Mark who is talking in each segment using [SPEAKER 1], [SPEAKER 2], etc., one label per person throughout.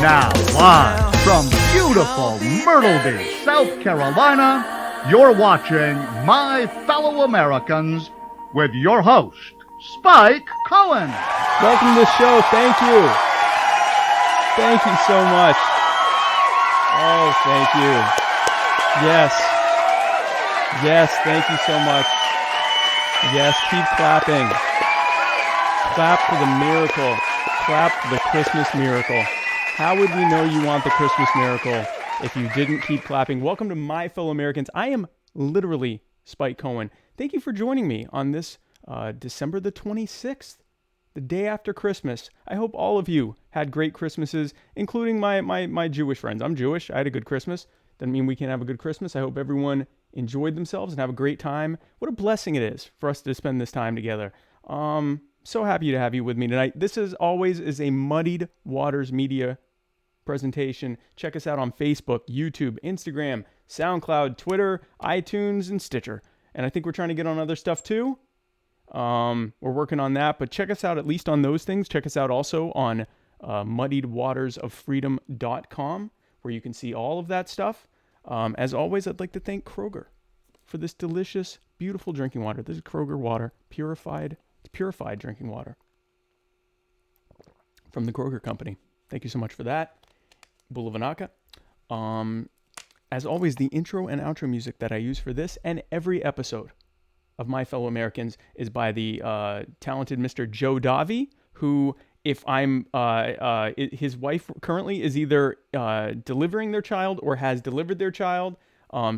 [SPEAKER 1] Now, live from beautiful Myrtle Beach, South Carolina, you're watching My Fellow Americans with your host, Spike Cohen.
[SPEAKER 2] Welcome to the show. Thank you. Thank you so much. Oh, thank you. Yes. Yes, thank you so much. Yes, keep clapping. Clap for the miracle. Clap for the Christmas miracle. How would we know you want the Christmas miracle if you didn't keep clapping? Welcome to My Fellow Americans. I am literally Spike Cohen. Thank you for joining me on this December the 26th, the day after Christmas. I hope all of you had great Christmases, including my Jewish friends. I'm Jewish. I had a good Christmas. Doesn't mean we can't have a good Christmas. I hope everyone enjoyed themselves and have a great time. What a blessing it is for us to spend this time together. So happy to have you with me tonight. This is always a Muddied Waters Media presentation. Check us out on Facebook, YouTube, Instagram, SoundCloud, Twitter, iTunes, and Stitcher. And I think we're trying to get on other stuff too. We're working on that, but check us out at least on those things. Check us out also on muddiedwatersoffreedom.com, where you can see all of that stuff. As always, I'd like to thank Kroger for this delicious, beautiful drinking water. This is Kroger water, purified. It's purified drinking water from the Kroger Company. Thank you so much for that. Bulavanaka. As always, the intro and outro music that I use for this and every episode of My Fellow Americans is by the talented Mr. Joe Davi, who, if I'm, his wife currently is either delivering their child or has delivered their child.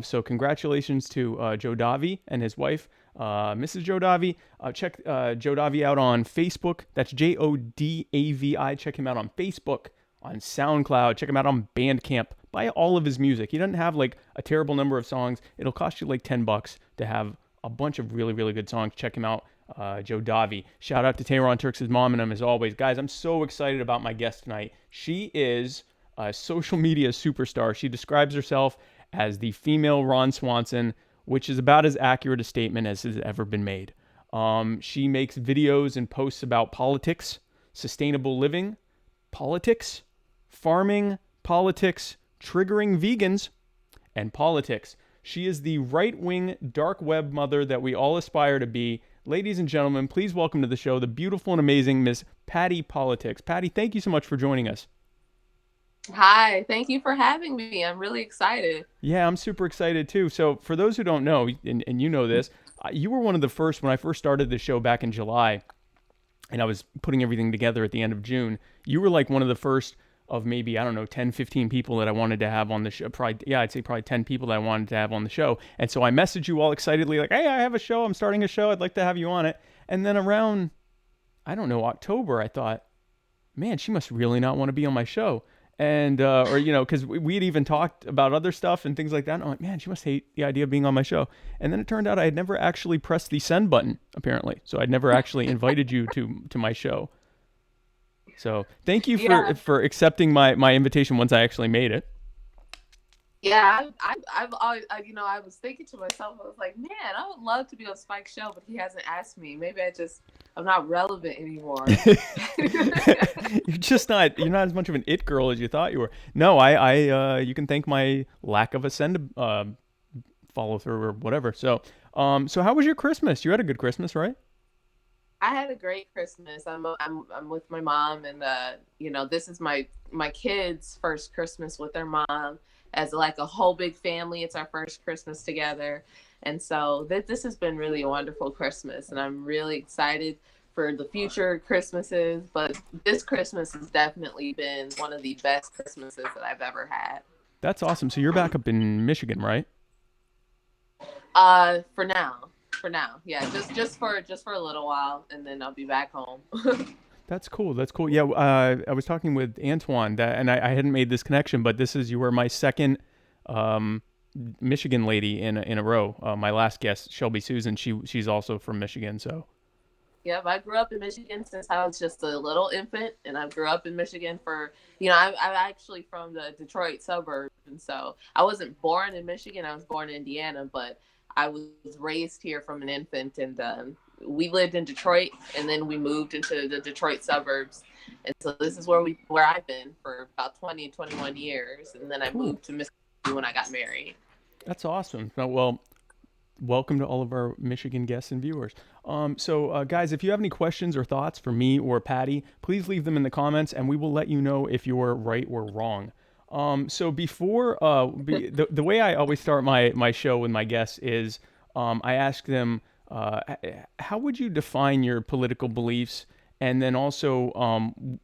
[SPEAKER 2] So congratulations to Joe Davi and his wife, Mrs. Joe Davi. Check Joe Davi out on Facebook. That's Jodavi. Check him out on Facebook, on SoundCloud. Check him out on Bandcamp. Buy all of his music. He doesn't have like a terrible number of songs. It'll cost you like $10 to have a bunch of really, really good songs. Check him out, Joe Davi. Shout out to Tehran Turks' mom and him as always. Guys, I'm so excited about my guest tonight. She is a social media superstar. She describes herself as the female Ron Swanson, which is about as accurate a statement as has ever been made. She makes videos and posts about politics, sustainable living, politics, farming, politics, triggering vegans, and politics. She is the right-wing dark web mother that we all aspire to be. Ladies and gentlemen, please welcome to the show the beautiful and amazing Miss Patty Politics. Patty, thank you so much for joining us.
[SPEAKER 3] Hi, thank you for having me. I'm really excited.
[SPEAKER 2] Yeah, I'm super excited too. So for those who don't know, and you know this, you were one of the first, when I first started the show back in July, and I was putting everything together at the end of June, you were like one of the first of maybe, I don't know, 10, 15 people that I wanted to have on the show. I'd say probably 10 people that I wanted to have on the show. And so I messaged you all excitedly like, hey, I have a show. I'm starting a show. I'd like to have you on it. And then around, I don't know, October, I thought, man, she must really not want to be on my show. And, or, you know, because we had even talked about other stuff and things like that. And I'm like, man, she must hate the idea of being on my show. And then it turned out I had never actually pressed the send button, apparently. So I'd never actually invited you to my show. So thank you for accepting my invitation once I actually made it.
[SPEAKER 3] Yeah, I've always, I was thinking to myself, I was like, man, I would love to be on Spike's show, but he hasn't asked me. Maybe I'm not relevant anymore.
[SPEAKER 2] You're not as much of an it girl as you thought you were. No, you can thank my lack of a send follow through or whatever. So how was your Christmas? You had a good Christmas, right?
[SPEAKER 3] I had a great Christmas. I'm with my mom, and this is my kids' first Christmas with their mom. As like a whole big family, it's our first Christmas together, and so this has been really a wonderful Christmas, and I'm really excited for the future Christmases. But this Christmas has definitely been one of the best Christmases that I've ever had.
[SPEAKER 2] That's awesome. So you're back up in Michigan, right?
[SPEAKER 3] For now, yeah, just for a little while, and then I'll be back home.
[SPEAKER 2] That's cool. Yeah, I was talking with Antoine, and I hadn't made this connection, but you were my second Michigan lady in a row. My last guest, Shelby Susan, she's also from Michigan. So.
[SPEAKER 3] Yep, I grew up in Michigan since I was just a little infant, and I grew up in Michigan for, I'm actually from the Detroit suburb, and so I wasn't born in Michigan. I was born in Indiana, but I was raised here from an infant, and we lived in Detroit, and then we moved into the Detroit suburbs. And so this is where I've been for about 20, 21 years. And then I
[SPEAKER 2] Cool.
[SPEAKER 3] moved to Mississippi when I got married.
[SPEAKER 2] That's awesome. Well, welcome to all of our Michigan guests and viewers. So, guys, if you have any questions or thoughts for me or Patty, please leave them in the comments, and we will let you know if you're right or wrong. So before the way I always start my show with my guests is I ask them how would you define your political beliefs, and then also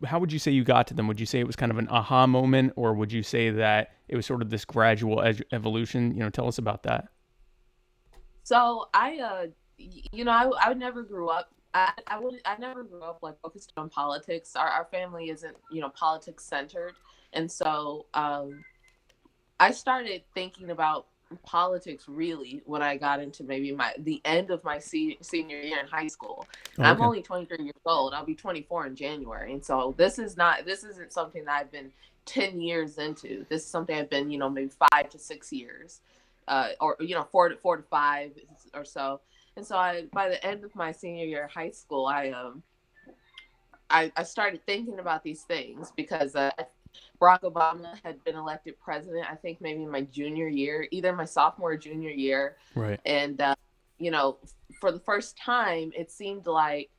[SPEAKER 2] how would you say you got to them? Would you say it was kind of an aha moment, or would you say that it was sort of this gradual evolution? Tell us about that.
[SPEAKER 3] So I never grew up. I never grew up like focused on politics. Our family isn't politics centered, and so I started thinking about politics really when I got into maybe the end of my senior year in high school.
[SPEAKER 2] Oh,
[SPEAKER 3] I'm
[SPEAKER 2] okay.
[SPEAKER 3] only 23 years old. I'll be 24 in January, and so this isn't something that I've been 10 years into. This is something I've been maybe 5 to 6 years, or 4 to 5 or so. And so by the end of my senior year of high school, I started thinking about these things because Barack Obama had been elected president, I think maybe in my junior year, either my sophomore or junior year.
[SPEAKER 2] Right.
[SPEAKER 3] And, for the first time, it seemed like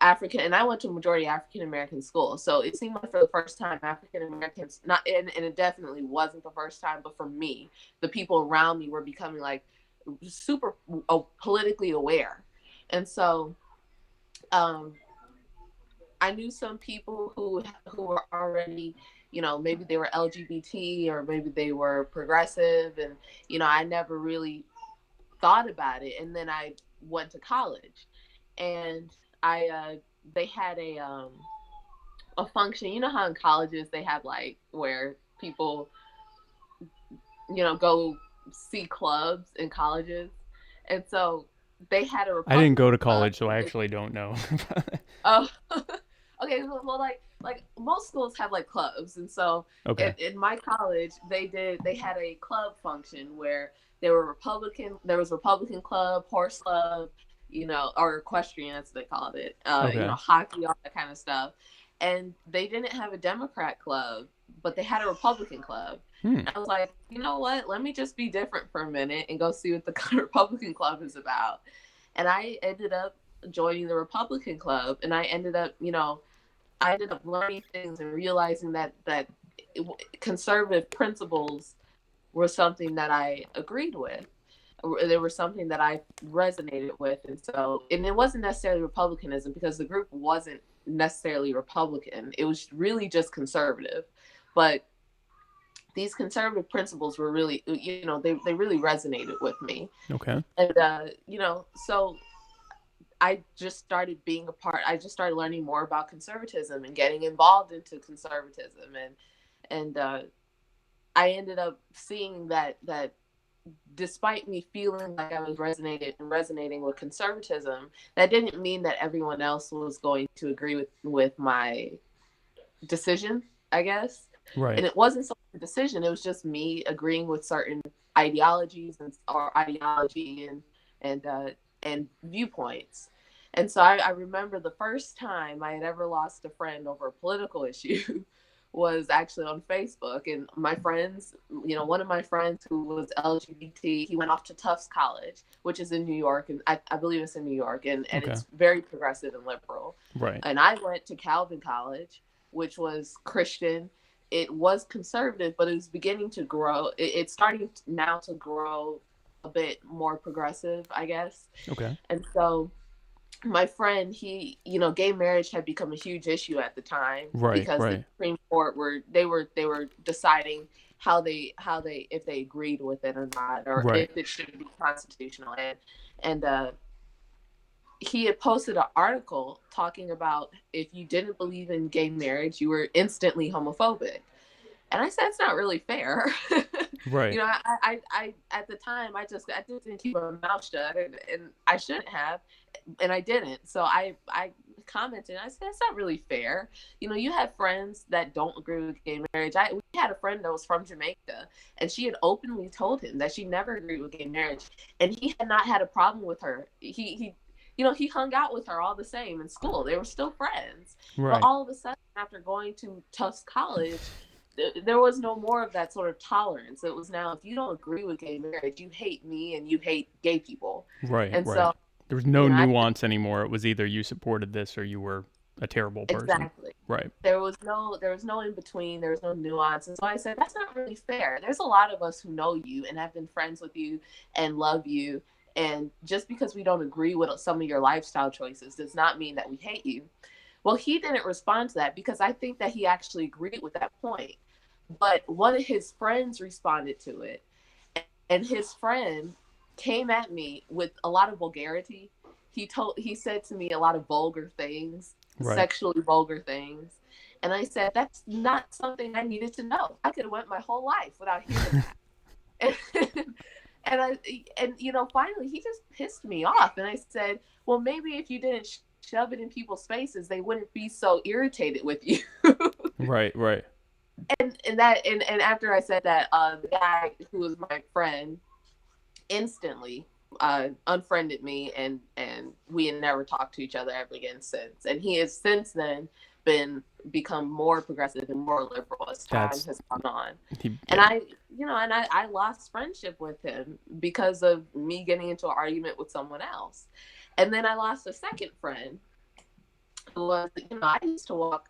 [SPEAKER 3] and I went to a majority African American school. So it seemed like for the first time, African Americans, and it definitely wasn't the first time, but for me, the people around me were becoming like super politically aware. And so, I knew some people who were already, maybe they were LGBT or maybe they were progressive, and I never really thought about it. And then I went to college, and they had a function. You know how in colleges they have like where people go see clubs in colleges, and so they had a
[SPEAKER 2] I didn't go to
[SPEAKER 3] Republican
[SPEAKER 2] college, so
[SPEAKER 3] club.
[SPEAKER 2] I actually don't know.
[SPEAKER 3] Oh, okay. Well, like most schools have like clubs, and so
[SPEAKER 2] Okay.
[SPEAKER 3] in my college, they had a club function where there was Republican club, horse club, or equestrian, as they called it,
[SPEAKER 2] Okay.
[SPEAKER 3] hockey, all that kind of stuff. And they didn't have a Democrat club, but they had a Republican club. And I was like, you know what? Let me just be different for a minute and go see what the Republican club is about. And I ended up joining the Republican club, and I ended up learning things and realizing that conservative principles were something that I agreed with. They were something that I resonated with. And it wasn't necessarily Republicanism, because the group wasn't necessarily Republican. It was really just conservative. But these conservative principles were really, they really resonated with me.
[SPEAKER 2] Okay.
[SPEAKER 3] And, so I just started I just started learning more about conservatism and getting involved into conservatism. And I ended up seeing that despite me feeling like I was resonating with conservatism, that didn't mean that everyone else was going to agree with my decision, I guess.
[SPEAKER 2] Right.
[SPEAKER 3] And it wasn't so much a decision, it was just me agreeing with certain ideology and viewpoints. And so I remember the first time I had ever lost a friend over a political issue was actually on Facebook. And my friends, one of my friends who was LGBT, he went off to Tufts College, which is in New York. And I believe it's in New York. And
[SPEAKER 2] Okay.
[SPEAKER 3] it's very progressive and liberal.
[SPEAKER 2] Right.
[SPEAKER 3] And I went to Calvin College, which was Christian. It was conservative, but it was beginning to grow. It's starting now to grow a bit more progressive, I guess.
[SPEAKER 2] Okay.
[SPEAKER 3] And so my friend, gay marriage had become a huge issue at the time,
[SPEAKER 2] Right.
[SPEAKER 3] because
[SPEAKER 2] Right.
[SPEAKER 3] the Supreme Court were deciding if they agreed with it or not, or
[SPEAKER 2] Right.
[SPEAKER 3] if it should be constitutional. And he had posted an article talking about if you didn't believe in gay marriage, you were instantly homophobic. And I said, it's not really fair.
[SPEAKER 2] Right.
[SPEAKER 3] I at the time, I just didn't keep my mouth shut, and I shouldn't have, and I didn't. So I commented, and I said, it's not really fair. You have friends that don't agree with gay marriage. We had a friend that was from Jamaica, and she had openly told him that she never agreed with gay marriage, and he had not had a problem with her. He hung out with her all the same in school. They were still friends.
[SPEAKER 2] Right.
[SPEAKER 3] But all of a sudden, after going to Tufts College, there was no more of that sort of tolerance. It was now, if you don't agree with gay marriage, you hate me and you hate gay people.
[SPEAKER 2] Right.
[SPEAKER 3] And
[SPEAKER 2] Right.
[SPEAKER 3] so
[SPEAKER 2] There was no nuance anymore. It was either you supported this or you were a terrible person.
[SPEAKER 3] Exactly.
[SPEAKER 2] Right.
[SPEAKER 3] There was no in between. There was no nuance. And so I said, that's not really fair. There's a lot of us who know you and have been friends with you and love you. And just because we don't agree with some of your lifestyle choices does not mean that we hate you. Well, he didn't respond to that because I think that he actually agreed with that point. But one of his friends responded to it. And his friend came at me with a lot of vulgarity. He said to me a lot of vulgar things,
[SPEAKER 2] Right.
[SPEAKER 3] sexually vulgar things. And I said, that's not something I needed to know. I could have went my whole life without hearing that. And finally he just pissed me off. And I said, well, maybe if you didn't shove it in people's faces, they wouldn't be so irritated with you.
[SPEAKER 2] Right. Right.
[SPEAKER 3] And after I said that, the guy who was my friend instantly unfriended me, and we had never talked to each other ever again since. And he has since then become more progressive and more liberal as time has gone on. And I lost friendship with him because of me getting into an argument with someone else. And then I lost a second friend who was, I used to walk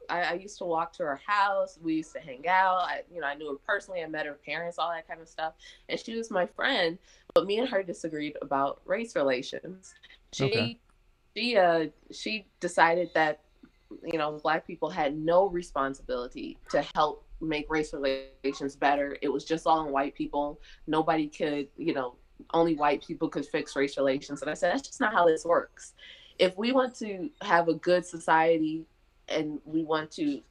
[SPEAKER 3] to her house. We used to hang out. I knew her personally. I met her parents, all that kind of stuff. And she was my friend, but me and her disagreed about race relations. She decided that, Black people had no responsibility to help make race relations better. It was just all on white people. Nobody could, only white people could fix race relations. And I said, that's just not how this works. If we want to have a good society and we want to,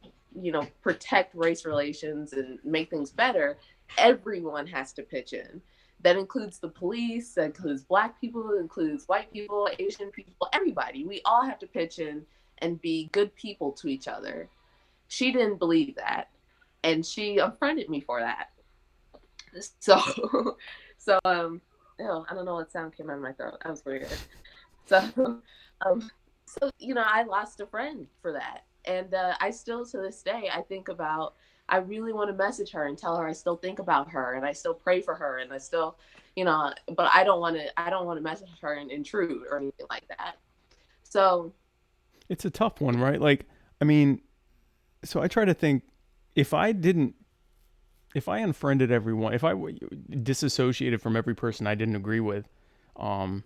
[SPEAKER 3] protect race relations and make things better, everyone has to pitch in. That includes the police, that includes Black people, it includes white people, Asian people, everybody. We all have to pitch in and be good people to each other. She didn't believe that, and she unfriended me for that. So I don't know what sound came out of my throat. That was weird. So I lost a friend for that. And I still, to this day, I really want to message her and tell her I still think about her and I still pray for her and I still, but I don't want to message her and intrude or anything like that. So
[SPEAKER 2] it's a tough one, right? Like, I mean, so I try to think, if I unfriended everyone, if I disassociated from every person I didn't agree with, it'd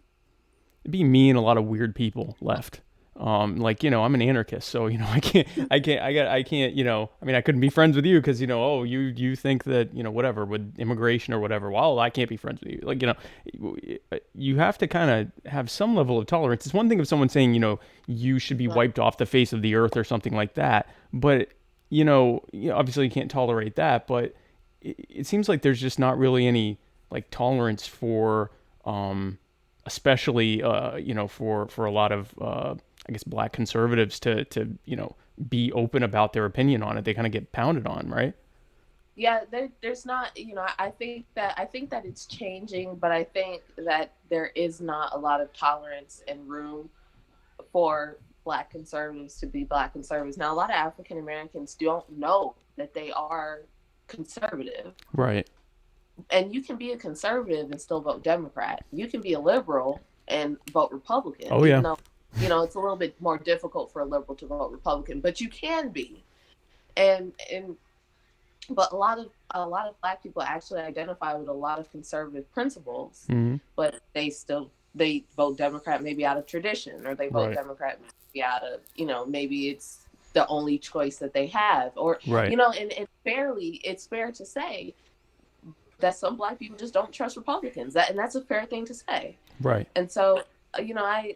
[SPEAKER 2] be me and a lot of weird people left. I'm an anarchist, so, I can't, I mean, I couldn't be friends with you because, you think that, whatever, with immigration or whatever, well, I can't be friends with you. You have to kind of have some level of tolerance. It's one thing if someone's saying, you should be wiped off the face of the earth or something like that. But, obviously you can't tolerate that, but it seems like there's just not really any like tolerance for, especially, for a lot of, I guess, Black conservatives to be open about their opinion on it. They kind of get pounded on, right?
[SPEAKER 3] Yeah, there's not, I think that it's changing, but I think that there is not a lot of tolerance and room for Black conservatives to be Black conservatives. Now, a lot of African Americans don't know that they are conservative.
[SPEAKER 2] Right.
[SPEAKER 3] And you can be a conservative and still vote Democrat. You can be a liberal and vote Republican.
[SPEAKER 2] Oh, yeah.
[SPEAKER 3] Even though, it's a little bit more difficult for a liberal to vote Republican, but you can be. But a lot of Black people actually identify with a lot of conservative principles,
[SPEAKER 2] mm-hmm.
[SPEAKER 3] but they vote Democrat maybe out of tradition, or they vote
[SPEAKER 2] right.
[SPEAKER 3] Democrat maybe out of, maybe it's the only choice that they have, or
[SPEAKER 2] right.
[SPEAKER 3] And it's fair to say that some Black people just don't trust Republicans. And that's a fair thing to say.
[SPEAKER 2] Right.
[SPEAKER 3] And so, I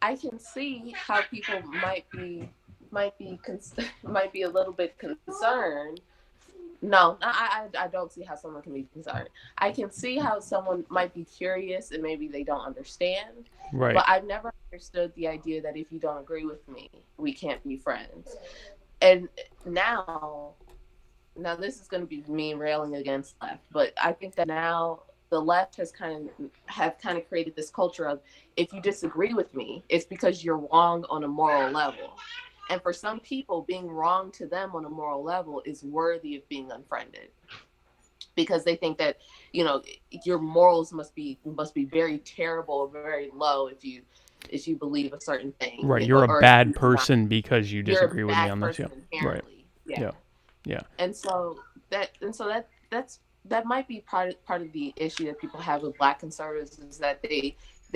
[SPEAKER 3] can see how people might be might be might be a little bit concerned. No, I don't see how someone can be concerned. I can see how someone might be curious and maybe they don't understand.
[SPEAKER 2] Right.
[SPEAKER 3] But I've never understood the idea that if you don't agree with me, we can't be friends. And now, now this is going to be me railing against left, but I think that now the left has kind of created this culture of, if you disagree with me, it's because you're wrong on a moral level. And for some people, being wrong to them on a moral level is worthy of being unfriended, because they think that, you know, your morals must be very terrible or very low if you believe a certain thing.
[SPEAKER 2] Right.
[SPEAKER 3] You
[SPEAKER 2] You're
[SPEAKER 3] know,
[SPEAKER 2] a bad person because you disagree with me on this. Yeah. Right.
[SPEAKER 3] Yeah.
[SPEAKER 2] Yeah. Yeah.
[SPEAKER 3] And so that might be part of the issue that people have with Black conservatives, is that they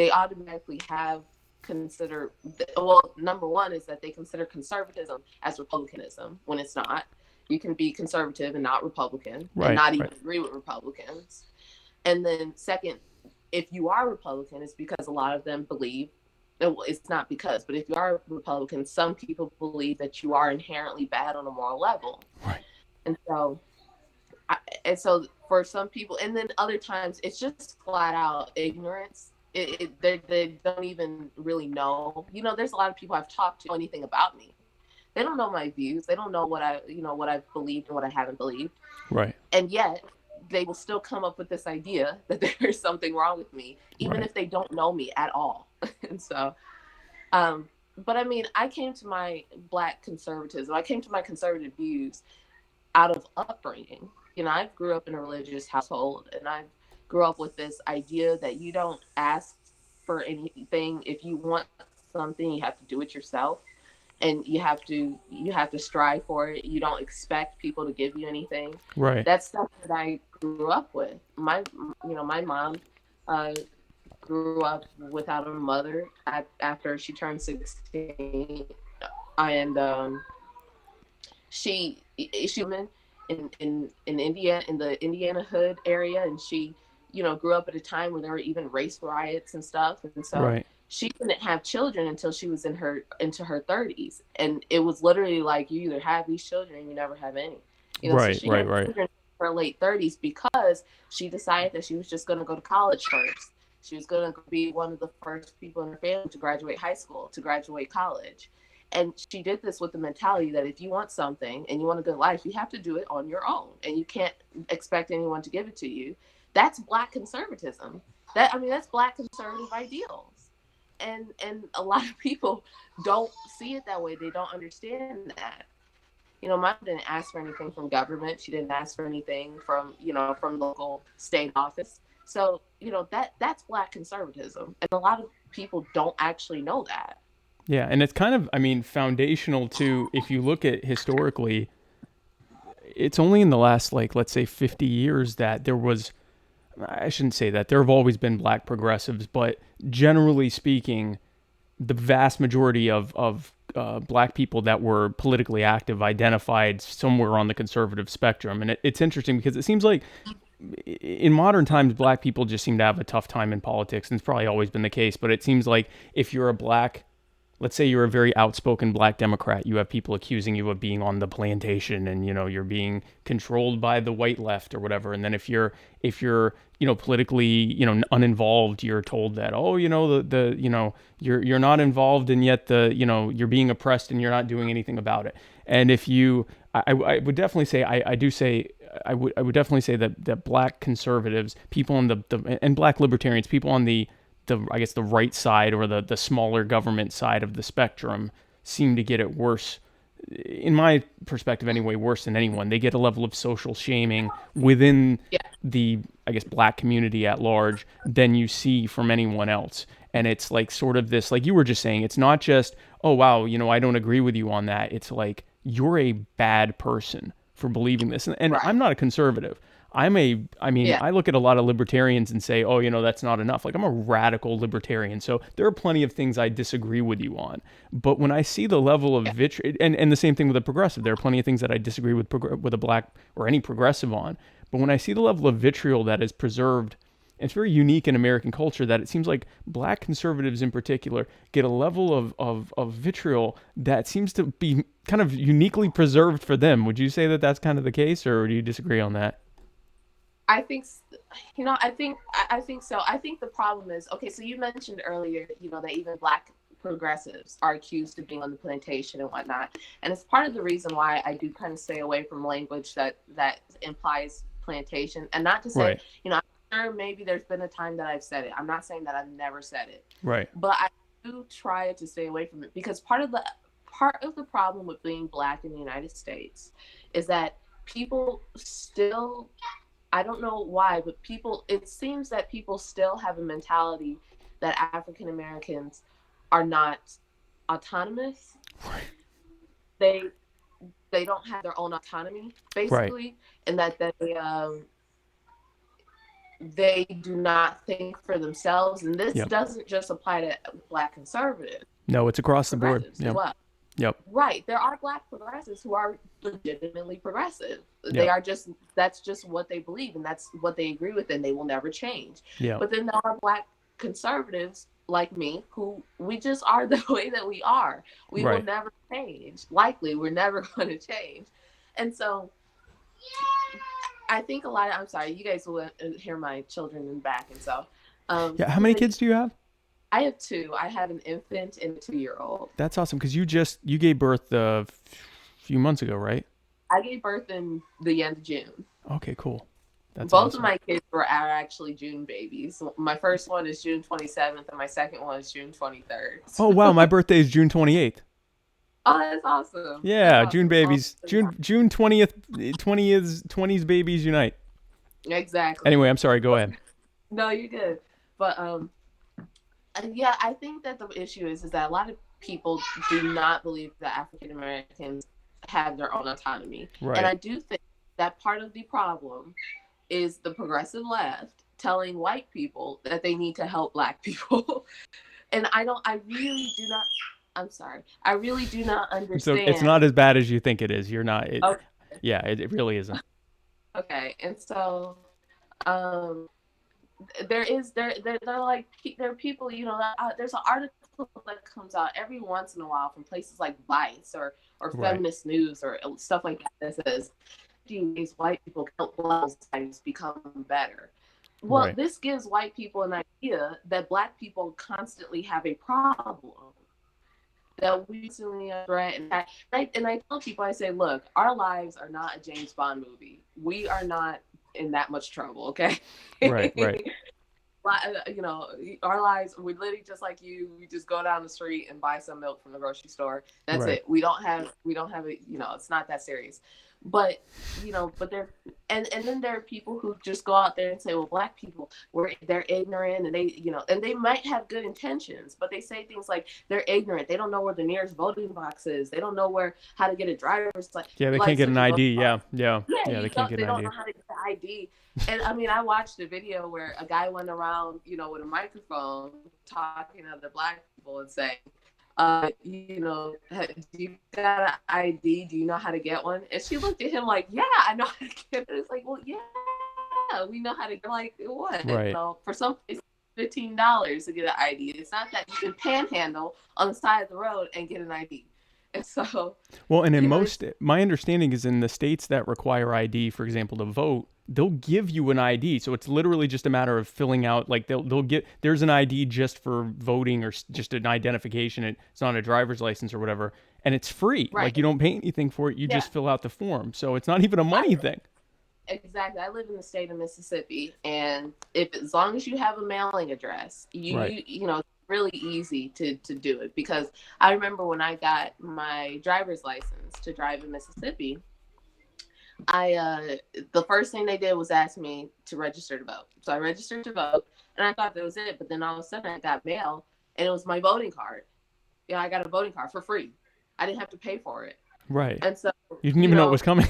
[SPEAKER 3] automatically have consider, well, number one is that they consider conservatism as republicanism when it's not. You can be conservative and not Republican,
[SPEAKER 2] Right,
[SPEAKER 3] and not even
[SPEAKER 2] right.
[SPEAKER 3] agree with Republicans. And then second, if you are Republican, it's because a lot of them believe, well, it's not because, but if you are Republican, some people believe that you are inherently bad on a moral level.
[SPEAKER 2] Right.
[SPEAKER 3] And so for some people, and then other times it's just flat out ignorance. They don't even really know. You know, there's a lot of people I've talked to know anything about me. They don't know my views. They don't know what I've believed and what I haven't believed.
[SPEAKER 2] Right.
[SPEAKER 3] And yet they will still come up with this idea that there's something wrong with me, even
[SPEAKER 2] Right.
[SPEAKER 3] if they don't know me at all. And so, but I mean, I came to my Black conservatism, I came to my conservative views out of upbringing. You know, I grew up in a religious household, and I grew up with this idea that you don't ask for anything. If you want something, you have to do it yourself, and you have to strive for it. You don't expect people to give you anything.
[SPEAKER 2] Right.
[SPEAKER 3] That's stuff that I grew up with. My mom grew up without a mother after she turned 16, and she in India, in the Indiana hood area, and she, you know, grew up at a time where there were even race riots and stuff, and so
[SPEAKER 2] Right.
[SPEAKER 3] she didn't have children until she was into her 30s, and it was literally like, you either have these children and you never have any, you know.
[SPEAKER 2] Right.
[SPEAKER 3] So she
[SPEAKER 2] Right.
[SPEAKER 3] had
[SPEAKER 2] Right.
[SPEAKER 3] children in her late 30s because she decided that she was just going to go to college first. She was going to be one of the first people in her family to graduate high school, to graduate college. And she did this with the mentality that if you want something and you want a good life, you have to do it on your own, and you can't expect anyone to give it to you. That's Black conservatism. That's Black conservative ideals. And a lot of people don't see it that way. They don't understand that. You know, mom didn't ask for anything from government. She didn't ask for anything from, you know, from local state office. So, you know, that's Black conservatism. And a lot of people don't actually know that.
[SPEAKER 2] Yeah, and it's kind of, I mean, foundational to, if you look at historically, it's only in the last, like, let's say 50 years that there was, I shouldn't say that, there have always been Black progressives, but generally speaking, the vast majority of Black people that were politically active identified somewhere on the conservative spectrum. And it's interesting because it seems like in modern times, Black people just seem to have a tough time in politics, and it's probably always been the case, but it seems like if you're a Black, let's say you're a very outspoken Black Democrat, you have people accusing you of being on the plantation, and, you know, you're being controlled by the white left or whatever. And then if you're, you know, politically, you know, uninvolved, you're told that, oh, you know, the you know, you're not involved, and yet you know, you're being oppressed and you're not doing anything about it. And if you, I would definitely say, I would definitely say that Black conservatives, people on and Black libertarians, people on the I guess the right side, or the smaller government side of the spectrum, seem to get it worse, in my perspective anyway, worse than anyone. They get a level of social shaming within the, I guess, Black community at large than you see from anyone else. And it's like sort of this, like you were just saying, it's not just, oh, wow, you know, I don't agree with you on that. It's like, you're a bad person for believing this. And
[SPEAKER 3] Right.
[SPEAKER 2] I'm not a conservative. I look at a lot of libertarians and say, oh, you know, that's not enough. Like, I'm a radical libertarian. So there are plenty of things I disagree with you on. But when I see the level of vitriol, and the same thing with a progressive, there are plenty of things that I disagree with a Black or any progressive on. But when I see the level of vitriol that is preserved it's very unique in American culture that it seems like black conservatives in particular get a level of vitriol that seems to be kind of uniquely preserved for them. Would you say that that's kind of the case, or do you disagree on that?
[SPEAKER 3] I think, I think so. I think the problem is, okay, so you mentioned earlier, that even black progressives are accused of being on the plantation and whatnot, and it's part of the reason why I do kind of stay away from language that implies plantation, and not to say,
[SPEAKER 2] Right.
[SPEAKER 3] I'm sure maybe there's been a time that I've said it. I'm not saying that I've never said it,
[SPEAKER 2] Right.
[SPEAKER 3] but I do try to stay away from it, because part of the problem with being black in the United States is that people still, I don't know why, but it seems that people still have a mentality that African Americans are not autonomous. They don't have their own autonomy, basically, and that they do not think for themselves. And this
[SPEAKER 2] Yep.
[SPEAKER 3] doesn't just apply to black conservatives.
[SPEAKER 2] No, it's across the board.
[SPEAKER 3] Progressives as
[SPEAKER 2] Yep.
[SPEAKER 3] well.
[SPEAKER 2] Yep.
[SPEAKER 3] Right. There are black progressives who are legitimately progressive.
[SPEAKER 2] Yep.
[SPEAKER 3] They are that's just what they believe, and that's what they agree with, and they will never change.
[SPEAKER 2] Yeah.
[SPEAKER 3] But then there are black conservatives like me who we just are the way that we are. We
[SPEAKER 2] Right.
[SPEAKER 3] will never change. Likely, we're never going to change. And so I think I'm sorry, you guys will hear my children in the back. And so,
[SPEAKER 2] Yeah. How many kids do you have?
[SPEAKER 3] I have two. I have an infant and a 2-year-old.
[SPEAKER 2] That's awesome, because you gave birth a few months ago, right?
[SPEAKER 3] I gave birth in the end of June.
[SPEAKER 2] Okay, cool. That's
[SPEAKER 3] Both
[SPEAKER 2] awesome.
[SPEAKER 3] of my kids are actually June babies. My first one is June 27th, and my second one is June 23rd.
[SPEAKER 2] Oh wow, my birthday is June 28th.
[SPEAKER 3] Oh, that's awesome.
[SPEAKER 2] Yeah,
[SPEAKER 3] That's
[SPEAKER 2] June
[SPEAKER 3] awesome.
[SPEAKER 2] babies. June 20th. 20s babies unite.
[SPEAKER 3] Exactly.
[SPEAKER 2] Anyway, I'm sorry. Go ahead.
[SPEAKER 3] No, you're good. But yeah, I think that the issue is that a lot of people do not believe that African Americans have their own autonomy.
[SPEAKER 2] Right.
[SPEAKER 3] And I do think that part of the problem is the progressive left telling white people that they need to help black people. And I really do not understand.
[SPEAKER 2] So it's not as bad as you think it is. You're not.
[SPEAKER 3] Okay.
[SPEAKER 2] Yeah, it really isn't.
[SPEAKER 3] Okay. And so there are people, there's an article that comes out every once in a while from places like Vice or
[SPEAKER 2] Right.
[SPEAKER 3] Feminist News or stuff like that says these white people help black lives become better. Well,
[SPEAKER 2] Right.
[SPEAKER 3] this gives white people an idea that black people constantly have a problem, that we constantly are threatened. And I tell people, I say, look, our lives are not a James Bond movie. We are not in that much trouble, okay?
[SPEAKER 2] Right.
[SPEAKER 3] Our lives, we're literally just like you. We just go down the street and buy some milk from the grocery store. That's
[SPEAKER 2] Right.
[SPEAKER 3] it. We don't have it. It's not that serious. But there, and then there are people who just go out there and say, well, black people, they're ignorant, and they might have good intentions, but they say things like they're ignorant. They don't know where the nearest voting box is. They don't know how to get a driver's license.
[SPEAKER 2] Yeah, they can't get an ID. Yeah. They can't get
[SPEAKER 3] They
[SPEAKER 2] an
[SPEAKER 3] don't
[SPEAKER 2] ID.
[SPEAKER 3] know how to get the ID. And I mean, I watched a video where a guy went around, with a microphone talking to the black people and saying, do you got an ID? Do you know how to get one? And she looked at him like, yeah, I know how to get it. It's like, well, yeah, we know how to get, like, what?
[SPEAKER 2] Right.
[SPEAKER 3] For some it's $15 to get an ID. It's not that you can panhandle on the side of the road and get an ID. And so,
[SPEAKER 2] well, and in my understanding is in the states that require ID, for example, to vote, they'll give you an ID. So it's literally just a matter of filling out, like there's an ID just for voting or just an identification. It's not a driver's license or whatever. And it's free.
[SPEAKER 3] Right.
[SPEAKER 2] Like you don't pay anything for it. You just fill out the form. So it's not even a money thing.
[SPEAKER 3] Exactly. I live in the state of Mississippi, and as long as you have a mailing address, it's really easy to do it. Because I remember when I got my driver's license to drive in Mississippi, the first thing they did was ask me to register to vote. So I registered to vote, and I thought that was it. But then all of a sudden I got mail, and it was my voting card. Yeah, I got a voting card for free. I didn't have to pay for it.
[SPEAKER 2] Right.
[SPEAKER 3] And so
[SPEAKER 2] you didn't even know it was coming.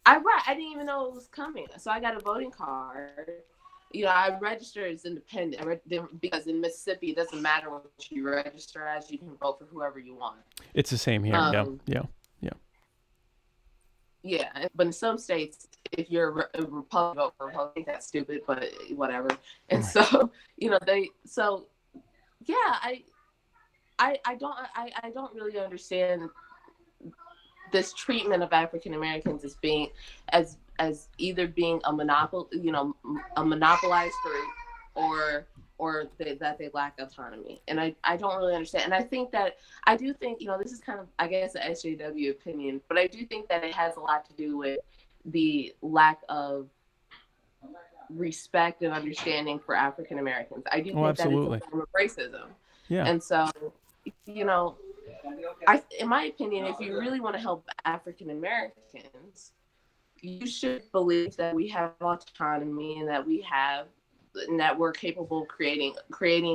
[SPEAKER 3] I didn't even know it was coming. So I got a voting card. I registered as independent because in Mississippi, it doesn't matter what you register as. You can vote for whoever you want.
[SPEAKER 2] It's the same here. Yeah.
[SPEAKER 3] Yeah, but in some states, if you're a Republican, vote for Republican. I think that's stupid, but whatever. And
[SPEAKER 2] Right.
[SPEAKER 3] so, yeah, I don't really understand this treatment of African Americans as being as either being a a monopolized group, that they lack autonomy. And I don't really understand. And I do think, this is kind of, I guess, an SJW opinion, but I do think that it has a lot to do with the lack of respect and understanding for African Americans. I do
[SPEAKER 2] Oh,
[SPEAKER 3] think that it's
[SPEAKER 2] absolutely.
[SPEAKER 3] a form of racism.
[SPEAKER 2] Yeah.
[SPEAKER 3] And so, you know, in my opinion, if you really want to help African Americans, you should believe that we have autonomy and that we're capable of creating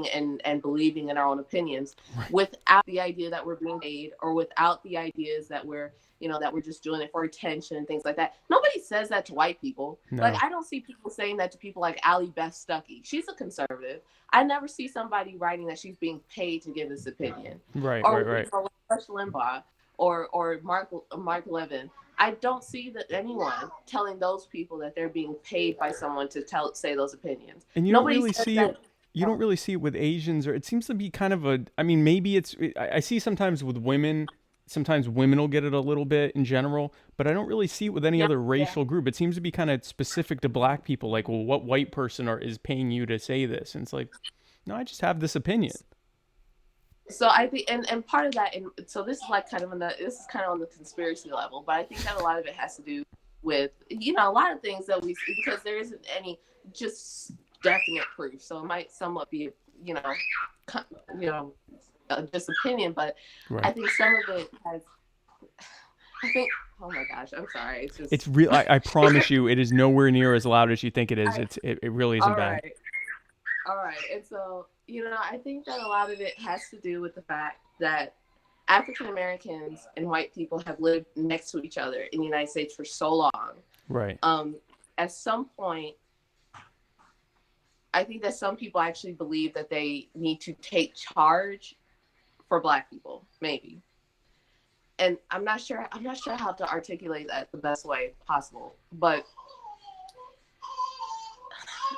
[SPEAKER 3] and believing in our own opinions,
[SPEAKER 2] Right.
[SPEAKER 3] without the idea that we're being paid, or without the ideas that we're just doing it for attention and things like that. Nobody says that to white people.
[SPEAKER 2] No.
[SPEAKER 3] Like, I don't see people saying that to people like Allie Beth Stuckey. She's a conservative. I never see somebody writing that she's being paid to give this opinion.
[SPEAKER 2] Right.
[SPEAKER 3] Or
[SPEAKER 2] Right.
[SPEAKER 3] Rush Limbaugh or Mark Levin. I don't see that anyone telling those people that they're being paid by someone to say those opinions.
[SPEAKER 2] And you
[SPEAKER 3] Nobody
[SPEAKER 2] don't really
[SPEAKER 3] says
[SPEAKER 2] see
[SPEAKER 3] that.
[SPEAKER 2] it. You don't really see it with Asians, or it seems to be kind of a. I mean, maybe it's. I see sometimes with women. Sometimes women will get it a little bit in general, but I don't really see it with any other racial group. It seems to be kind of specific to black people. Like, well, what white person is paying you to say this? And it's like, no, I just have this opinion.
[SPEAKER 3] So I think, and part of that, and so this is like kind of on the conspiracy level, but I think that a lot of it has to do with, a lot of things that we see, because there isn't any just definite proof. So it might somewhat be, just opinion, but
[SPEAKER 2] Right.
[SPEAKER 3] I think some of it has. Oh my gosh, I'm sorry.
[SPEAKER 2] It's real. I promise you, it is nowhere near as loud as you think it is. It really isn't bad.
[SPEAKER 3] All right. And so, I think that a lot of it has to do with the fact that African Americans and white people have lived next to each other in the United States for so long.
[SPEAKER 2] Right.
[SPEAKER 3] At some point, I think that some people actually believe that they need to take charge for Black people, maybe. And I'm not sure how to articulate that the best way possible, but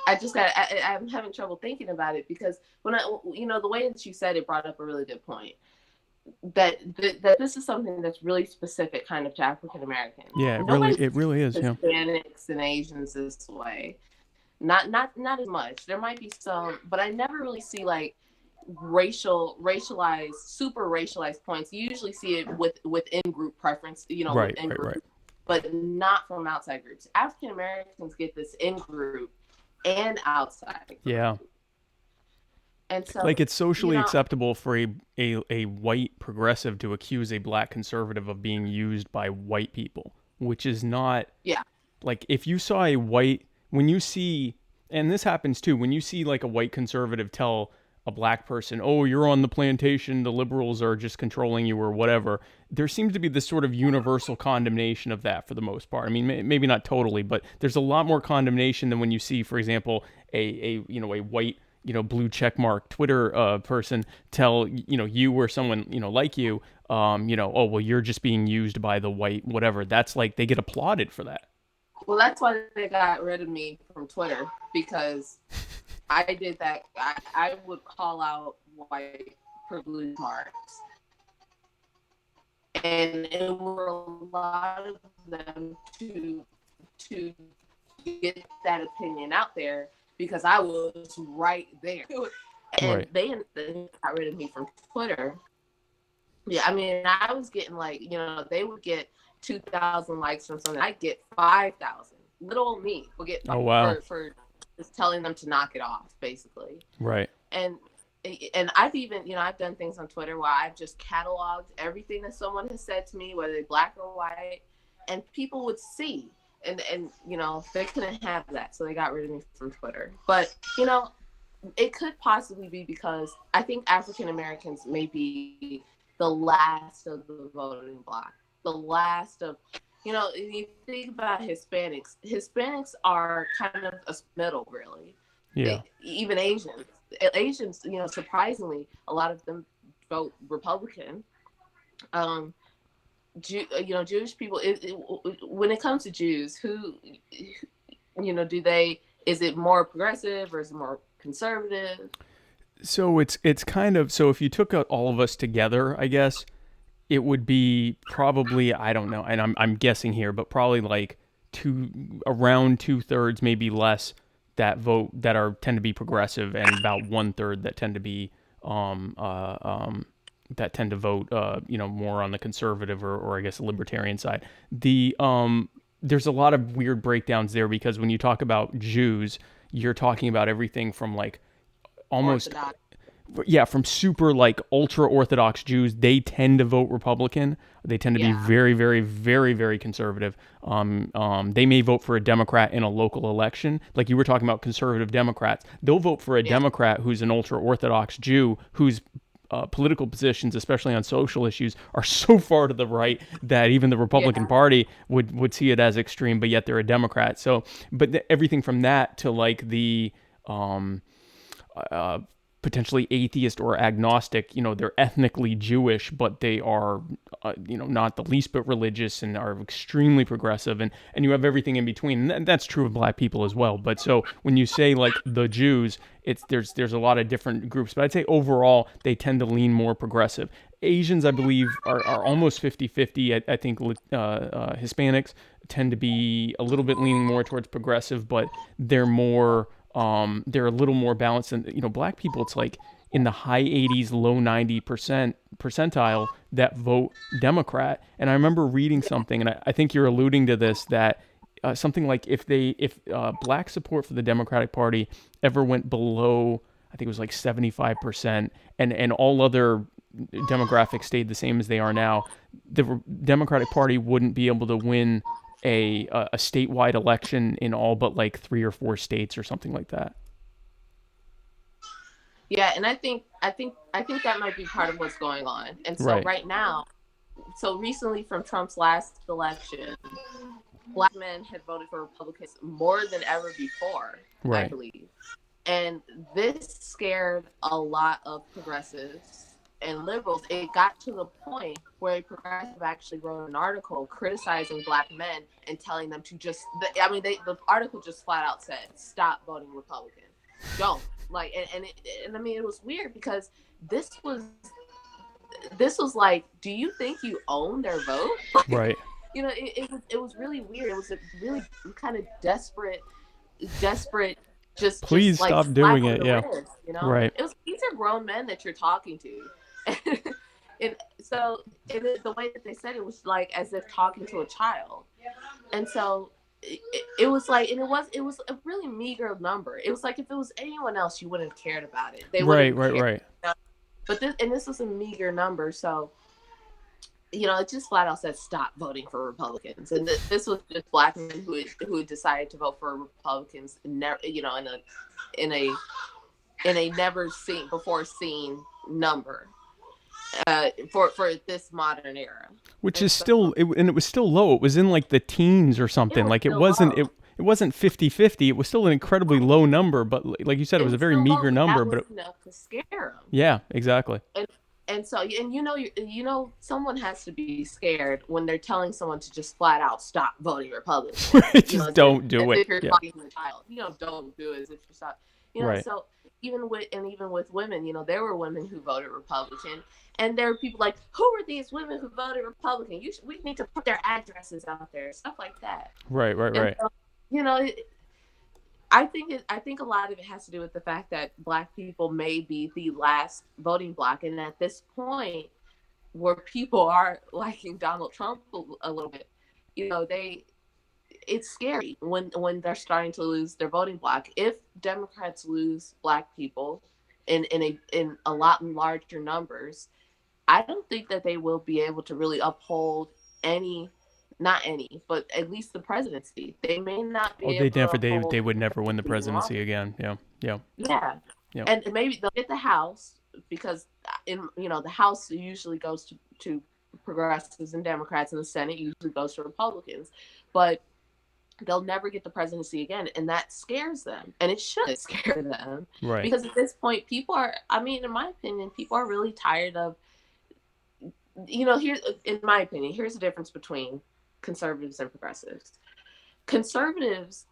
[SPEAKER 3] I'm having trouble thinking about it, because when the way that you said it brought up a really good point, that this is something that's really specific kind of to African Americans.
[SPEAKER 2] Yeah, it really is. Yeah.
[SPEAKER 3] Hispanics and Asians this way. Not as much. There might be some, but I never really see like racialized, super racialized points. You usually see it within group preference,
[SPEAKER 2] Right,
[SPEAKER 3] within group,
[SPEAKER 2] right.
[SPEAKER 3] but not from outside groups. African Americans get this in group and outside.
[SPEAKER 2] Yeah.
[SPEAKER 3] And so,
[SPEAKER 2] like, it's socially acceptable for a white progressive to accuse a black conservative of being used by white people, which is not.
[SPEAKER 3] Yeah.
[SPEAKER 2] Like, if you saw when you see, and this happens too, when you see like a white conservative tell a black person, oh, you're on the plantation, the liberals are just controlling you or whatever, there seems to be this sort of universal condemnation of that for the most part. I mean, maybe not totally, but there's a lot more condemnation than when you see, for example, a white, blue checkmark Twitter person tell, you or someone, like you, oh, well, you're just being used by the white, whatever. That's like, they get applauded for that.
[SPEAKER 3] Well, that's why they got rid of me from Twitter, because I did that. I would call out white privilege marks, and it were a lot of them to get that opinion out there, because I was right there, and
[SPEAKER 2] Right.
[SPEAKER 3] they got rid of me from Twitter. Yeah, I mean, I was getting like, they would get 2,000 likes from something. I'd get 5,000. Little old me would get
[SPEAKER 2] Oh, wow.
[SPEAKER 3] for just telling them to knock it off, basically.
[SPEAKER 2] Right.
[SPEAKER 3] And I've even, I've done things on Twitter where I've just cataloged everything that someone has said to me, whether they're black or white, and people would see. And they couldn't have that, so they got rid of me from Twitter. But, it could possibly be because I think African Americans may be the last of the voting bloc. The last of, if you think about Hispanics are kind of a middle, really.
[SPEAKER 2] Yeah.
[SPEAKER 3] Even Asians, surprisingly, a lot of them vote Republican. Jewish people. When it comes to Jews, do they? Is it more progressive or is it more conservative?
[SPEAKER 2] So it's kind of, so if you took all of us together, I guess it would be probably, I don't know, and I'm guessing here, but probably like around 2/3, maybe less, that vote that tend to be progressive, and about 1/3 that tend to be um uh um that tend to vote more on the conservative, or I guess libertarian side. There's a lot of weird breakdowns there, because when you talk about Jews, you're talking about everything from like almost,
[SPEAKER 3] Orthodox.
[SPEAKER 2] yeah, from super like ultra Orthodox Jews. They tend to vote Republican. They tend to be
[SPEAKER 3] Yeah.
[SPEAKER 2] very, very, very, very conservative. They may vote for a Democrat in a local election. Like you were talking about conservative Democrats. They'll vote for a
[SPEAKER 3] Yeah.
[SPEAKER 2] Democrat who's an ultra Orthodox Jew, whose political positions, especially on social issues, are so far to the right that even the Republican
[SPEAKER 3] Yeah.
[SPEAKER 2] Party would see it as extreme, but yet they're a Democrat. So, but everything from that to like the um, uh, potentially atheist or agnostic. They're ethnically Jewish, but they are, not the least bit religious, and are extremely progressive, and you have everything in between. And that's true of black people as well. But so when you say like the Jews, there's a lot of different groups, but I'd say overall they tend to lean more progressive. Asians, I believe, are almost 50-50. I think Hispanics tend to be a little bit leaning more towards progressive, but they're a little more balanced than, black people. It's like in the high 80s, low 90% percentile that vote Democrat. And I remember reading something, and I think you're alluding to this, that something like if black support for the Democratic Party ever went below, I think it was like 75%, and all other demographics stayed the same as they are now, the Democratic Party wouldn't be able to win a statewide election in all but like 3 or 4 states or something like that.
[SPEAKER 3] Yeah, and I think that might be part of what's going on. And so
[SPEAKER 2] Right.
[SPEAKER 3] right now, so recently from Trump's last election, black men had voted for Republicans more than ever before, I
[SPEAKER 2] Right.
[SPEAKER 3] believe. And this scared a lot of progressives and liberals. It got to the point where a progressive actually wrote an article criticizing black men and telling them to just, the article just flat out said, stop voting Republican. Don't. Like, and I mean, it was weird because this was this was like, do you think you own their vote?
[SPEAKER 2] Right.
[SPEAKER 3] It was really weird. It was a really kind of desperate, just
[SPEAKER 2] Please
[SPEAKER 3] like
[SPEAKER 2] stop
[SPEAKER 3] slap
[SPEAKER 2] doing
[SPEAKER 3] on
[SPEAKER 2] it.
[SPEAKER 3] the
[SPEAKER 2] Yeah.
[SPEAKER 3] wrist.
[SPEAKER 2] Right.
[SPEAKER 3] These are grown men that you're talking to. And so the way that they said it was like as if talking to a child. And so it was like, and it was a really meager number. It was like if it was anyone else, you wouldn't have cared about it. They wouldn't
[SPEAKER 2] Right.
[SPEAKER 3] have
[SPEAKER 2] Right.
[SPEAKER 3] cared.
[SPEAKER 2] Right.
[SPEAKER 3] But this was a meager number, so it just flat out said stop voting for Republicans, and this was just black men who decided to vote for Republicans, in a never seen before seen number, for this modern era.
[SPEAKER 2] Which
[SPEAKER 3] And
[SPEAKER 2] is
[SPEAKER 3] so
[SPEAKER 2] still, and it was still low. It was in like the teens or
[SPEAKER 3] it
[SPEAKER 2] something.
[SPEAKER 3] was
[SPEAKER 2] Like it
[SPEAKER 3] still
[SPEAKER 2] wasn't
[SPEAKER 3] low.
[SPEAKER 2] it wasn't 50-50. It was still an incredibly low number, but like you said, it
[SPEAKER 3] It
[SPEAKER 2] was a
[SPEAKER 3] was
[SPEAKER 2] very
[SPEAKER 3] still low,
[SPEAKER 2] meager
[SPEAKER 3] but
[SPEAKER 2] number.
[SPEAKER 3] that
[SPEAKER 2] But
[SPEAKER 3] was enough to scare them.
[SPEAKER 2] yeah, exactly.
[SPEAKER 3] And so, someone has to be scared when they're telling someone to just flat out stop voting Republican.
[SPEAKER 2] Just don't do
[SPEAKER 3] As
[SPEAKER 2] it.
[SPEAKER 3] if you're
[SPEAKER 2] Yeah.
[SPEAKER 3] talking to a child. Don't do it as if you're stop.
[SPEAKER 2] Right.
[SPEAKER 3] So even with women, there were women who voted Republican, and there were people like, who are these women who voted Republican? We need to put their addresses out there, stuff like that.
[SPEAKER 2] Right. Right.
[SPEAKER 3] And
[SPEAKER 2] Right.
[SPEAKER 3] so, I think a lot of it has to do with the fact that black people may be the last voting bloc, and at this point, where people are liking Donald Trump a little bit, they it's scary when they're starting to lose their voting bloc. If Democrats lose black people in a lot larger numbers, I don't think that they will be able to really uphold any, not any, but at least the presidency. They may not
[SPEAKER 2] Oh,
[SPEAKER 3] be able to
[SPEAKER 2] they
[SPEAKER 3] uphold
[SPEAKER 2] would never win the
[SPEAKER 3] the
[SPEAKER 2] presidency again. Yeah. Yeah.
[SPEAKER 3] yeah,
[SPEAKER 2] Yeah.
[SPEAKER 3] and maybe they'll get the House because the House usually goes to progressives and Democrats, and the Senate usually goes to Republicans, but they'll never get the presidency again, and that scares them, and it should scare them
[SPEAKER 2] Right.
[SPEAKER 3] because at this point, people are. I mean, in my opinion, people are really tired of Here, in my opinion, here's the difference between conservatives and progressives. Conservatives,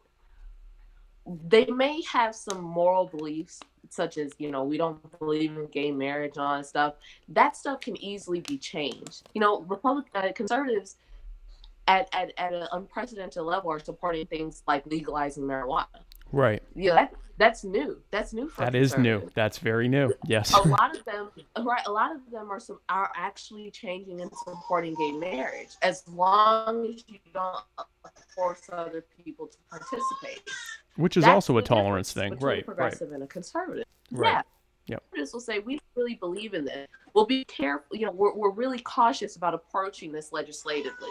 [SPEAKER 3] they may have some moral beliefs, such as, we don't believe in gay marriage and all that stuff. That stuff can easily be changed. Conservatives at an unprecedented level are supporting things like legalizing marijuana.
[SPEAKER 2] Right.
[SPEAKER 3] That's new. That's new for
[SPEAKER 2] That is new. That's very new. Yes.
[SPEAKER 3] A lot of them, right? A lot of them are actually changing and supporting gay marriage, as long as you don't force other people to participate.
[SPEAKER 2] Which is
[SPEAKER 3] That's
[SPEAKER 2] also a
[SPEAKER 3] the
[SPEAKER 2] tolerance
[SPEAKER 3] difference
[SPEAKER 2] thing,
[SPEAKER 3] between
[SPEAKER 2] right?
[SPEAKER 3] a progressive and a conservative.
[SPEAKER 2] Right.
[SPEAKER 3] Yeah.
[SPEAKER 2] Yep.
[SPEAKER 3] Conservatives will say, we don't really believe in this. We'll be careful. We're really cautious about approaching this legislatively.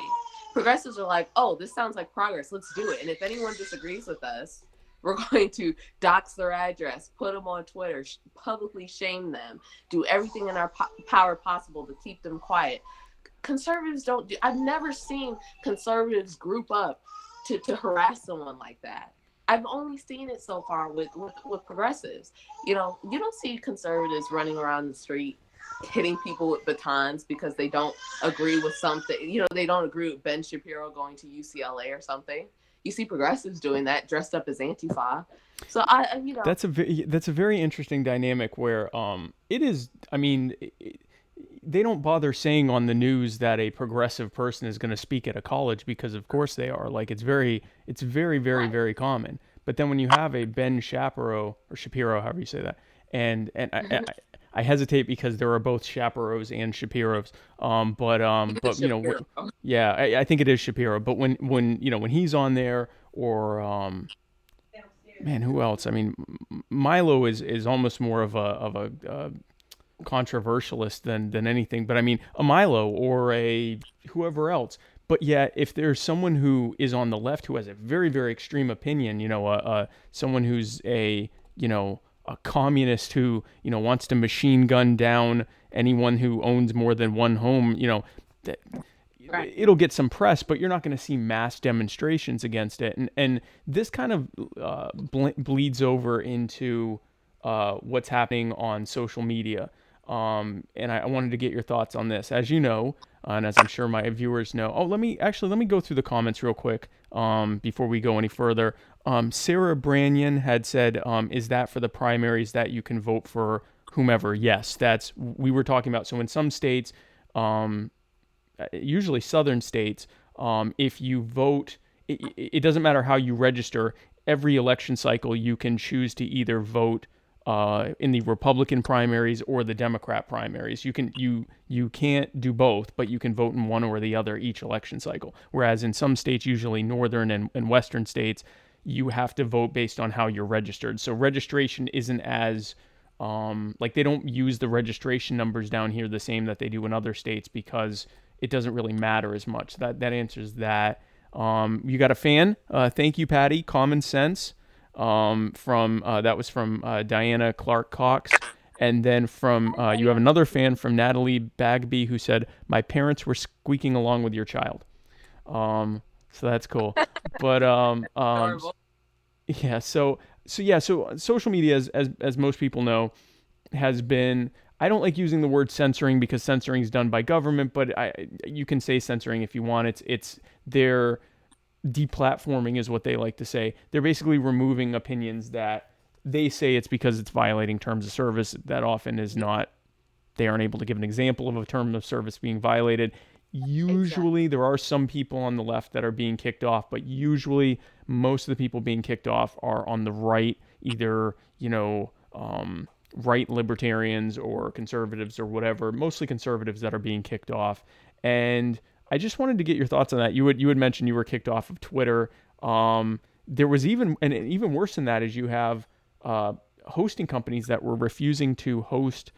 [SPEAKER 3] Progressives are like, oh, this sounds like progress. Let's do it. And if anyone disagrees with us, we're going to dox their address, put them on Twitter, publicly shame them, do everything in our power possible to keep them quiet. Conservatives don't do. I've never seen conservatives group up to harass someone like that. I've only seen it so far with progressives. You don't see conservatives running around the street hitting people with batons because they don't agree with something. They don't agree with Ben Shapiro going to UCLA or something. You see progressives doing that, dressed up as Antifa. So
[SPEAKER 2] that's a very interesting dynamic where it is. I mean, they don't bother saying on the news that a progressive person is going to speak at a college, because of course they are. Like, it's very very common. But then when you have a Ben Shapiro, or Shapiro, however you say that, and I hesitate because there are both Shapiros and Shapiros. But yeah, I think it is Shapiro. But when he's on there, or man, who else? I mean, Milo is almost more of a controversialist than anything. But I mean, a Milo or a whoever else. But yeah, if there's someone who is on the left who has a very very extreme opinion, someone who's a communist who wants to machine gun down anyone who owns more than one home, right, it'll get some press, but you're not going to see mass demonstrations against it. And this kind of bleeds over into what's happening on social media. And I wanted to get your thoughts on this. As you know, and as I'm sure my viewers know, let me go through the comments real quick before we go any further. Sarah Branyan had said, is that for the primaries that you can vote for whomever? Yes, we were talking about. So in some states, usually southern states, if you vote, it doesn't matter how you register. Every election cycle, you can choose to either vote in the Republican primaries or the Democrat primaries. You can't do both, but you can vote in one or the other each election cycle. Whereas in some states, usually northern and western states, you have to vote based on how you're registered. So registration isn't as they don't use the registration numbers down here the same that they do in other states, because it doesn't really matter as much. That answers that. You got a fan? Thank you, Patty. Common Sense. That was from Diana Clark Cox. And then you have another fan from Natalie Bagby, who said, my parents were squeaking along with your child. So that's cool. But yeah, so social media, as most people know, has been, I don't like using the word censoring because censoring is done by government, but you can say censoring if you want. It's their deplatforming is what they like to say. They're basically removing opinions that they say it's because it's violating terms of service. That often is not. They aren't able to give an example of a term of service being violated. Usually there are some people on the left that are being kicked off, but usually most of the people being kicked off are on the right, either, right libertarians or conservatives or whatever, mostly conservatives that are being kicked off. And I just wanted to get your thoughts on that. You had mentioned you were kicked off of Twitter. There was even worse than that is you have hosting companies that were refusing to host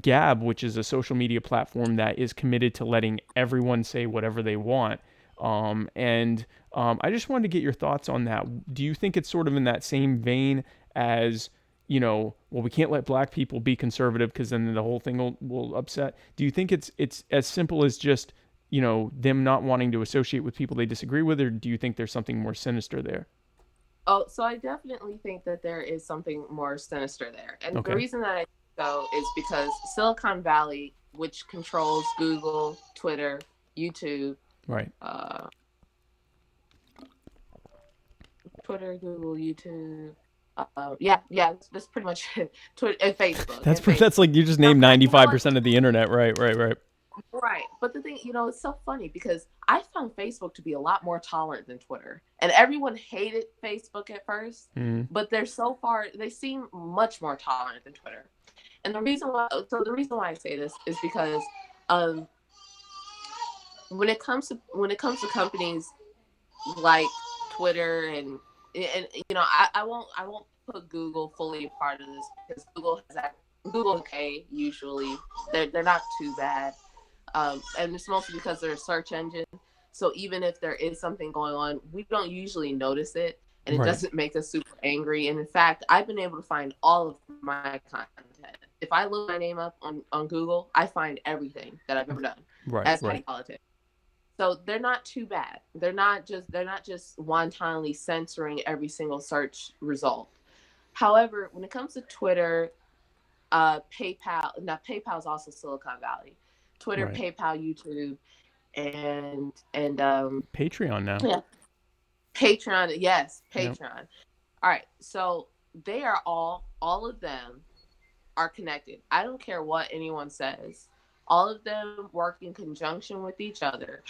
[SPEAKER 2] Gab, which is a social media platform that is committed to letting everyone say whatever they want. I just wanted to get your thoughts on that. Do you think it's sort of in that same vein as, we can't let black people be conservative because then the whole thing will upset? Do you think it's as simple as just, them not wanting to associate with people they disagree with, or do you think there's something more sinister there?
[SPEAKER 3] Oh, so I definitely think that there is something more sinister there. And okay. The reason that I think so is because Silicon Valley which controls Google, Twitter, YouTube,
[SPEAKER 2] Right.
[SPEAKER 3] Twitter, Google, YouTube. Yeah, that's pretty much it. Twitter and Facebook.
[SPEAKER 2] That's like you just named 95% of the internet. Right.
[SPEAKER 3] Right. But the thing, it's so funny because I found Facebook to be a lot more tolerant than Twitter. And everyone hated Facebook at first, but they seem much more tolerant than Twitter. And the reason why I say this is because when it comes to companies like Twitter and I won't put Google fully a part of this because Google's okay usually. They're not too bad. And it's mostly because they're a search engine. So even if there is something going on, we don't usually notice it, and it doesn't make us super angry. And in fact, I've been able to find all of my content. If I look my name up on Google, I find everything that I've ever done as petty politics. So they're not too bad. They're not just wantonly censoring every single search result. However, when it comes to Twitter, PayPal, now PayPal is also Silicon Valley. Twitter, PayPal, YouTube, and
[SPEAKER 2] Patreon now.
[SPEAKER 3] Yeah, Patreon. Yes, Patreon.
[SPEAKER 2] Yep.
[SPEAKER 3] All right, so they are all of them are connected. I don't care what anyone says. All of them work in conjunction with each other,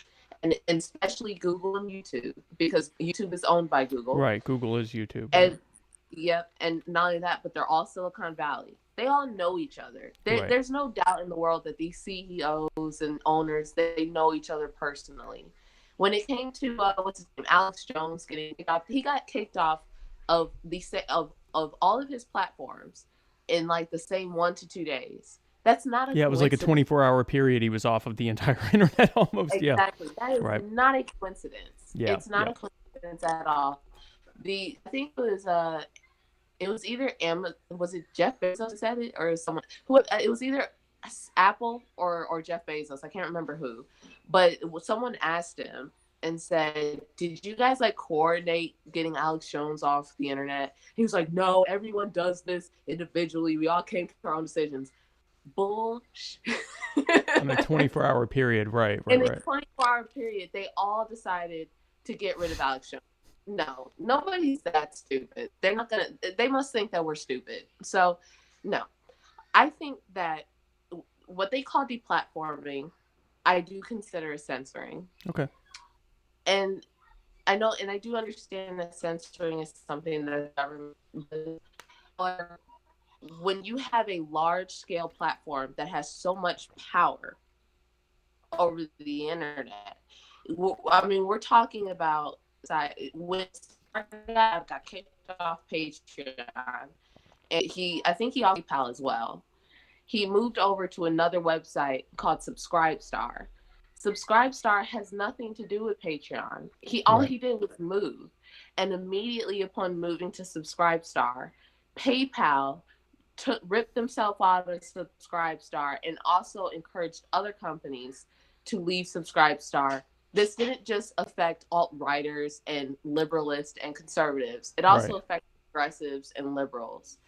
[SPEAKER 3] and especially Google and YouTube, because YouTube is owned by Google.
[SPEAKER 2] Right, Google is YouTube.
[SPEAKER 3] And yep, and not only that, but they're all Silicon Valley. They all know each other. There's no doubt in the world that these CEOs and owners, they know each other personally. When it came to what's his name, Alex Jones getting kicked off, he got kicked off of all of his platforms in like the same 1 to 2 days. That's not a
[SPEAKER 2] it was like a 24-hour period he was off of the entire internet almost.
[SPEAKER 3] Exactly. That is not a coincidence.
[SPEAKER 2] Yeah.
[SPEAKER 3] It's not a coincidence at all. I think it was either was it Jeff Bezos who said it or someone who it was either Apple or Jeff Bezos. I can't remember who, but someone asked him and said, "Did you guys like coordinate getting Alex Jones off the internet?" He was like, "No, everyone does this individually. We all came to our own decisions." Bullshit.
[SPEAKER 2] In a 24-hour period, right.
[SPEAKER 3] In a 24-hour period, they all decided to get rid of Alex Jones. No, nobody's that stupid. They must think that we're stupid. So, no. I think that what they call deplatforming, I do consider censoring.
[SPEAKER 2] Okay.
[SPEAKER 3] And I know, and I do understand that censoring is something that the government does. Or when you have a large-scale platform that has so much power over the internet, I mean, we're talking about when I got kicked off Patreon, and I think he also PayPal as well. He moved over to another website called Subscribestar. Subscribestar has nothing to do with Patreon. All he did was move, and immediately upon moving to Subscribestar, PayPal ripped themselves out of Subscribestar and also encouraged other companies to leave Subscribestar. This didn't just affect alt-righters and liberalists and conservatives. It also affected progressives and liberals.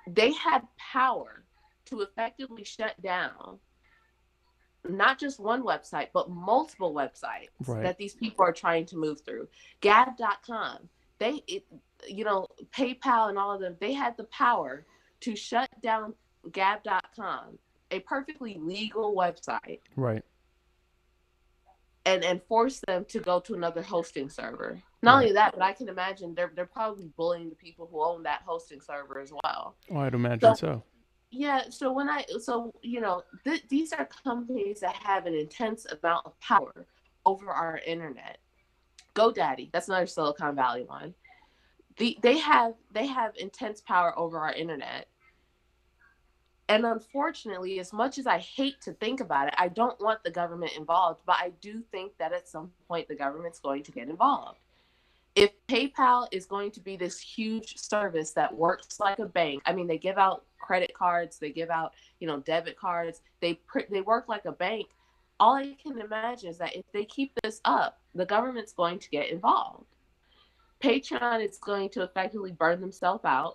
[SPEAKER 3] They had power to effectively shut down not just one website, but multiple websites that these people are trying to move through. Gab.com, PayPal and all of them, they had the power to shut down Gab.com, a perfectly legal website.
[SPEAKER 2] Right.
[SPEAKER 3] And force them to go to another hosting server. Not only that, but I can imagine they're probably bullying the people who own that hosting server as well.
[SPEAKER 2] Oh, I'd imagine so.
[SPEAKER 3] Yeah, these are companies that have an intense amount of power over our internet. GoDaddy, that's another Silicon Valley one. They have intense power over our internet. And unfortunately, as much as I hate to think about it, I don't want the government involved, but I do think that at some point the government's going to get involved. If PayPal is going to be this huge service that works like a bank, I mean, they give out credit cards, they give out, debit cards, they work like a bank. All I can imagine is that if they keep this up, the government's going to get involved. Patreon is going to effectively burn themselves out.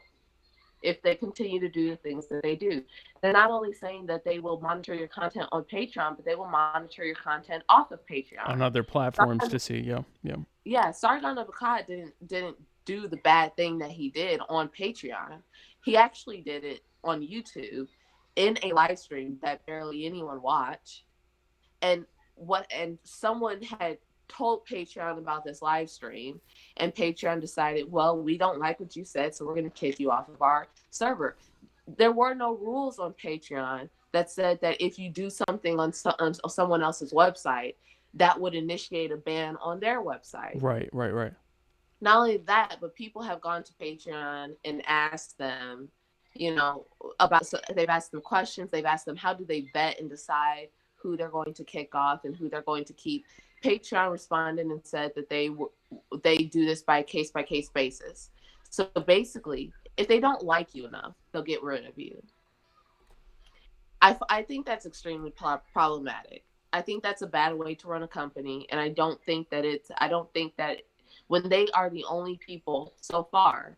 [SPEAKER 3] if they continue to do the things that they do. They're not only saying that they will monitor your content on Patreon, but they will monitor your content off of
[SPEAKER 2] On
[SPEAKER 3] Patreon.
[SPEAKER 2] other platforms to see. Yeah. Yeah.
[SPEAKER 3] Yeah, Sargon of Akkad didn't do the bad thing that he did on Patreon. He actually did it on YouTube in a live stream that barely anyone watched. And someone had told Patreon about this live stream, and Patreon decided, well, we don't like what you said, so we're going to kick you off of our server. There were no rules on Patreon that said that if you do something on someone else's website, that would initiate a ban on their website.
[SPEAKER 2] Right. Right. Right.
[SPEAKER 3] Not only that, but people have gone to Patreon and asked them, so they've asked them questions. They've asked them, how do they vet and decide who they're going to kick off and who they're going to keep. Patreon responded and said that they do this by case basis. So basically, if they don't like you enough, they'll get rid of you. I think that's extremely problematic. I think that's a bad way to run a company, and I don't think that when they are the only people so far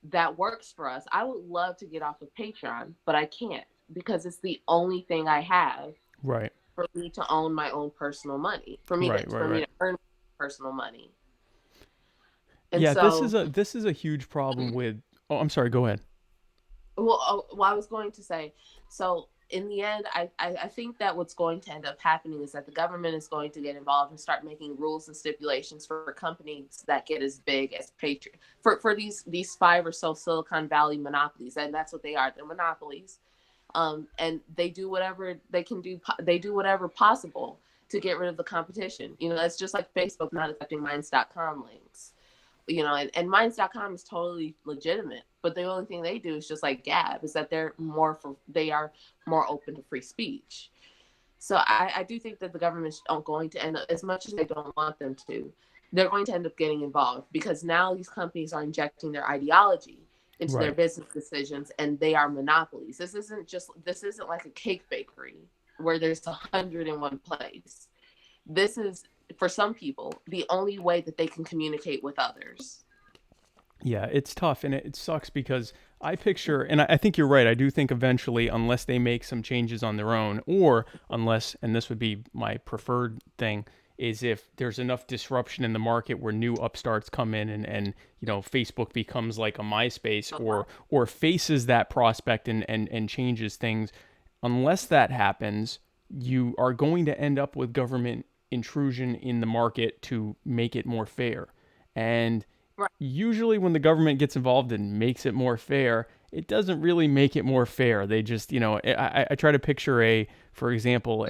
[SPEAKER 3] that works for us, I would love to get off of Patreon, but I can't because it's the only thing I have.
[SPEAKER 2] Right.
[SPEAKER 3] For me to own my own personal money, for me to earn personal money. And
[SPEAKER 2] yeah,
[SPEAKER 3] so,
[SPEAKER 2] this is a huge problem with. Oh, I'm sorry. Go ahead.
[SPEAKER 3] Well, I was going to say, so in the end, I think that what's going to end up happening is that the government is going to get involved and start making rules and stipulations for companies that get as big as Patreon. For these 5 or so Silicon Valley monopolies, and that's what they are. They're monopolies. And they do whatever they can do. They do whatever possible to get rid of the competition. It's just like Facebook not accepting Minds.com links. And Minds.com is totally legitimate, but the only thing they do is just like Gab, is that they are more open to free speech. So I do think that the government is going to end up, as much as they don't want them to, they're going to end up getting involved, because now these companies are injecting their ideology into their business decisions, and they are monopolies. This isn't like a cake bakery where there's 101 place. This is, for some people, the only way that they can communicate with others.
[SPEAKER 2] Yeah, it's tough, and it sucks because I picture, and I think you're right, I do think eventually, unless they make some changes on their own, or unless, and this would be my preferred thing, is if there's enough disruption in the market where new upstarts come in and Facebook becomes like a MySpace, or faces that prospect and changes things. Unless that happens, you are going to end up with government intrusion in the market to make it more fair. And usually when the government gets involved and makes it more fair, it doesn't really make it more fair. They just, I try to picture for example,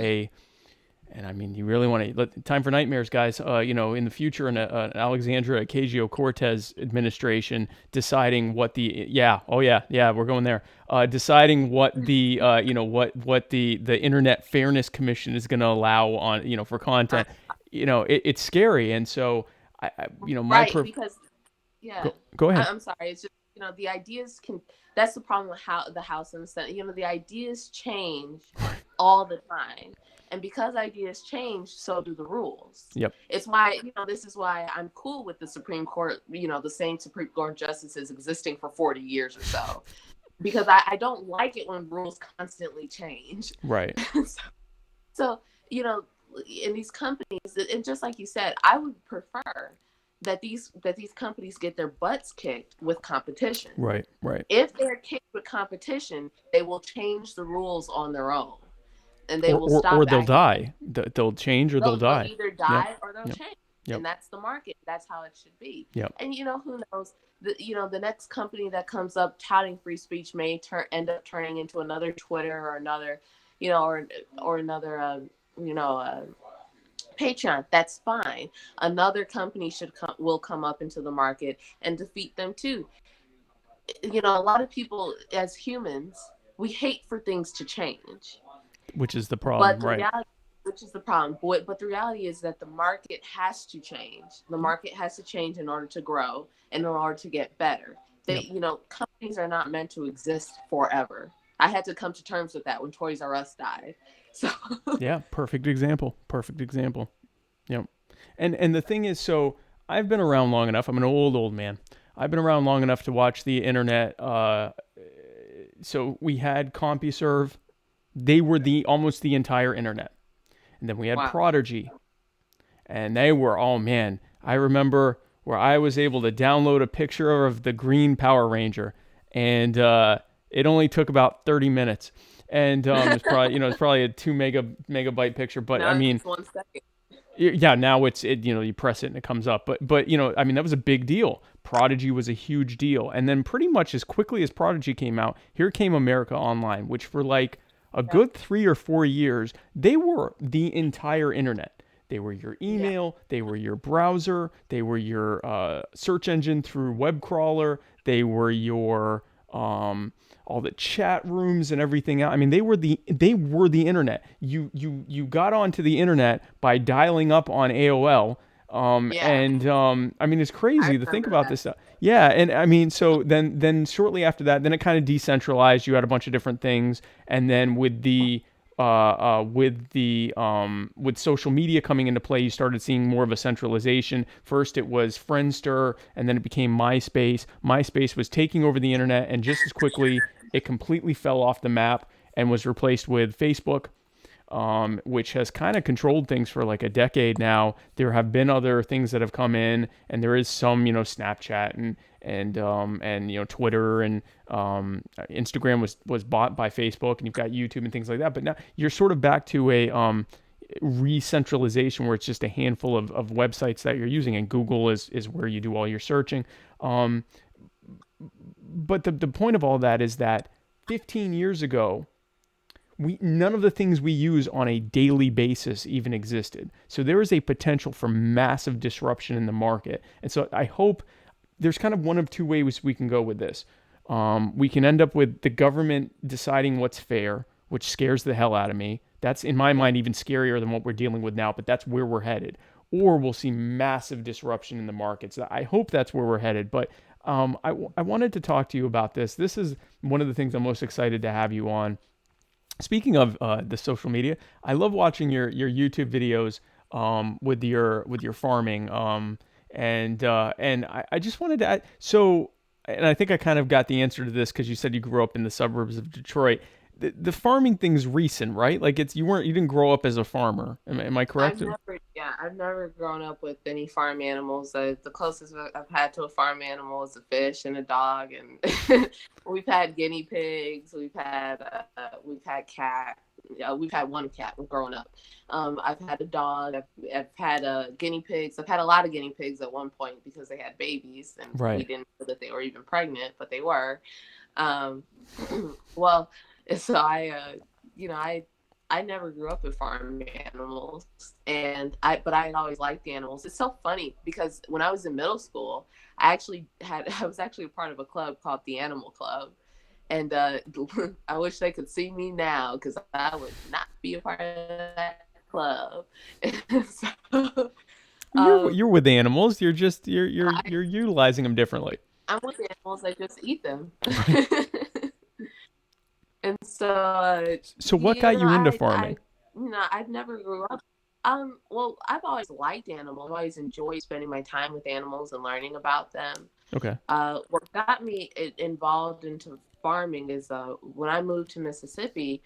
[SPEAKER 2] and I mean, you really want to, time for nightmares, guys. In the future, an Alexandria Ocasio-Cortez administration deciding what we're going there. Deciding what the, what the Internet Fairness Commission is going to allow on, for content. It's scary, and so
[SPEAKER 3] because
[SPEAKER 2] Go ahead.
[SPEAKER 3] I'm sorry. It's just, the ideas can. That's the problem with how the House and the Senate. The ideas change all the time. And because ideas change, so do the rules.
[SPEAKER 2] Yep.
[SPEAKER 3] It's why, this is why I'm cool with the Supreme Court, the same Supreme Court justices existing for 40 years or so. Because I don't like it when rules constantly change.
[SPEAKER 2] Right.
[SPEAKER 3] So, in these companies, and just like you said, I would prefer that these companies get their butts kicked with competition.
[SPEAKER 2] Right.
[SPEAKER 3] If they're kicked with competition, they will change the rules on their own. And they will stop.
[SPEAKER 2] Or they'll die. They'll change, or they'll die.
[SPEAKER 3] They'll either die or they'll change.
[SPEAKER 2] Yep.
[SPEAKER 3] And that's the market. That's how it should be.
[SPEAKER 2] Yep.
[SPEAKER 3] And who knows? The next company that comes up touting free speech may end up turning into another Twitter or another, or another, Patreon. That's fine. Another company will come up into the market and defeat them too. A lot of people, as humans, we hate for things to change.
[SPEAKER 2] Which is the problem, right?
[SPEAKER 3] Which is the problem. But the reality is that the market has to change. The market has to change in order to grow and in order to get better. Companies are not meant to exist forever. I had to come to terms with that when Toys R Us died. So
[SPEAKER 2] yeah, perfect example. Yep. And the thing is, so I've been around long enough. I'm an old man. I've been around long enough to watch the internet. So we had CompuServe. They were almost the entire internet. And then we had
[SPEAKER 3] Wow.
[SPEAKER 2] Prodigy. And they were, oh man, I remember where I was able to download a picture of the green Power Ranger, and it only took about 30 minutes. And it's probably a 2 megabyte picture, but
[SPEAKER 3] Now
[SPEAKER 2] I mean,
[SPEAKER 3] it's 1 second.
[SPEAKER 2] yeah, now you press it and it comes up. But I mean, that was a big deal. Prodigy was a huge deal. And then pretty much as quickly as Prodigy came out, here came America Online, which for like a good 3 or 4 years, they were the entire internet. They were your email, they were your browser, they were your search engine through web crawler, they were your all the chat rooms and everything else. I mean, they were the internet. You got onto the internet by dialing up on AOL. I mean, it's crazy to think about this stuff. Yeah, and I mean, so then shortly after that, then it kind of decentralized. You had a bunch of different things, and then with social media coming into play, you started seeing more of a centralization. First, it was Friendster, and then it became MySpace. MySpace was taking over the internet, and just as quickly, it completely fell off the map and was replaced with Facebook, which has kind of controlled things for like a decade now. There have been other things that have come in, and there is some, Snapchat and Twitter and Instagram was bought by Facebook, and you've got YouTube and things like that. But now you're sort of back to a re-centralization where it's just a handful of websites that you're using, and Google is where you do all your searching. But the point of all that is that 15 years ago, none of the things we use on a daily basis even existed. So there is a potential for massive disruption in the market. And so I hope there's kind of one of two ways we can go with this. We can end up with the government deciding what's fair, which scares the hell out of me. That's, in my mind, even scarier than what we're dealing with now, but that's where we're headed. Or we'll see massive disruption in the markets. I hope that's where we're headed. But I wanted to talk to you about this. This is one of the things I'm most excited to have you on. Speaking of the social media, I love watching your YouTube videos with your farming. And I just wanted to add, so, and I think I kind of got the answer to this because you said you grew up in the suburbs of Detroit. The farming thing's recent, right? Like you didn't grow up as a farmer. Am I correct?
[SPEAKER 3] I've never grown up with any farm animals. The closest I've had to a farm animal is a fish and a dog, and we've had guinea pigs. We've had cat. We've had one cat growing up. I've had a dog. I've had guinea pigs. I've had a lot of guinea pigs at one point because they had babies, and we didn't know that they were even pregnant, but they were. Well. So I never grew up with farm animals, but I had always liked animals. It's so funny because when I was in middle school, I was actually a part of a club called the Animal Club, and I wish they could see me now because I would not be a part of that club. So,
[SPEAKER 2] you're with animals. You're utilizing them differently.
[SPEAKER 3] I'm with animals. I just eat them. And so
[SPEAKER 2] what got you into farming?
[SPEAKER 3] I've never grew up. Well, I've always liked animals. I've always enjoyed spending my time with animals and learning about them.
[SPEAKER 2] Okay.
[SPEAKER 3] What got me involved into farming is when I moved to Mississippi,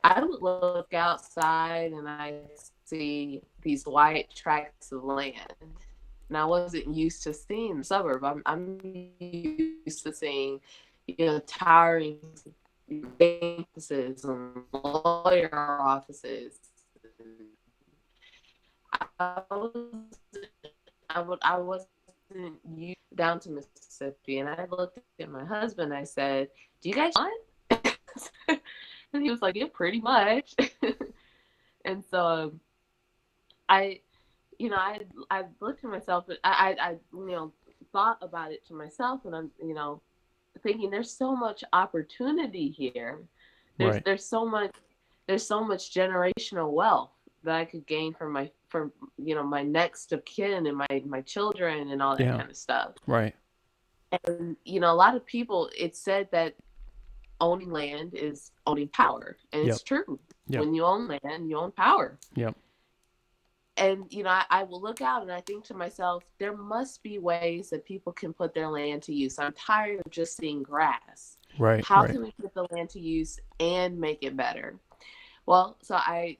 [SPEAKER 3] I would look outside and I see these white tracts of land. And I wasn't used to seeing the suburb. I'm used to seeing, towering offices and lawyer offices. I wasn't used down to Mississippi, and I looked at my husband. I said, "Do you guys want?" And he was like, "Yeah, pretty much." And so I looked at myself. I thought about it to myself, and I'm thinking there's so much opportunity here. There's so much generational wealth that I could gain from my next of kin and my children and all that kind of stuff.
[SPEAKER 2] Right.
[SPEAKER 3] And a lot of people, it's said that owning land is owning power, and it's true. When you own land, you own power.
[SPEAKER 2] Yep.
[SPEAKER 3] and I will look out and I think to myself, there must be ways that people can put their land to use. I'm tired of just seeing grass.
[SPEAKER 2] Right,
[SPEAKER 3] How
[SPEAKER 2] right.
[SPEAKER 3] can we put the land to use and make it better? Well, so I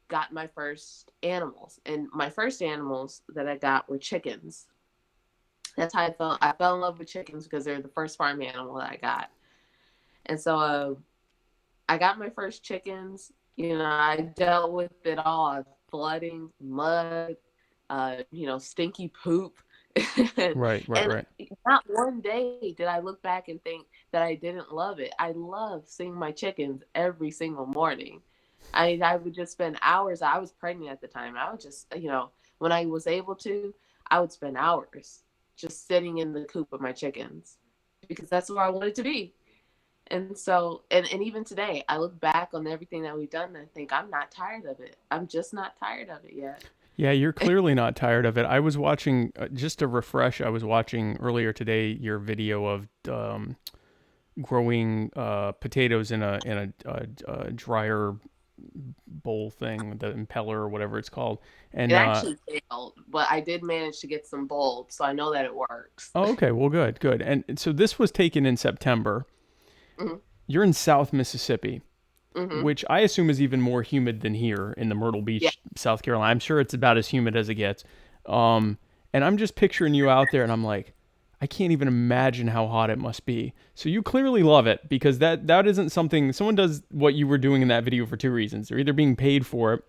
[SPEAKER 3] got my first animals, and my first animals that I got were chickens. That's how I fell in love with chickens because they're the first farm animal that I got. And so I got my first chickens. I dealt with it all: flooding, mud, stinky poop. and,
[SPEAKER 2] Right, right,
[SPEAKER 3] and
[SPEAKER 2] right.
[SPEAKER 3] not one day did I look back and think that I didn't love it. I love seeing my chickens every single morning. I would just spend hours. I was pregnant at the time. I would just, when I was able to, I would spend hours just sitting in the coop of my chickens because that's where I wanted to be. And so, and even today, I look back on everything that we've done and I think I'm not tired of it. I'm just not tired of it yet.
[SPEAKER 2] Yeah, you're clearly not tired of it. I was watching, just to refresh, I was watching earlier today your video of growing potatoes in a dryer bowl thing, the impeller or whatever it's called.
[SPEAKER 3] It
[SPEAKER 2] And
[SPEAKER 3] actually failed, but I did manage to get some bulbs, so I know that it works.
[SPEAKER 2] oh, okay, well, good, good. And so this was taken in September.
[SPEAKER 3] hmm
[SPEAKER 2] You're in South Mississippi,
[SPEAKER 3] hmm
[SPEAKER 2] which I assume is even more humid than here in the Myrtle
[SPEAKER 3] Yeah.
[SPEAKER 2] Beach, South Carolina. I'm sure it's about as humid as it gets. And I'm just picturing you out there, and I'm like, I can't even imagine how hot it must be. So you clearly love it because that isn't something someone does what you were doing in that video for two reasons. They're either being paid for it,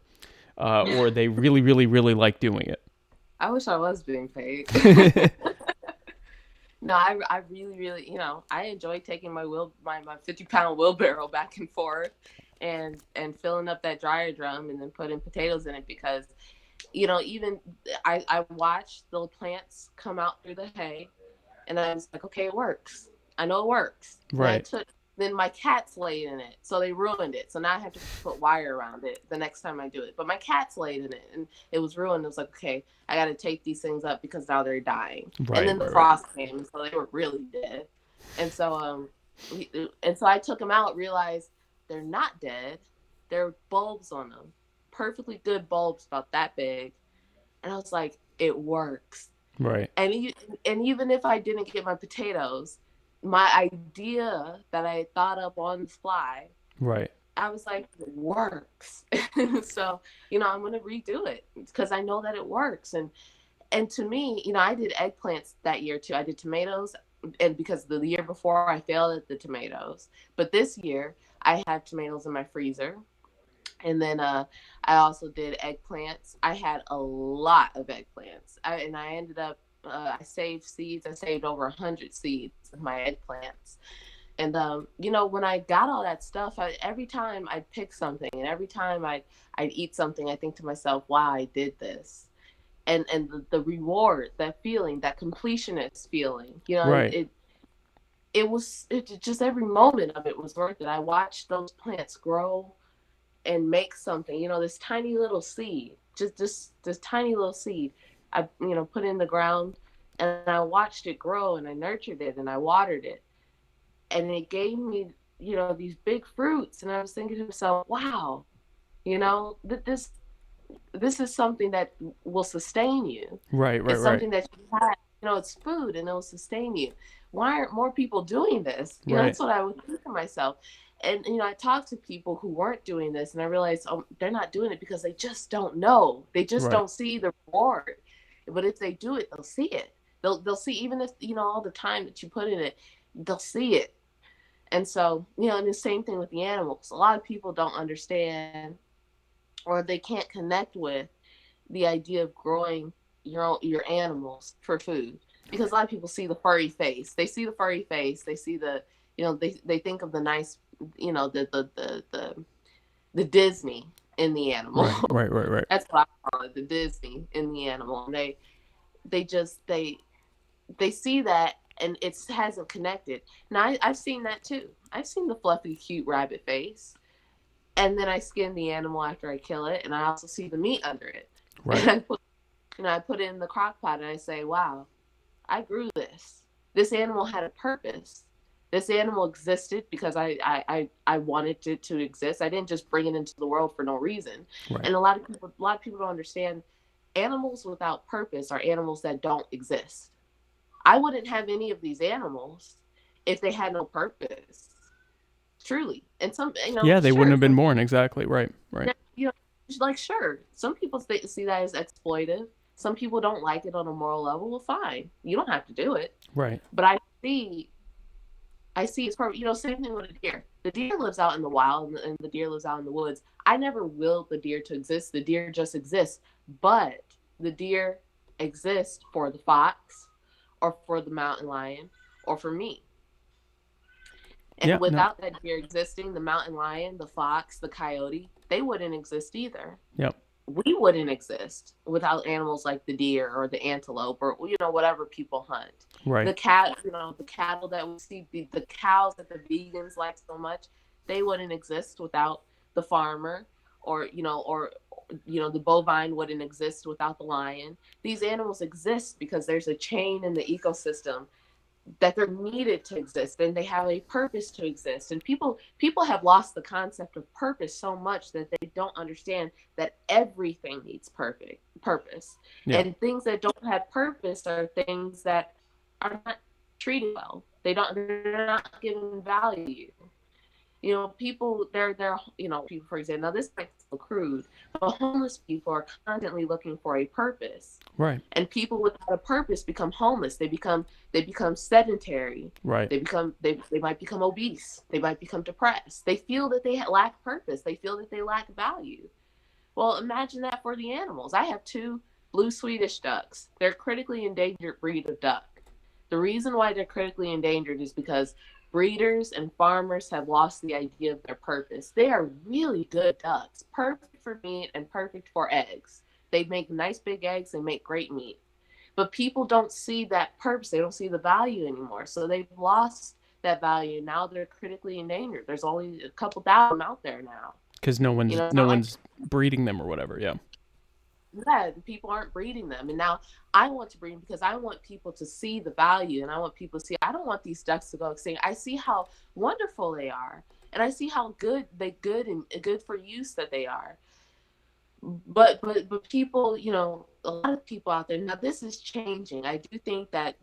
[SPEAKER 2] or they really, really, really like doing it.
[SPEAKER 3] I wish I was being paid. No, I really, really, I enjoy taking my 50-pound wheelbarrow back and forth and filling up that dryer drum and then putting potatoes in it because, even I watched the plants come out through the hay and I was like, okay, it works. I know it works.
[SPEAKER 2] Right.
[SPEAKER 3] Then my cats laid in it, so they ruined it. So now I have to put wire around it the next time I do it. But my cats laid in it, and it was ruined. It was like, okay, I got to take these things up because now they're dying.
[SPEAKER 2] Right,
[SPEAKER 3] And then the
[SPEAKER 2] right, right.
[SPEAKER 3] frost came, so they were really dead. And so, I took them out, realized they're not dead. There are bulbs on them, perfectly good bulbs, about that big. And I was like, it works.
[SPEAKER 2] Right.
[SPEAKER 3] And even if I didn't get my potatoes, my idea that I thought up on the fly,
[SPEAKER 2] Right.
[SPEAKER 3] I was like, it works. So, I'm gonna redo it because I know that it works. And to me, I did eggplants that year too. I did tomatoes, and because the year before I failed at the tomatoes, but this year I have tomatoes in my freezer. And then I also did eggplants. I had a lot of eggplants. I ended up, I saved seeds. I saved over 100 seeds of my eggplants. And, when I got all that stuff, every time I'd pick something and every time I'd eat something, I think to myself, wow, I did this. And the reward, that feeling, that completionist feeling,
[SPEAKER 2] Right.
[SPEAKER 3] it just every moment of it was worth it. I watched those plants grow and make something, this tiny little seed, just this tiny little seed I put in the ground, and I watched it grow and I nurtured it and I watered it, and it gave me these big fruits. And I was thinking to myself, wow, this is something that will sustain you.
[SPEAKER 2] Right. Right.
[SPEAKER 3] It's
[SPEAKER 2] Right.
[SPEAKER 3] something that you have, it's food and it will sustain you. Why aren't more people doing this?
[SPEAKER 2] Right.
[SPEAKER 3] That's what I would think to myself. And, I talked to people who weren't doing this and I realized, oh, they're not doing it because they just don't know. They just
[SPEAKER 2] Right.
[SPEAKER 3] don't see the reward. But if they do it, they'll see it. They'll see, even if, all the time that you put in it, they'll see it. And so, and the same thing with the animals. A lot of people don't understand, or they can't connect with the idea of growing your animals for food, because a lot of people see the furry face. They see the furry face. They see the they think of the nice, the Disney in the animal.
[SPEAKER 2] Right. Right. Right. Right.
[SPEAKER 3] That's what I call it, the Disney in the animal. And they see that, and it hasn't connected. Now I've seen that too. I've seen the fluffy, cute rabbit face, and then I skin the animal after I kill it, and I also see the meat under it.
[SPEAKER 2] Right.
[SPEAKER 3] And I put it in the crock pot, and I say, wow, I grew this. This animal had a purpose. This animal existed because I wanted it to exist. I didn't just bring it into the world for no reason.
[SPEAKER 2] Right.
[SPEAKER 3] And a lot of people don't understand, animals without purpose are animals that don't exist. I wouldn't have any of these animals if they had no purpose. Truly. And some,
[SPEAKER 2] Yeah, they wouldn't
[SPEAKER 3] sure,
[SPEAKER 2] have been born. Exactly. Right. Right.
[SPEAKER 3] you know, like, sure, some people see that as exploitive. Some people don't like it on a moral level. Well, fine. You don't have to do it.
[SPEAKER 2] Right.
[SPEAKER 3] But I see it's probably, same thing with a deer. The deer lives out in the wild, and the deer lives out in the woods. I never willed the deer to exist. The deer just exists. But the deer exists for the fox, or for the mountain lion, or for me. And
[SPEAKER 2] Yeah. No.
[SPEAKER 3] without that deer existing, the mountain lion, the fox, the coyote, they wouldn't exist either.
[SPEAKER 2] Yep.
[SPEAKER 3] We wouldn't exist without animals like the deer or the antelope, or whatever people hunt.
[SPEAKER 2] Right.
[SPEAKER 3] The the cattle that we see, the cows that the vegans like so much, they wouldn't exist without the farmer, or the bovine wouldn't exist without the lion. These animals exist because there's a chain in the ecosystem that they're needed to exist, and they have a purpose to exist. And people have lost the concept of purpose so much that they don't understand that everything needs purpose.
[SPEAKER 2] Yeah.
[SPEAKER 3] And things that don't have purpose are things that are not treated well. They're not given value. People, people, for example, now this might feel crude, but homeless people are constantly looking for a purpose.
[SPEAKER 2] Right.
[SPEAKER 3] And people without a purpose become homeless. They become sedentary.
[SPEAKER 2] Right.
[SPEAKER 3] They might become obese. They might become depressed. They feel that they lack purpose. They feel that they lack value. Well, imagine that for the animals. I have 2 blue Swedish ducks. They're a critically endangered breed of duck. The reason why they're critically endangered is because breeders and farmers have lost the idea of their purpose. They are really good ducks, perfect for meat and perfect for eggs. They make nice big eggs, they make great meat. But people don't see that purpose. They don't see the value anymore. So they've lost that value. Now they're critically endangered. There's only a couple thousand out there now.
[SPEAKER 2] Because no one's breeding them or whatever. Yeah.
[SPEAKER 3] Yeah, people aren't breeding them. And now I want to breed because I want people to see the value, and I want people to see, I don't want these ducks to go extinct. I see how wonderful they are, and I see how good and good for use that they are. But people, a lot of people out there now, this is changing. I do think that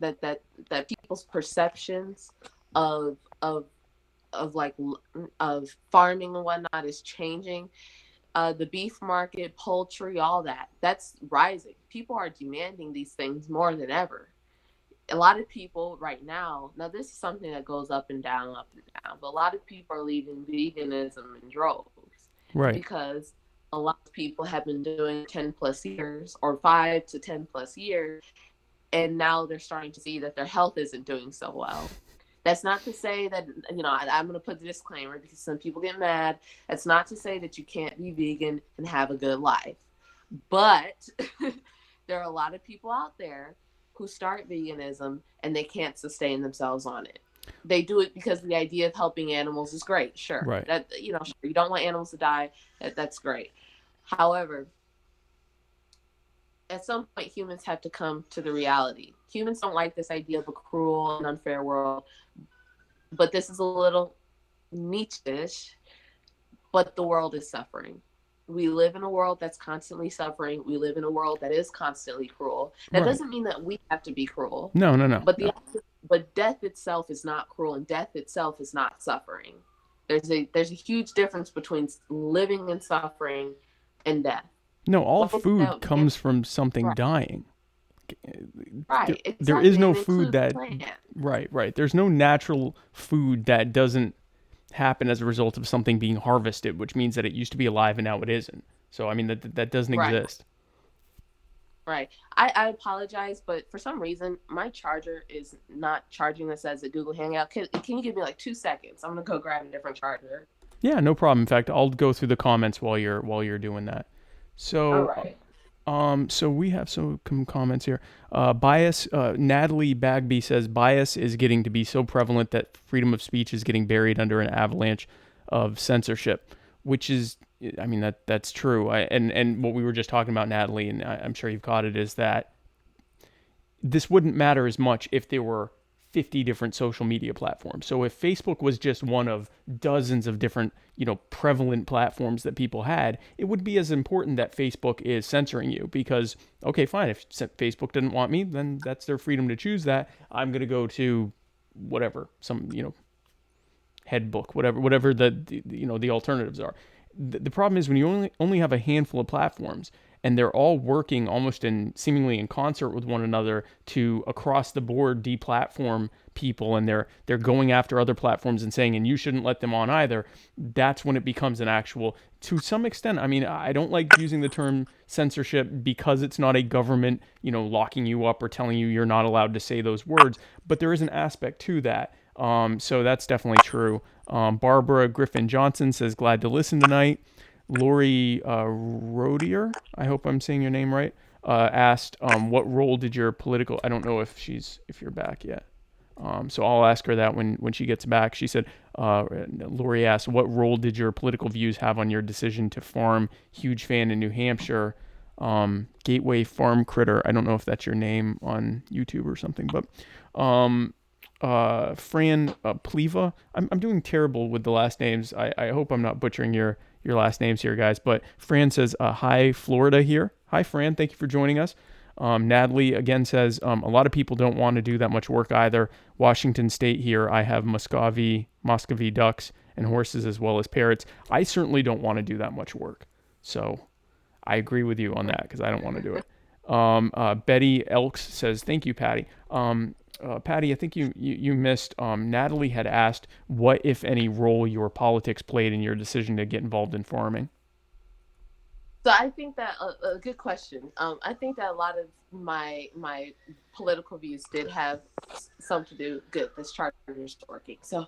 [SPEAKER 3] people's perceptions of farming and whatnot is changing. The beef market, poultry, all that's rising. People are demanding these things more than ever. A lot of people right now this is something that goes up and down, but a lot of people are leaving veganism in droves.
[SPEAKER 2] Right.
[SPEAKER 3] Because a lot of people have been doing 10 plus years, or 5 to 10 plus years, and now they're starting to see that their health isn't doing so well. That's not to say that, I'm going to put the disclaimer because some people get mad. That's not to say that you can't be vegan and have a good life. But there are a lot of people out there who start veganism and they can't sustain themselves on it. They do it because the idea of helping animals is great. Sure.
[SPEAKER 2] Right.
[SPEAKER 3] That, sure, you don't want animals to die. That's great. However, at some point, humans have to come to the reality. Humans don't like this idea of a cruel and unfair world, but this is a little niche-ish, but the world is suffering. We live in a world that's constantly suffering. We live in a world that is constantly cruel. That doesn't mean that we have to be cruel.
[SPEAKER 2] No.
[SPEAKER 3] But death itself is not cruel, and death itself is not suffering. There's a huge difference between living and suffering and death.
[SPEAKER 2] No, all food comes from something dying.
[SPEAKER 3] Right. Exactly.
[SPEAKER 2] There is no food that
[SPEAKER 3] plant.
[SPEAKER 2] Right. There's no natural food that doesn't happen as a result of something being harvested, which means that it used to be alive and now it isn't. So I mean that doesn't exist.
[SPEAKER 3] Right. I apologize, but for some reason my charger is not charging this as a Google Hangout. Can you give me like 2 seconds? I'm gonna go grab a different charger.
[SPEAKER 2] Yeah, no problem. In fact, I'll go through the comments while you're doing that. So,
[SPEAKER 3] all right.
[SPEAKER 2] So we have some comments here. Bias. Natalie Bagby says bias is getting to be so prevalent that freedom of speech is getting buried under an avalanche of censorship, which is, I mean, that's true. And what we were just talking about, Natalie, and I'm sure you've caught it, is that this wouldn't matter as much if there were 50 different social media platforms. So if Facebook was just one of dozens of different, prevalent platforms that people had, it would be as important that Facebook is censoring you because, okay, fine, if Facebook didn't want me, then that's their freedom to choose that. I'm going to go to whatever, some, Headbook, whatever the alternatives are. The problem is when you only have a handful of platforms and they're all working almost seemingly in concert with one another to across the board deplatform people, and they're going after other platforms and saying, and you shouldn't let them on either. That's when it becomes an actual, to some extent. I mean, I don't like using the term censorship because it's not a government, locking you up or telling you you're not allowed to say those words, but there is an aspect to that. So that's definitely true. Barbara Griffin Johnson says, glad to listen tonight. Lori Rodier, I hope I'm saying your name right, asked, what role did your political, I don't know if you're back yet. So I'll ask her that when she gets back. She said, Lori asked, what role did your political views have on your decision to farm? Huge fan in New Hampshire. Gateway Farm Critter. I don't know if that's your name on YouTube or something, but Fran Pleva. I'm doing terrible with the last names. I hope I'm not butchering your last names here, guys. But Fran says, hi, Florida here. Hi, Fran. Thank you for joining us. Natalie again says, a lot of people don't want to do that much work either. Washington State here, I have Muscovy ducks and horses as well as parrots. I certainly don't want to do that much work. So I agree with you on that because I don't want to do it. Betty Elks says, thank you, Patty. Patty, I think you missed. Natalie had asked what, if any, role your politics played in your decision to get involved in farming.
[SPEAKER 3] So I think that a good question. I think that a lot of my political views did have something to do. Good, this charter is working. So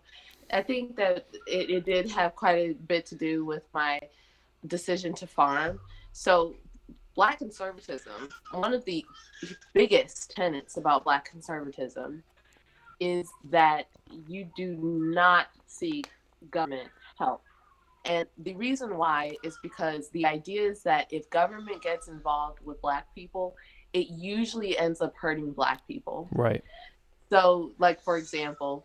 [SPEAKER 3] I think that it did have quite a bit to do with my decision to farm. So Black conservatism, one of the biggest tenets about Black conservatism is that you do not seek government help. And the reason why is because the idea is that if government gets involved with Black people, it usually ends up hurting Black people.
[SPEAKER 2] Right.
[SPEAKER 3] So, like, for example,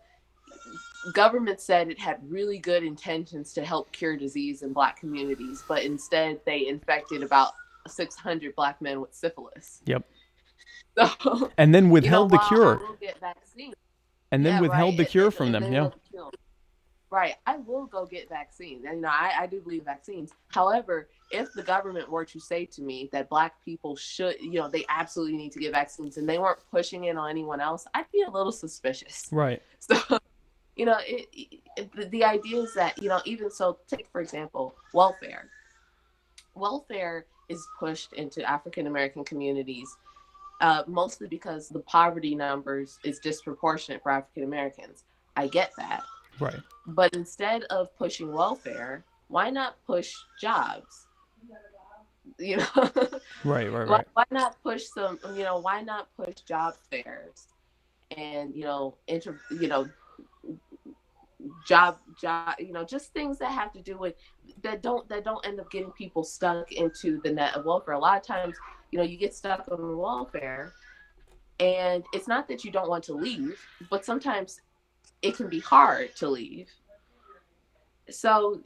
[SPEAKER 3] government said it had really good intentions to help cure disease in Black communities, but instead they infected about 600 Black men with syphilis.
[SPEAKER 2] Yep.
[SPEAKER 3] So,
[SPEAKER 2] and then withheld the cure.
[SPEAKER 3] I will get vaccines.
[SPEAKER 2] And then withheld the cure from them. Yeah.
[SPEAKER 3] Right. I will go get vaccines. And, I do believe vaccines. However, if the government were to say to me that Black people should, they absolutely need to get vaccines and they weren't pushing it on anyone else, I'd be a little suspicious.
[SPEAKER 2] Right.
[SPEAKER 3] So, the idea is that, even so, take, for example, welfare. Welfare is pushed into African-American communities, mostly because the poverty numbers is disproportionate for African-Americans. I get that.
[SPEAKER 2] Right.
[SPEAKER 3] But instead of pushing welfare, why not push jobs?
[SPEAKER 2] Right.
[SPEAKER 3] Why not push some? Why not push job fairs, and job, just things that have to do with that don't end up getting people stuck into the net of welfare. A lot of times, you get stuck on welfare, and it's not that you don't want to leave, but sometimes it can be hard to leave. So,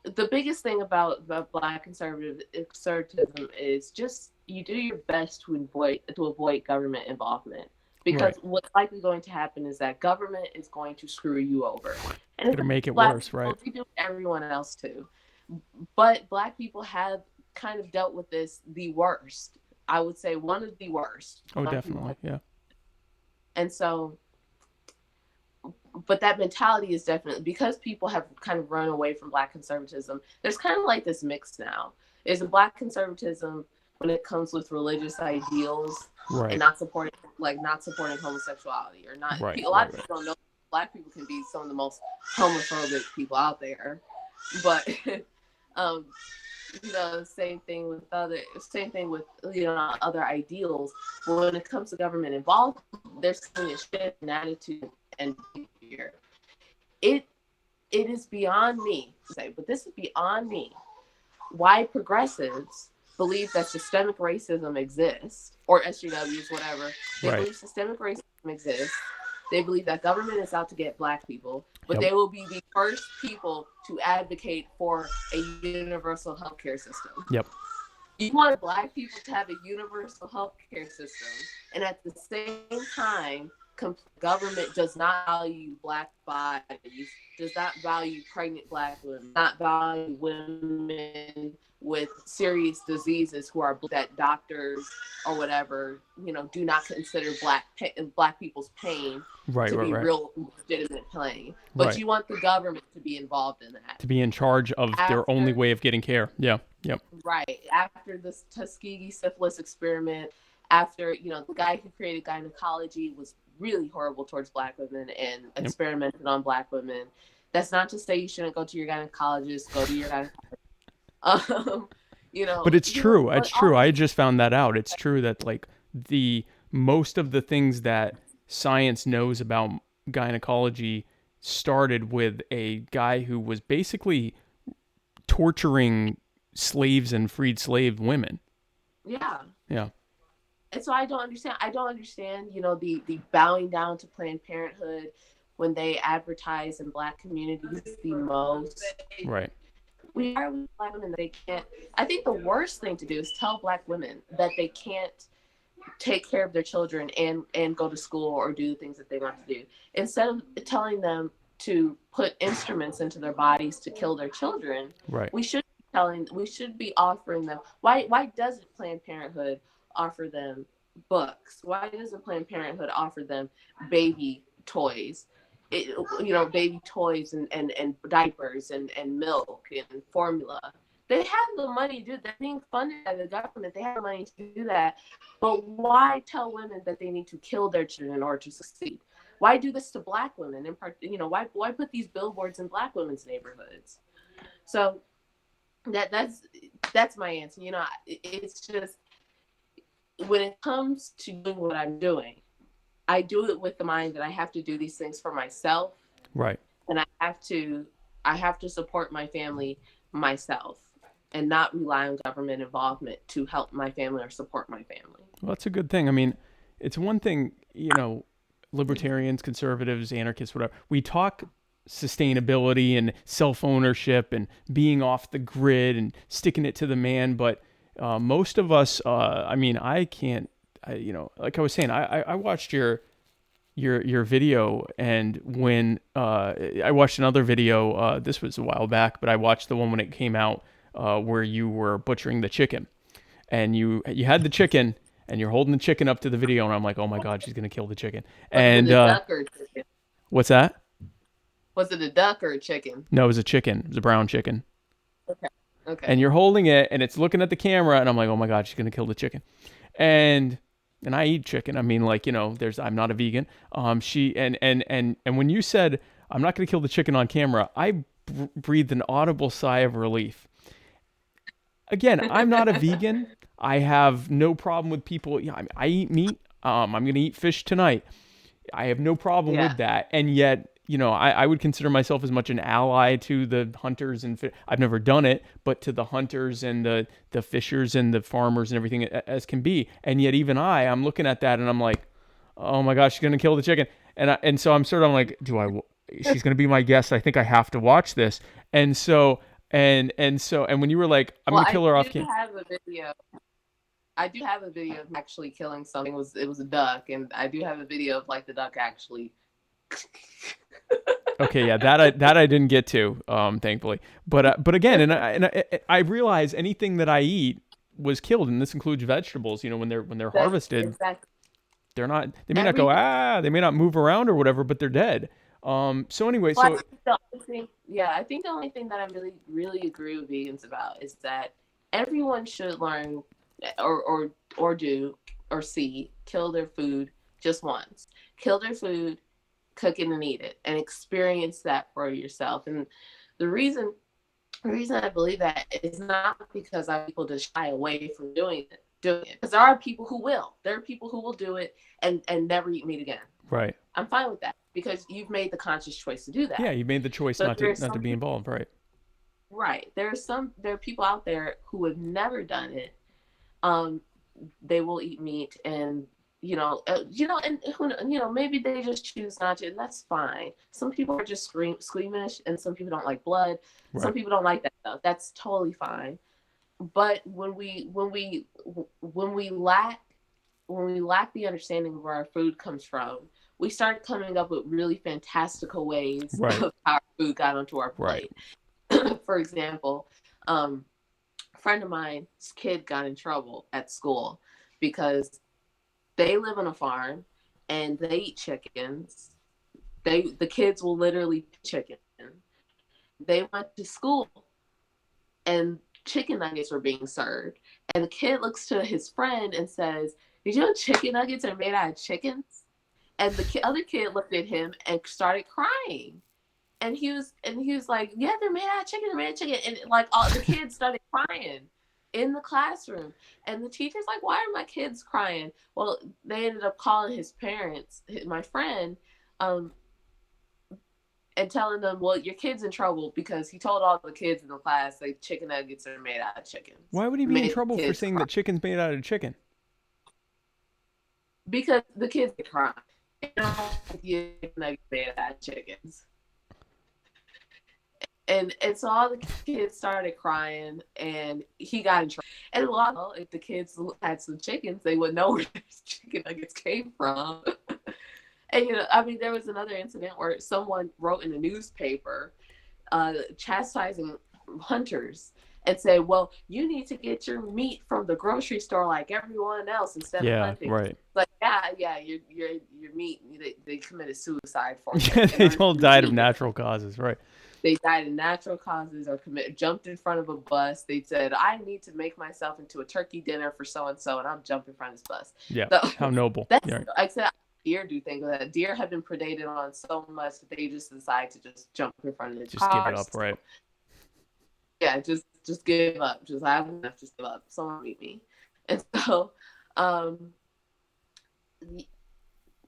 [SPEAKER 3] the biggest thing about Black conservatism is just you do your best to avoid government involvement, because what's likely going to happen is that government is going to screw you over, and
[SPEAKER 2] it'll make it worse, right?
[SPEAKER 3] We do everyone else too, but Black people have kind of dealt with this the worst. I would say one of the worst.
[SPEAKER 2] Oh, definitely, yeah.
[SPEAKER 3] And so. But that mentality is definitely, because people have kind of run away from Black conservatism, there's kind of like this mix now. Is a Black conservatism when it comes with religious ideals,
[SPEAKER 2] right,
[SPEAKER 3] and not supporting homosexuality, or not.
[SPEAKER 2] Right,
[SPEAKER 3] a lot of people don't know Black people can be some of the most homophobic people out there. But same thing with other ideals. When it comes to government involvement, there's a shift in attitude and behavior. It is beyond me to say, but this is beyond me, why progressives believe that systemic racism exists, or SJWs, whatever. They believe systemic racism exists. They believe that government is out to get Black people, but
[SPEAKER 2] Yep.
[SPEAKER 3] they will be the first people to advocate for a universal healthcare system.
[SPEAKER 2] Yep.
[SPEAKER 3] You want Black people to have a universal healthcare system, and at the same time, government does not value Black bodies, does not value pregnant Black women, not value women with serious diseases who are that doctors or whatever, do not consider Black people's pain
[SPEAKER 2] Right.
[SPEAKER 3] to
[SPEAKER 2] Right.
[SPEAKER 3] be
[SPEAKER 2] Right.
[SPEAKER 3] real legitimate pain. But
[SPEAKER 2] Right.
[SPEAKER 3] you want the government to be involved in that.
[SPEAKER 2] To be in charge of their only way of getting care. Yeah. Yep.
[SPEAKER 3] Right. After this Tuskegee syphilis experiment, after, the guy who created gynecology was really horrible towards Black women and experimented on Black women. That's not to say you shouldn't go to your gynecologist, go to your gynecologist.
[SPEAKER 2] But it's true. It's true. I just found that out. It's true that like the most of the things that science knows about gynecology started with a guy who was basically torturing slaves and freed slave women.
[SPEAKER 3] Yeah.
[SPEAKER 2] Yeah.
[SPEAKER 3] And so I don't understand, the bowing down to Planned Parenthood when they advertise in Black communities the most.
[SPEAKER 2] Right.
[SPEAKER 3] We are Black women that they can't. I think the worst thing to do is tell Black women that they can't take care of their children and go to school or do the things that they want to do. Instead of telling them to put instruments into their bodies to kill their children,
[SPEAKER 2] right,
[SPEAKER 3] we should be offering them. Why doesn't Planned Parenthood offer them books? Why doesn't Planned Parenthood offer them baby toys? Baby toys and diapers and milk and formula. They have the money to do that. They're being funded by the government. They have the money to do that. But why tell women that they need to kill their children in order to succeed? Why do this to Black women? Why put these billboards in Black women's neighborhoods? So that's my answer. It's just when it comes to doing what I'm doing, I do it with the mind that I have to do these things for myself.
[SPEAKER 2] Right.
[SPEAKER 3] And I have to support my family myself and not rely on government involvement to help my family or support my family.
[SPEAKER 2] Well, that's a good thing. I mean, it's one thing, libertarians, conservatives, anarchists, whatever, we talk sustainability and self-ownership and being off the grid and sticking it to the man. But most of us, I can't, like I was saying, I watched your video, and when I watched another video, this was a while back, but I watched the one when it came out where you were butchering the chicken, and you had the chicken, and you're holding the chicken up to the video, and I'm like, oh my God, she's gonna kill the chicken. And
[SPEAKER 3] was it a duck or a chicken?
[SPEAKER 2] What's that?
[SPEAKER 3] Was it a duck or a chicken?
[SPEAKER 2] No, it was a chicken. It was a brown chicken.
[SPEAKER 3] Okay.
[SPEAKER 2] And you're holding it, and it's looking at the camera, and I'm like, oh my God, she's gonna kill the chicken. And I eat chicken. I mean, like, I'm not a vegan. She and when you said I'm not gonna kill the chicken on camera, I breathed an audible sigh of relief. Again, I'm not a vegan. I have no problem with people. I eat meat. I'm gonna eat fish tonight. I have no problem with that. And yet, I would consider myself as much an ally to the hunters and I've never done it, but to the hunters and the fishers and the farmers and everything as can be. And yet even I'm looking at that and I'm like, oh my gosh, she's going to kill the chicken. And so I'm sort of like, she's going to be my guest. I think I have to watch this. And so, and when you were like, I'm going to kill her off camera.
[SPEAKER 3] I do have a video of actually killing something. It was a duck. And I do have a video of like the duck actually.
[SPEAKER 2] Okay, yeah, that I didn't get to, thankfully. But again, and I realize anything that I eat was killed, and this includes vegetables. When they're harvested,
[SPEAKER 3] exactly.
[SPEAKER 2] They may not go they may not move around or whatever, but they're dead. So anyway,
[SPEAKER 3] I think the only thing that I really really agree with vegans about is that everyone should learn or do or see kill their food just once. Kill their food, cook it and eat it, and experience that for yourself. And the reason I believe that is not because people just shy away from doing it. Because there are people who will. There are people who will do it and never eat meat again.
[SPEAKER 2] Right.
[SPEAKER 3] I'm fine with that because you've made the conscious choice to do that.
[SPEAKER 2] Yeah, you made the choice not to be involved. Right.
[SPEAKER 3] Right. There are people out there who have never done it. They will eat meat and And maybe they just choose not to, and that's fine. Some people are just squeamish, and some people don't like blood. Some
[SPEAKER 2] Right.
[SPEAKER 3] people don't like that stuff. That's totally fine. But when we lack the understanding of where our food comes from, we start coming up with really fantastical ways
[SPEAKER 2] Right.
[SPEAKER 3] of how our food got onto our
[SPEAKER 2] Right.
[SPEAKER 3] plate. For example, a friend of mine's kid got in trouble at school because they live on a farm and they eat chickens. The kids will literally chicken. They went to school and chicken nuggets were being served. And the kid looks to his friend and says, "Did you know chicken nuggets are made out of chickens?" And the other kid looked at him and started crying. And he was like, "Yeah, they're made out of chicken. They're made out of chicken." And like all the kids started crying in the classroom. And the teacher's like, "Why are my kids crying?" Well, they ended up calling his parents, my friend, um, and telling them, "Well, your kid's in trouble because he told all the kids in the class that chicken nuggets are made out of chickens."
[SPEAKER 2] Why would he be in
[SPEAKER 3] Made
[SPEAKER 2] trouble for
[SPEAKER 3] kids
[SPEAKER 2] saying
[SPEAKER 3] cry
[SPEAKER 2] that chicken's made out of chicken?
[SPEAKER 3] because the kids are crying. They don't think chicken nuggets made out of chickens. And so all the kids started crying, and he got in trouble. And a lot of, if the kids had some chickens, they would know where these chicken nuggets came from. And I mean, there was another incident where someone wrote in the newspaper, chastising hunters and say, "Well, you need to get your meat from the grocery store like everyone else instead of
[SPEAKER 2] Yeah.
[SPEAKER 3] hunting."
[SPEAKER 2] Right.
[SPEAKER 3] Like, yeah, your meat. They committed suicide for it.
[SPEAKER 2] Yeah. They all died of natural causes. Right.
[SPEAKER 3] They died of natural causes or jumped in front of a bus. They said, "I need to make myself into a turkey dinner for so and so, and I'm jumping in front of this bus."
[SPEAKER 2] Yeah.
[SPEAKER 3] So
[SPEAKER 2] How noble.
[SPEAKER 3] that's,
[SPEAKER 2] Yeah.
[SPEAKER 3] except deer do things like that. Deer have been predated on so much that they just decide to just jump in front of the
[SPEAKER 2] Just give it
[SPEAKER 3] cars.
[SPEAKER 2] up. Right.
[SPEAKER 3] Yeah, just give up. Just I have enough. Just give up. Someone meet me. And so, um,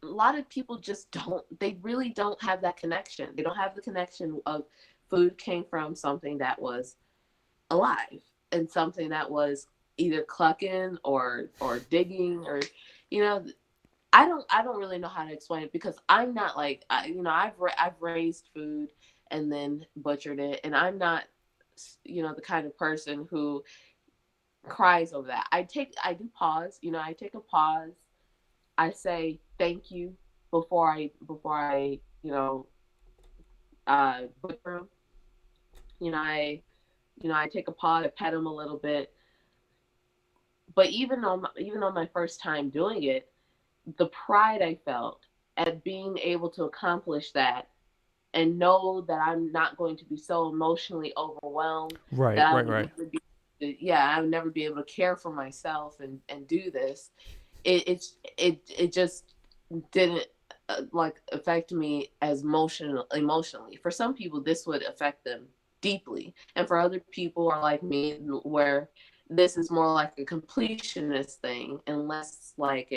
[SPEAKER 3] a lot of people just don't. They really don't have that connection. They don't have the connection of food came from something that was alive and something that was either clucking or digging or you know I don't really know how to explain it because I'm not like I've raised food and then butchered it, and I'm not the kind of person who cries over that. I do pause. I take a pause. I say thank you before I butcher them. I take a pause, I pet them a little bit. But even on my first time doing it, the pride I felt at being able to accomplish that and know that I'm not going to be so emotionally overwhelmed
[SPEAKER 2] Right.
[SPEAKER 3] that I
[SPEAKER 2] Right.
[SPEAKER 3] would
[SPEAKER 2] Right.
[SPEAKER 3] never I would never be able to care for myself and do this. It just didn't like affect me as emotionally. For some people, this would affect them deeply, and for other people are like me, where this is more like a completionist thing and less like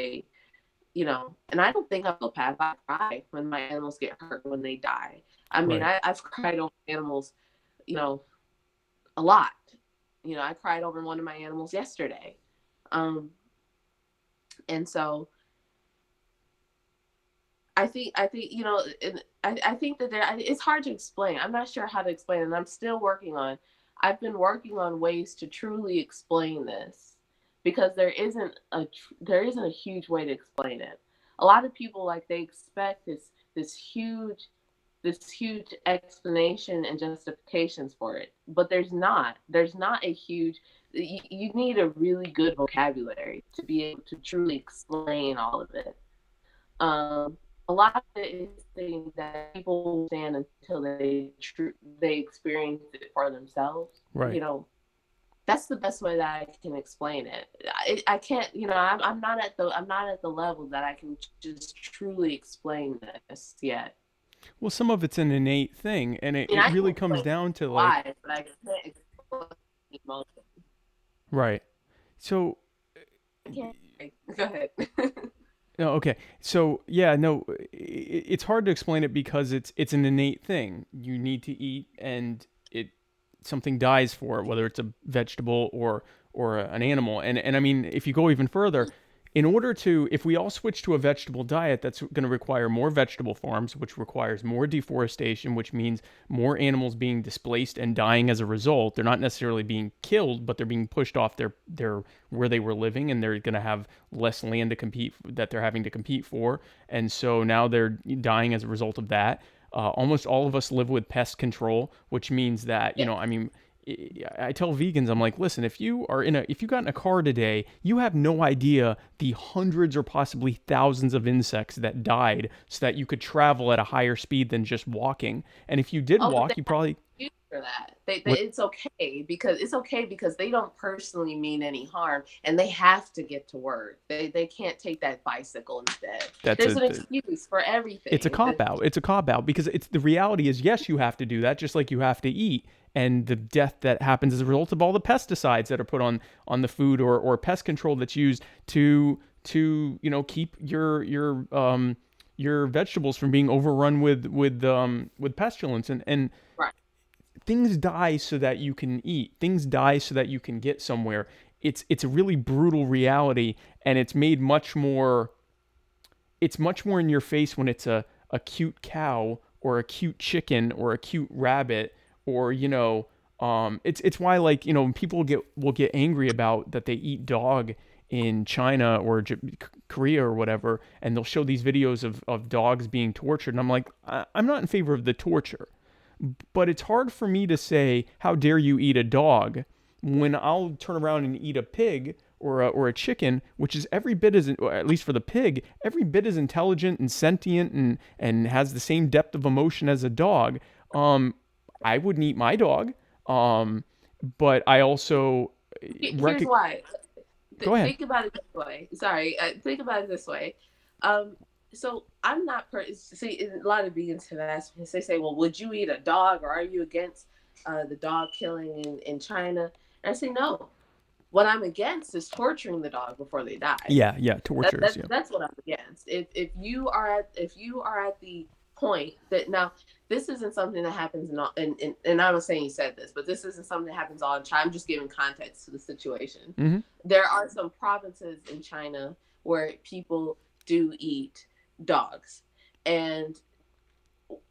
[SPEAKER 3] and I don't think I feel bad. I cry when my animals get hurt when they die. I mean,
[SPEAKER 2] Right.
[SPEAKER 3] I've cried over animals, you know, a lot. I cried over one of my animals yesterday. Um, and so I think I think that it's hard to explain. I'm not sure how to explain it. And I'm still working on. I've been working on ways to truly explain this because there isn't a huge way to explain it. A lot of people like they expect this huge this huge explanation and justifications for it, but there's not a huge you need a really good vocabulary to be able to truly explain all of it. um, a lot of it is things that people understand until they experience it for themselves.
[SPEAKER 2] Right.
[SPEAKER 3] That's the best way that I can explain it. I can't. I'm not at the level that I can just truly explain this yet.
[SPEAKER 2] Well, some of it's an innate thing, and it,
[SPEAKER 3] I mean,
[SPEAKER 2] it
[SPEAKER 3] I can
[SPEAKER 2] really comes
[SPEAKER 3] explain
[SPEAKER 2] down to like,
[SPEAKER 3] why, but I can't explain emotion.
[SPEAKER 2] right. So,
[SPEAKER 3] I can't. Go ahead.
[SPEAKER 2] no, okay. So, yeah, no, it's hard to explain it because it's an innate thing. You need to eat, and something dies for it, whether it's a vegetable or an animal. And I mean, if you go even further, in order to, if we all switch to a vegetable diet, that's going to require more vegetable farms, which requires more deforestation, which means more animals being displaced and dying as a result. They're not necessarily being killed, but they're being pushed off their where they were living, and they're going to have less land to compete that they're having to compete for, and so now they're dying as a result of that. Almost all of us live with pest control, which means that,
[SPEAKER 3] Yeah.
[SPEAKER 2] I mean, I tell vegans, I'm like, listen, if you got in a car today, you have no idea the hundreds or possibly thousands of insects that died so that you could travel at a higher speed than just walking. And if you did
[SPEAKER 3] Oh, but
[SPEAKER 2] walk, you probably,
[SPEAKER 3] for that.
[SPEAKER 2] what,
[SPEAKER 3] It's okay because they don't personally mean any harm, and they have to get to work. They can't take that bicycle instead.
[SPEAKER 2] that's
[SPEAKER 3] There's
[SPEAKER 2] a,
[SPEAKER 3] an excuse for everything.
[SPEAKER 2] it's a cop out. It's a cop out because it's the reality is, yes, you have to do that just like you have to eat. And the death that happens as a result of all the pesticides that are put on the food, or pest control that's used to keep your vegetables from being overrun with pestilence, and
[SPEAKER 3] Right.
[SPEAKER 2] things die so that you can eat. Things die so that you can get somewhere. It's a really brutal reality, and it's made much more. It's much more in your face when it's a cute cow or a cute chicken or a cute rabbit, or it's why, like, people will get angry about that they eat dog in China or Korea or whatever, and they'll show these videos of dogs being tortured, and I'm like, I'm not in favor of the torture, but it's hard for me to say, how dare you eat a dog, when I'll turn around and eat a pig or a chicken, which is every bit as, or at least for the pig, every bit as intelligent and sentient and has the same depth of emotion as a dog. I wouldn't eat my dog, but I also
[SPEAKER 3] Here's why.
[SPEAKER 2] Go ahead.
[SPEAKER 3] Think about it this way. Sorry, think about it this way. So I'm not see, a lot of vegans have asked me. They say, "Well, would you eat a dog, or are you against the dog killing in China?" And I say, "No. What I'm against is torturing the dog before they die.
[SPEAKER 2] Yeah, torture.
[SPEAKER 3] That's what I'm against. If you are at the point that, now this isn't something that happens and I'm not saying you said this, but this isn't something that happens all in China. I'm just giving context to the situation.
[SPEAKER 2] Mm-hmm.
[SPEAKER 3] There are some provinces in China where people do eat dogs, and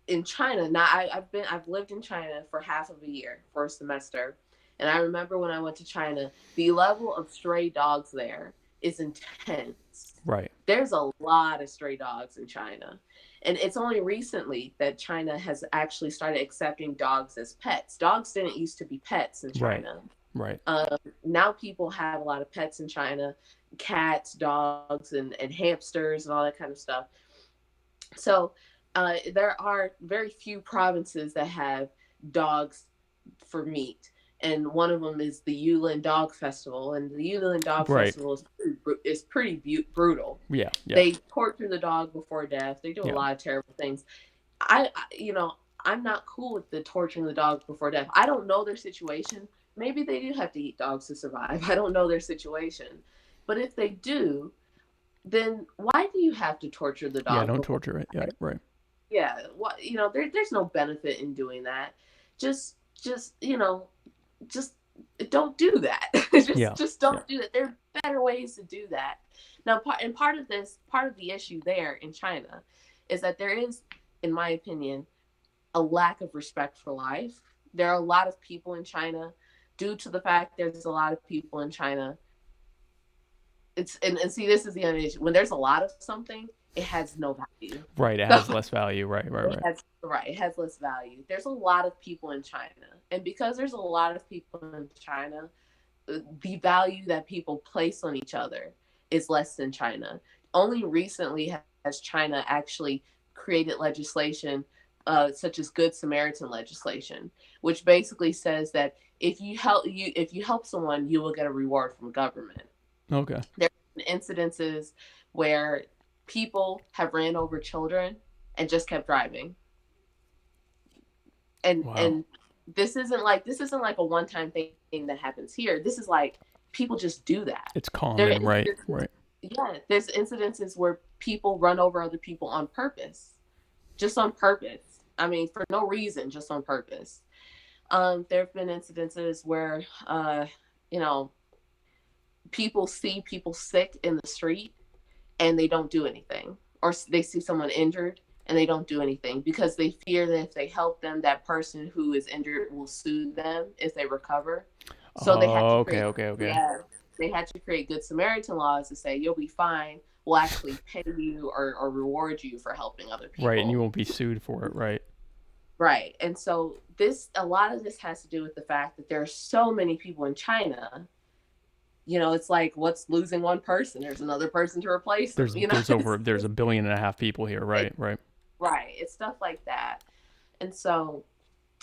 [SPEAKER 3] in China now, I've lived in China for half of a year for a semester. And I remember when I went to China, the level of stray dogs there is intense.
[SPEAKER 2] Right.
[SPEAKER 3] There's a lot of stray dogs in China. And it's only recently that China has actually started accepting dogs as pets. Dogs didn't used to be pets in China.
[SPEAKER 2] Right.
[SPEAKER 3] Now people have a lot of pets in China, cats, dogs, and hamsters and all that kind of stuff. So there are very few provinces that have dogs for meat. And one of them is the Yulin Dog Festival, and the Yulin Dog Festival is pretty brutal.
[SPEAKER 2] Yeah.
[SPEAKER 3] They torture the dog before death. They do a lot of terrible things. I'm not cool with the torturing the dog before death. I don't know their situation. Maybe they do have to eat dogs to survive. I don't know their situation. But if they do, then why do you have to torture the dog?
[SPEAKER 2] Yeah, don't torture it. Yeah, right.
[SPEAKER 3] Yeah, there's no benefit in doing that. Just don't do that. just don't do that. There are better ways to do that. Now, part of the issue there in China is that there is, in my opinion, a lack of respect for life. There are a lot of people in China, due to the fact there's a lot of people in China. See, this is the other issue. When there's a lot of something, it has no value.
[SPEAKER 2] Right, it has less value. Right.
[SPEAKER 3] It has less value. There's a lot of people in China. And because there's a lot of people in China, the value that people place on each other is less than China. Only recently has China actually created legislation such as Good Samaritan legislation, which basically says that if you help someone, you will get a reward from government.
[SPEAKER 2] Okay.
[SPEAKER 3] There are incidences where people have ran over children and just kept driving. And this isn't like a one-time thing that happens here. This is like people just do that.
[SPEAKER 2] It's common, right.
[SPEAKER 3] Yeah, there's incidences where people run over other people on purpose. Just on purpose. I mean, for no reason, just on purpose. There have been incidences where people see people sick in the street and they don't do anything, or they see someone injured and they don't do anything because they fear that if they help them, that person who is injured will sue them if they recover. So they had to
[SPEAKER 2] Oh, okay,
[SPEAKER 3] create,
[SPEAKER 2] okay, okay.
[SPEAKER 3] yeah, they had to create Good Samaritan laws to say you'll be fine. We'll actually pay you or reward you for helping other
[SPEAKER 2] Right, and you
[SPEAKER 3] people.
[SPEAKER 2] won't be sued for it, right?
[SPEAKER 3] Right. And so this, a lot of this has to do with the fact that there are so many people in China. It's like, what's losing one person? There's another person to replace them.
[SPEAKER 2] There's 1.5 billion people here, right? Right.
[SPEAKER 3] Right. It's stuff like that. And so,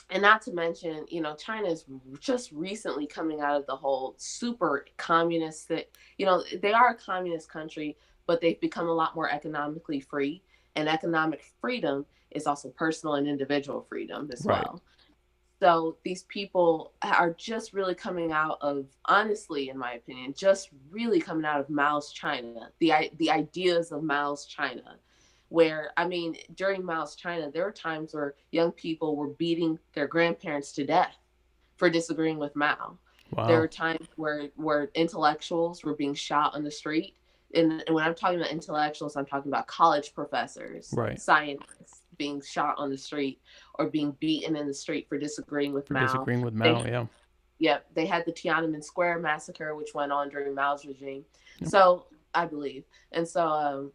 [SPEAKER 3] and not to mention, China is just recently coming out of the whole super communist that, they are a communist country, but they've become a lot more economically free. And economic freedom is also personal and individual freedom as
[SPEAKER 2] Right.
[SPEAKER 3] well. So these people are just really coming out of, honestly, in my opinion, just really coming out of Mao's China, the ideas of Mao's China, where, I mean, during Mao's China, there were times where young people were beating their grandparents to death for disagreeing with Mao. There
[SPEAKER 2] Wow.
[SPEAKER 3] were times where intellectuals were being shot on the street. And when I'm talking about intellectuals, I'm talking about college professors,
[SPEAKER 2] Right.
[SPEAKER 3] scientists being shot on the street or being beaten in the street for disagreeing with
[SPEAKER 2] For
[SPEAKER 3] Mao.
[SPEAKER 2] disagreeing with Mao, yeah.
[SPEAKER 3] Yeah, they had the Tiananmen Square massacre, which went on during Mao's regime.
[SPEAKER 2] Yep.
[SPEAKER 3] So I believe, and so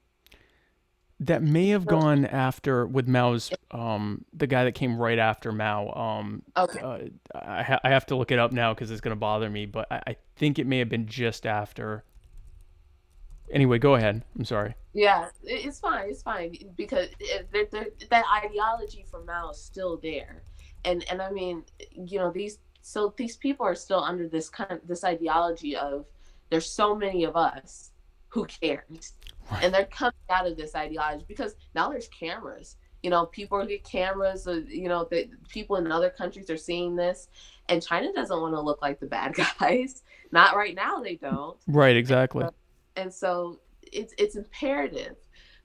[SPEAKER 2] that may have gone after with Mao's the guy that came right after Mao.
[SPEAKER 3] okay,
[SPEAKER 2] I have to look it up now because it's gonna bother me, but I think it may have been just after. Anyway, go ahead. I'm sorry.
[SPEAKER 3] yeah, it's fine because that ideology from Mao is still there, and I mean, these people are still under this ideology of there's so many of us, who cares,
[SPEAKER 2] Right.
[SPEAKER 3] and they're coming out of this ideology because now there's cameras. People get cameras. The people in other countries are seeing this, and China doesn't want to look like the bad guys. Not right now, they don't.
[SPEAKER 2] Right. Exactly.
[SPEAKER 3] And so it's imperative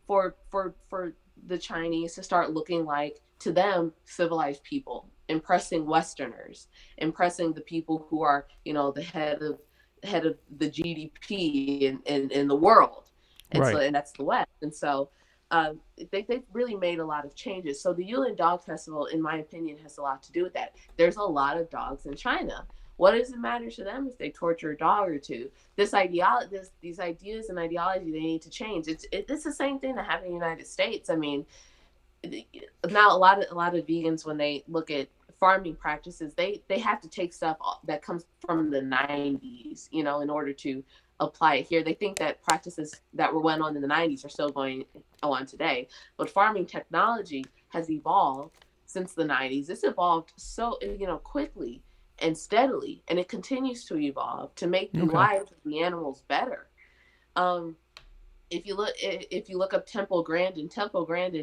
[SPEAKER 3] for the Chinese to start looking like, to them, civilized people, impressing Westerners, impressing the people who are, the head of the GDP in the world. And
[SPEAKER 2] Right.
[SPEAKER 3] so, and that's the West. And so they've really made a lot of changes. So the Yulin Dog Festival, in my opinion, has a lot to do with that. There's a lot of dogs in China. What does it matter to them if they torture a dog or two? These ideas and ideology, they need to change. It's the same thing that happened in the United States. I mean, now a lot of vegans, when they look at farming practices, they have to take stuff that comes from the 90s, in order to apply it here. They think that practices that went on in the 90s are still going on today, but farming technology has evolved since the 90s. It's evolved so quickly and steadily, and it continues to evolve to make the
[SPEAKER 2] Okay.
[SPEAKER 3] lives of the animals better. Um, if you look up Temple Grandin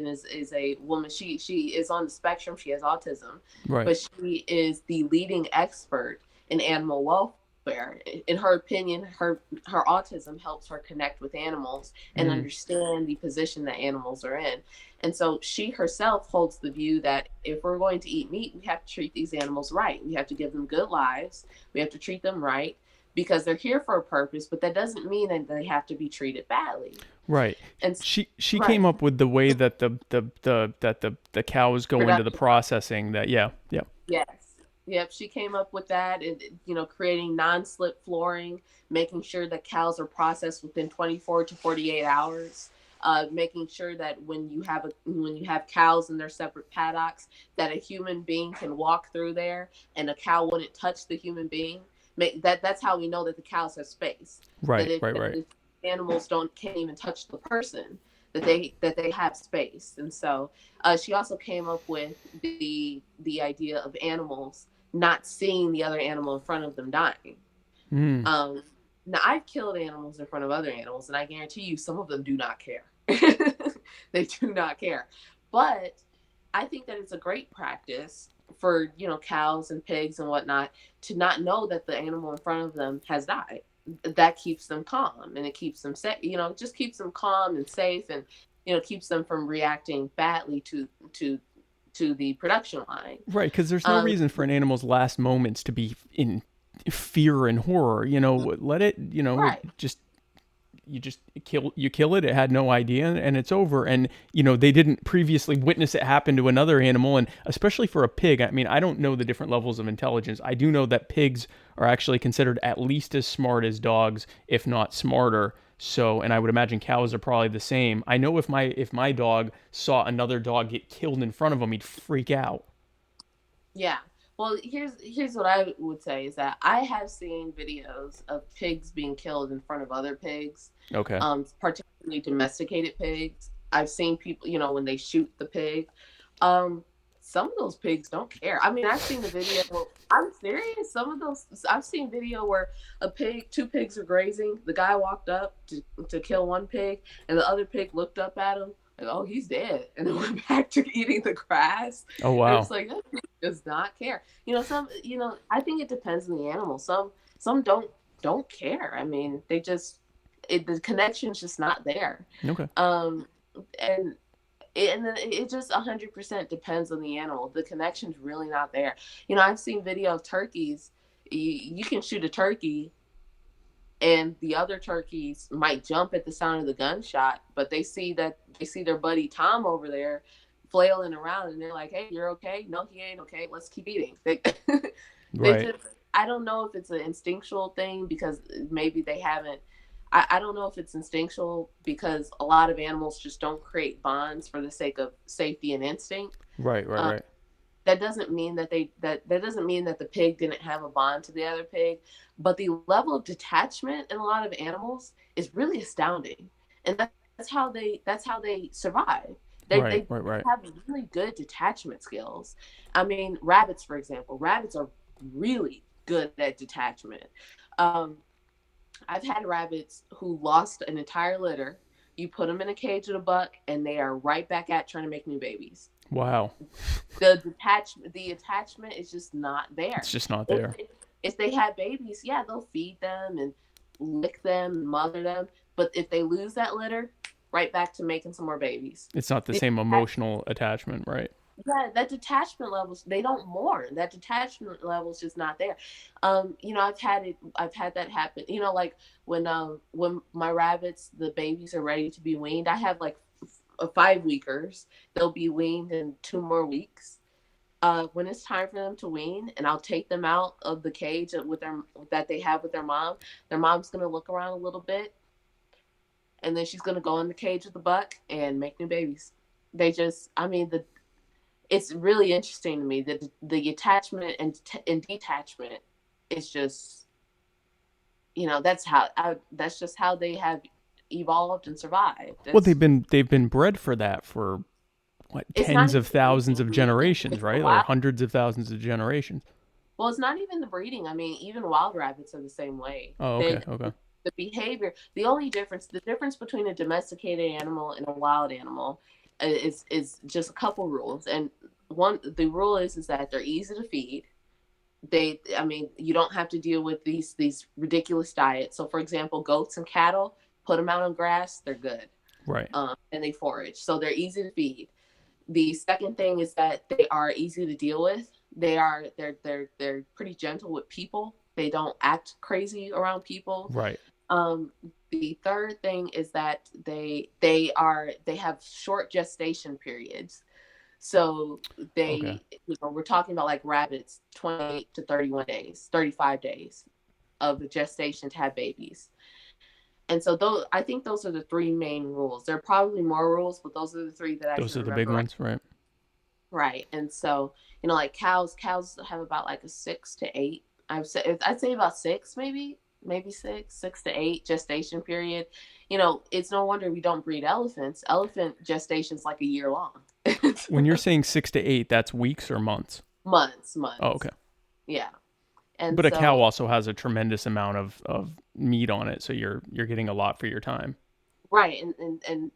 [SPEAKER 3] is a woman. She is on the spectrum. She has autism,
[SPEAKER 2] Right.
[SPEAKER 3] but she is the leading expert in animal welfare. In her opinion, her autism helps her connect with animals and understand the position that animals are in. And so she herself holds the view that if we're going to eat meat, we have to treat these animals right. We have to give them good lives. We have to treat them right, because they're here for a purpose, but that doesn't mean that they have to be treated badly.
[SPEAKER 2] Right.
[SPEAKER 3] And
[SPEAKER 2] She
[SPEAKER 3] right.
[SPEAKER 2] came up with the way that the cows go into the
[SPEAKER 3] Production.
[SPEAKER 2] processing. That yeah.
[SPEAKER 3] Yes. Yep. She came up with that, and creating non-slip flooring, making sure that cows are processed within 24 to 48 hours. Making sure that when you have cows in their separate paddocks, that a human being can walk through there and a cow wouldn't touch the human being. That's how we know that the cows have space.
[SPEAKER 2] Right.
[SPEAKER 3] That
[SPEAKER 2] Right.
[SPEAKER 3] if animals can't even touch the person, that they have space. And so she also came up with the idea of animals not seeing the other animal in front of them dying.
[SPEAKER 2] Mm.
[SPEAKER 3] Now, I've killed animals in front of other animals, and I guarantee you some of them do not care. They do not care. But I think that it's a great practice for, cows and pigs and whatnot to not know that the animal in front of them has died. That keeps them calm, and it keeps them safe. It just keeps them calm and safe, and keeps them from reacting badly to the production line.
[SPEAKER 2] Right, because there's no reason for an animal's last moments to be in fear and horror. Let it,
[SPEAKER 3] Right.
[SPEAKER 2] you kill it. It had no idea, and it's over. And they didn't previously witness it happen to another animal, and especially for a pig. I mean, I don't know the different levels of intelligence. I do know that pigs are actually considered at least as smart as dogs, if not smarter. So, and I would imagine cows are probably the same. I know if my dog saw another dog get killed in front of him, he'd freak out.
[SPEAKER 3] Yeah. Well, here's what I would say is that I have seen videos of pigs being killed in front of other pigs,
[SPEAKER 2] Okay.
[SPEAKER 3] particularly domesticated pigs. I've seen people, when they shoot the pig. Um, some of those pigs don't care. I mean, I've seen the video. I'm serious. Some of those I've seen video where two pigs are grazing. The guy walked up to kill one pig, and the other pig looked up at him like, "Oh, he's dead," and then went back to eating the grass.
[SPEAKER 2] Oh
[SPEAKER 3] And
[SPEAKER 2] wow.
[SPEAKER 3] it's like that pig does not care. I think it depends on the animal. Some don't care. I mean, the connection's just not there.
[SPEAKER 2] Okay.
[SPEAKER 3] Um, and and then it just 100% depends on the animal. The connection's really not there. I've seen video of turkeys. You can shoot a turkey, and the other turkeys might jump at the sound of the gunshot, but they see their buddy Tom over there flailing around, and they're like, "Hey, you're okay? No, he ain't okay. Let's keep eating." They
[SPEAKER 2] Right.
[SPEAKER 3] just I don't know if it's an instinctual thing because maybe they haven't. I don't know if it's instinctual because a lot of animals just don't create bonds for the sake of safety and instinct.
[SPEAKER 2] Right. Right.
[SPEAKER 3] Um,
[SPEAKER 2] Right.
[SPEAKER 3] that doesn't mean that doesn't mean that the pig didn't have a bond to the other pig, but the level of detachment in a lot of animals is really astounding, and that's how they survive.
[SPEAKER 2] Right.
[SPEAKER 3] They
[SPEAKER 2] Right. Right.
[SPEAKER 3] have really good detachment skills. I mean, rabbits, for example, rabbits are really good at detachment. Um, I've had rabbits who lost an entire litter. You put them in a cage with a buck, and they are right back at trying to make new babies.
[SPEAKER 2] Wow.
[SPEAKER 3] The attachment is just not
[SPEAKER 2] It's
[SPEAKER 3] there.
[SPEAKER 2] just not
[SPEAKER 3] If
[SPEAKER 2] there.
[SPEAKER 3] if they have babies, yeah, they'll feed them and lick them and mother them. But if they lose that litter, right back to making some more babies.
[SPEAKER 2] It's not the
[SPEAKER 3] The
[SPEAKER 2] same emotional attachment, right?
[SPEAKER 3] Yeah, that detachment levels, they don't mourn. That detachment level's just not there. I've had that happen. Like when my rabbits, the babies are ready to be weaned, I have like 5 weekers. They'll be weaned in 2 more weeks. When it's time for them to wean, and I'll take them out of the cage that they have with their mom. Their mom's gonna look around a little bit, and then she's gonna go in the cage with the buck and make new babies. I mean, it's really interesting to me that the attachment and detachment is just, that's just how they have evolved and survived.
[SPEAKER 2] Well, they've been bred for that for what,
[SPEAKER 3] It's not
[SPEAKER 2] tens
[SPEAKER 3] even
[SPEAKER 2] of
[SPEAKER 3] the
[SPEAKER 2] thousands of
[SPEAKER 3] breeding,
[SPEAKER 2] generations,
[SPEAKER 3] it's the
[SPEAKER 2] right? Or
[SPEAKER 3] wild.
[SPEAKER 2] hundreds of thousands of generations.
[SPEAKER 3] Well, it's not even the breeding. I mean, even wild rabbits are the same way.
[SPEAKER 2] Oh,
[SPEAKER 3] They
[SPEAKER 2] okay, okay.
[SPEAKER 3] The behavior, the difference between a domesticated animal and a wild animal is just a couple rules. And the rule is that they're easy to feed. I mean, you don't have to deal with these ridiculous diets. So, for example, goats and cattle, put them out on grass, they're good,
[SPEAKER 2] Right,
[SPEAKER 3] and they forage, so they're easy to feed. The second thing is that they are easy to deal with. They're pretty gentle with people. They don't act crazy around people.
[SPEAKER 2] right.
[SPEAKER 3] Um, the third thing is that they have short gestation periods. So
[SPEAKER 2] Okay.
[SPEAKER 3] we're talking about like rabbits, 28 to 31 days, 35 days of gestation to have babies. And so I think those are the three main rules. There are probably more rules, but those are the three that I
[SPEAKER 2] Those
[SPEAKER 3] can
[SPEAKER 2] are the big
[SPEAKER 3] remember.
[SPEAKER 2] ones, right?
[SPEAKER 3] Right. And so, like cows have about like a 6 to 8. I'd say about six, maybe 6 to 8 gestation period. It's no wonder we don't breed elephants. Elephant gestation's like a year long.
[SPEAKER 2] When you're saying 6 to 8, that's weeks or months.
[SPEAKER 3] Months,
[SPEAKER 2] Oh,
[SPEAKER 3] months.
[SPEAKER 2] okay.
[SPEAKER 3] Yeah. And
[SPEAKER 2] But a cow
[SPEAKER 3] so,
[SPEAKER 2] also has a tremendous amount of meat on it, so you're getting a lot for your time.
[SPEAKER 3] right. And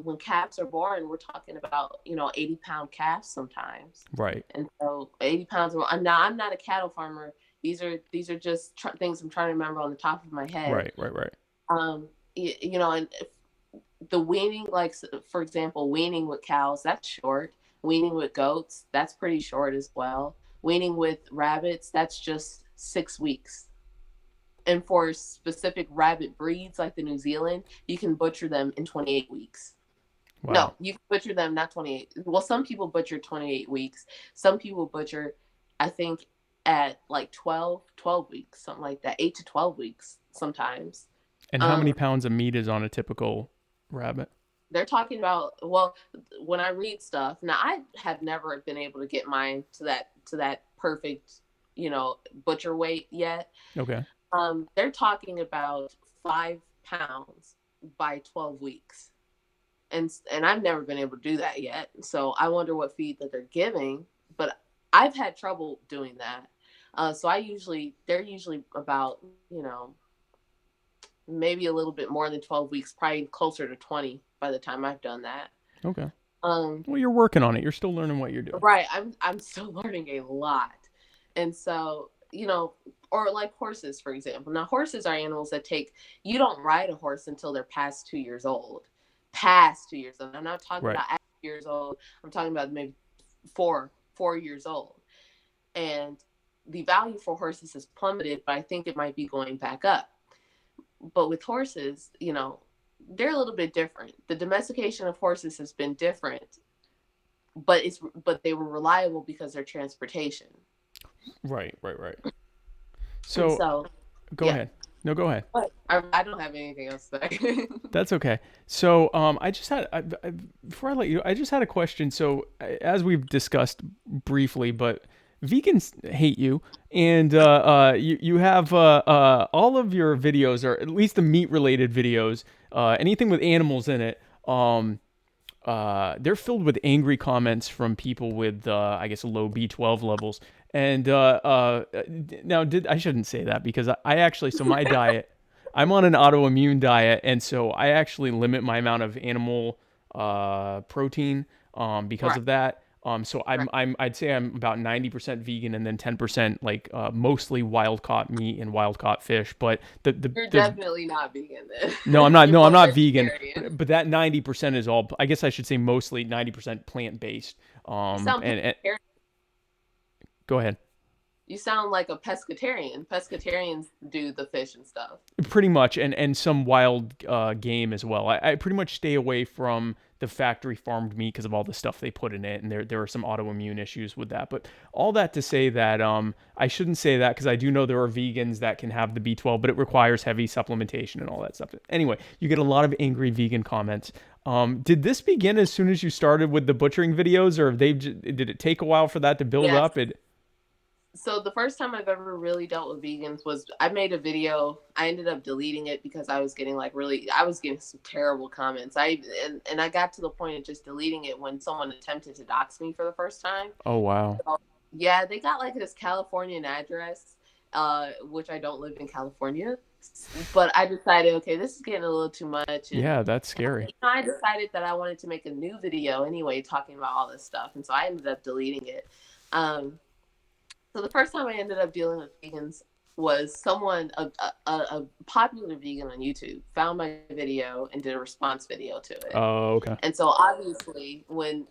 [SPEAKER 3] when calves are born, we're talking about, 80-pound calves sometimes.
[SPEAKER 2] Right,
[SPEAKER 3] And so 80 pounds. Now I'm not a cattle farmer. These are just things I'm trying to remember on the top of my head.
[SPEAKER 2] right, right, right.
[SPEAKER 3] And the weaning, like for example, weaning with cows, that's short. Weaning with goats, that's pretty short as well. Weaning with rabbits, that's just 6 weeks. And for specific rabbit breeds like the New Zealand, you can butcher them in 28 weeks.
[SPEAKER 2] Wow.
[SPEAKER 3] No, you can butcher them, not 28. Well, some people butcher 28 weeks. Some people butcher, I think, at like 12 weeks, something like that, 8 to 12 weeks sometimes.
[SPEAKER 2] And how many pounds of meat is on a typical rabbit?
[SPEAKER 3] They're talking about, well, when I read stuff, now I have never been able to get mine to that perfect, butcher weight yet.
[SPEAKER 2] Okay.
[SPEAKER 3] They're talking about 5 pounds by 12 weeks. And I've never been able to do that yet. So I wonder what feed that they're giving, but I've had trouble doing that. So they're usually about, maybe a little bit more than 12 weeks, probably closer to 20 by the time I've done that.
[SPEAKER 2] Okay. Well, you're working on it. You're still learning what you're doing.
[SPEAKER 3] Right. I'm still learning a lot. And so, or like horses, for example. Now, horses are animals that you don't ride a horse until they're past 2 years old. Past 2 years old. I'm not talking about at 2 years old. I'm talking about maybe 4 years old. And the value for horses has plummeted, but I think it might be going back up. But with horses, they're a little bit different. The domestication of horses has been different, but they were reliable because they're transportation.
[SPEAKER 2] Right. So go ahead. No, go ahead.
[SPEAKER 3] I don't have anything else to say.
[SPEAKER 2] That's okay. So I just had before I let you, I just had a question. So as we've discussed briefly, but vegans hate you, and you have all of your videos, or at least the meat related videos, anything with animals in it, they're filled with angry comments from people with I guess low B12 levels. And now I shouldn't say that, because I actually, so my diet, I'm on an autoimmune diet, and so I actually limit my amount of animal protein because of that. So I'd say I'm about 90% vegan, and then 10% like mostly wild caught meat and wild caught fish. But you're
[SPEAKER 3] definitely not vegan then.
[SPEAKER 2] No, I'm not. No, I'm not vegan. But that 90% is all. I guess I should say mostly 90% plant based. And go ahead.
[SPEAKER 3] You sound like a pescatarian. Pescatarians do the fish and stuff.
[SPEAKER 2] Pretty much, and some wild game as well. I pretty much stay away from the factory farmed meat because of all the stuff they put in it, and there are some autoimmune issues with that. But all that to say that I shouldn't say that, because I do know there are vegans that can have the B12, but it requires heavy supplementation and all that stuff. Anyway, you get a lot of angry vegan comments. Did this begin as soon as you started with the butchering videos, or did it take a while for that to build up?
[SPEAKER 3] So the first time I've ever really dealt with vegans was I made a video. I ended up deleting it because I was getting some terrible comments. I got to the point of just deleting it when someone attempted to dox me for the first time.
[SPEAKER 2] Oh, wow.
[SPEAKER 3] So, yeah, they got like this Californian address, which I don't live in California. But I decided, okay, this is getting a little too much. And,
[SPEAKER 2] yeah, that's scary.
[SPEAKER 3] I decided that I wanted to make a new video anyway, talking about all this stuff. And so I ended up deleting it. So the first time I ended up dealing with vegans was someone, a popular vegan on YouTube, found my video and did a response video to it.
[SPEAKER 2] Oh, okay.
[SPEAKER 3] And so obviously when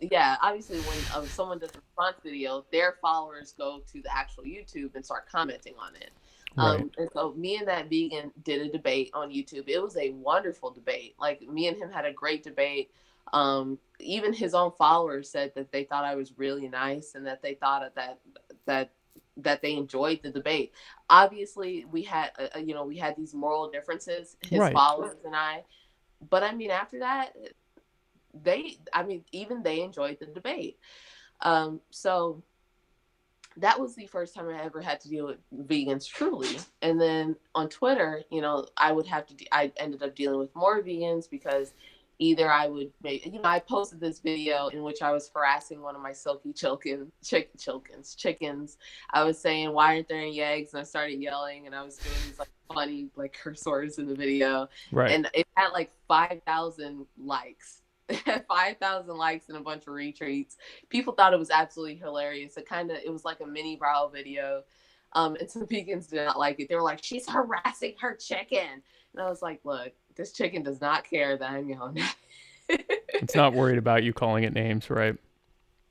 [SPEAKER 3] someone does a response video, their followers go to the actual YouTube and start commenting on it.
[SPEAKER 2] Right.
[SPEAKER 3] And so me and that vegan did a debate on YouTube. It was a wonderful debate. Like, me and him had a great debate. Even his own followers said that they thought I was really nice, and that they thought that they enjoyed the debate. Obviously, we had these moral differences, his followers and I. But I mean, after that, even they enjoyed the debate. So that was the first time I ever had to deal with vegans truly. And then on Twitter, I ended up dealing with more vegans, because either I would I posted this video in which I was harassing one of my silky chickens. I was saying, why aren't there any eggs? And I started yelling, and I was doing these like funny like curse words in the video.
[SPEAKER 2] Right.
[SPEAKER 3] And it had like 5,000 likes. It had 5,000 likes and a bunch of retweets. People thought it was absolutely hilarious. It was like a mini viral video. And some vegans did not like it. They were like, she's harassing her chicken. And I was like, look, this chicken does not care that I'm yelling at it.
[SPEAKER 2] It's not worried about you calling it names, right?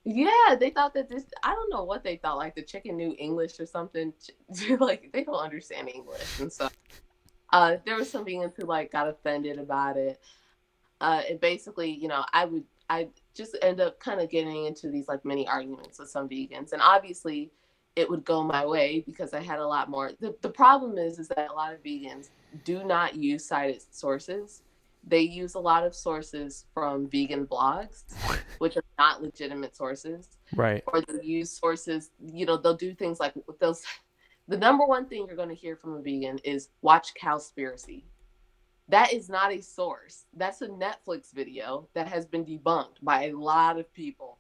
[SPEAKER 3] Yeah, they thought that this, I don't know what they thought, like the chicken knew English or something. Like they don't understand English. And so there was some vegans who like got offended about it. And basically, I just end up kind of getting into these like mini arguments with some vegans. And obviously it would go my way because I had a lot more. The problem is that a lot of vegans do not use cited sources. They use a lot of sources from vegan blogs, which are not legitimate sources,
[SPEAKER 2] Right.
[SPEAKER 3] or they use sources, they'll do things like with those. The number one thing you're going to hear from a vegan is watch Cowspiracy. That is not a source. That's a Netflix video that has been debunked by a lot of people.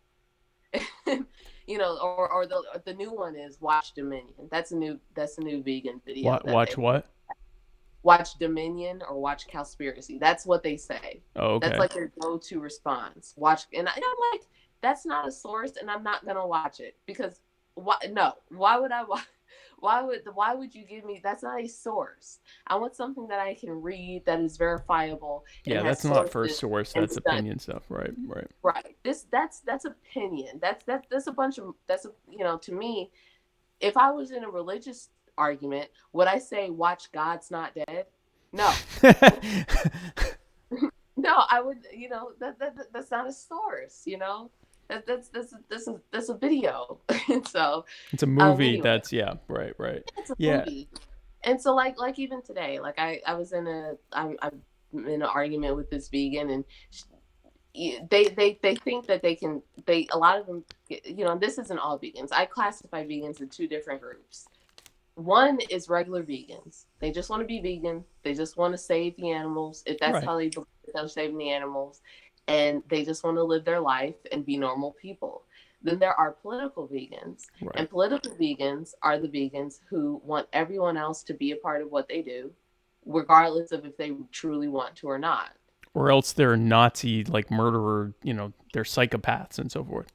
[SPEAKER 3] Or the new one is Watch Dominion. That's a new vegan video.
[SPEAKER 2] Watch what?
[SPEAKER 3] Watch Dominion or watch Cowspiracy. That's what they say.
[SPEAKER 2] Oh, okay.
[SPEAKER 3] That's like their go-to response. Watch, and I'm like, that's not a source, and I'm not gonna watch it because why? No, why would I? Why would you give me? That's not a source. I want something that I can read that is verifiable.
[SPEAKER 2] Yeah, that's not first source. That's opinion stuff. Right.
[SPEAKER 3] Right. That's opinion. That's a bunch of to me, if I was in a religious argument, would I say watch God's Not Dead? No. No, I would, that's not a source, that's a video. And so
[SPEAKER 2] it's a movie.
[SPEAKER 3] Anyway.
[SPEAKER 2] That's right.
[SPEAKER 3] It's a movie. And so like even today, like I was I'm in an argument with this vegan, and they think that a lot of them, this isn't all vegans. I classify vegans in two different groups. One is regular vegans. They just want to be vegan. They just want to save the animals. If that's how they believe they're saving the animals, and they just want to live their life and be normal people. Then there are political vegans, and political vegans are the vegans who want everyone else to be a part of what they do, regardless of if they truly want to or not.
[SPEAKER 2] Or else they're Nazi, like murderer, they're psychopaths and so forth.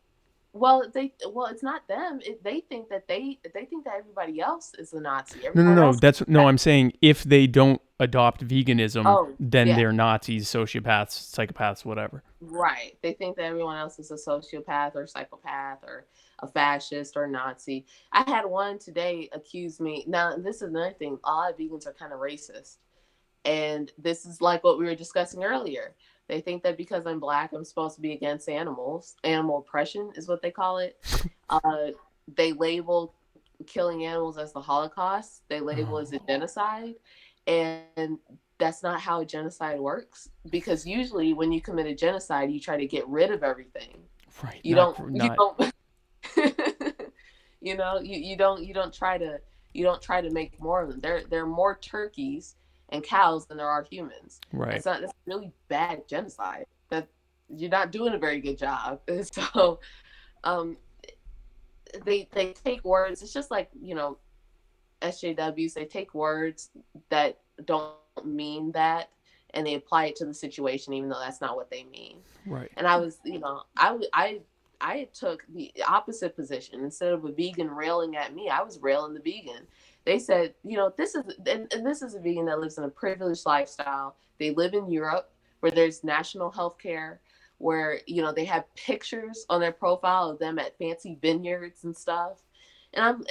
[SPEAKER 3] Well, it's not them. They think that everybody else is a Nazi.
[SPEAKER 2] No. I'm saying if they don't adopt veganism, then they're Nazis, sociopaths, psychopaths, whatever.
[SPEAKER 3] Right. They think that everyone else is a sociopath or psychopath or a fascist or Nazi. I had one today accuse me. Now, this is another thing. A lot of vegans are kind of racist. And this is like what we were discussing earlier. They think that because I'm Black, I'm supposed to be against animals. Animal oppression is what they call it. They label killing animals as the Holocaust. They label it as a genocide. And that's not how a genocide works. Because usually when you commit a genocide, you try to get rid of everything.
[SPEAKER 2] Right.
[SPEAKER 3] You don't try to make more of them. There are more turkeys and cows than there are humans.
[SPEAKER 2] Right.
[SPEAKER 3] That's really bad genocide. That you're not doing a very good job. So they take words. It's just like, SJWs, they take words that don't mean that and they apply it to the situation even though that's not what they mean.
[SPEAKER 2] Right.
[SPEAKER 3] And I was, I took the opposite position. Instead of a vegan railing at me, I was railing the vegan. They said, this is a vegan that lives in a privileged lifestyle. They live in Europe where there's national health care, where, they have pictures on their profile of them at fancy vineyards and stuff. And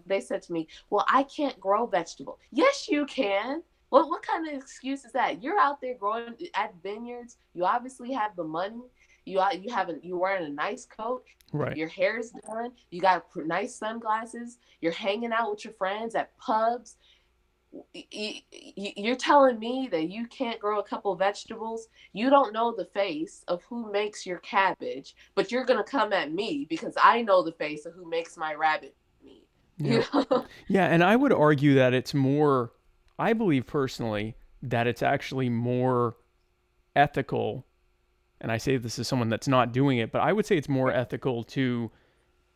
[SPEAKER 3] they said to me, well, I can't grow vegetable. Yes, you can. Well, what kind of excuse is that? You're out there growing at vineyards. You obviously have the money. You're wearing a nice coat.
[SPEAKER 2] Right.
[SPEAKER 3] Your hair's done. You got nice sunglasses. You're hanging out with your friends at pubs. You're telling me that you can't grow a couple of vegetables. You don't know the face of who makes your cabbage, but you're going to come at me because I know the face of who makes my rabbit meat.
[SPEAKER 2] Yeah. Yeah, and I would argue that it's more, I believe personally, that it's actually more ethical, and I say this as someone that's not doing it, but I would say it's more ethical to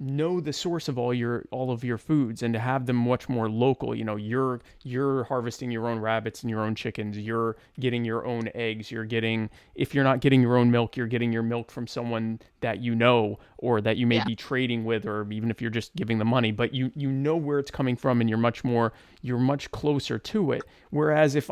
[SPEAKER 2] know the source of all of your foods and to have them much more local. You're harvesting your own rabbits and your own chickens. You're getting your own eggs. If you're not getting your own milk, you're getting your milk from someone that you know or that you may be trading with, or even if you're just giving the money, but you know where it's coming from and you're much closer to it. Whereas if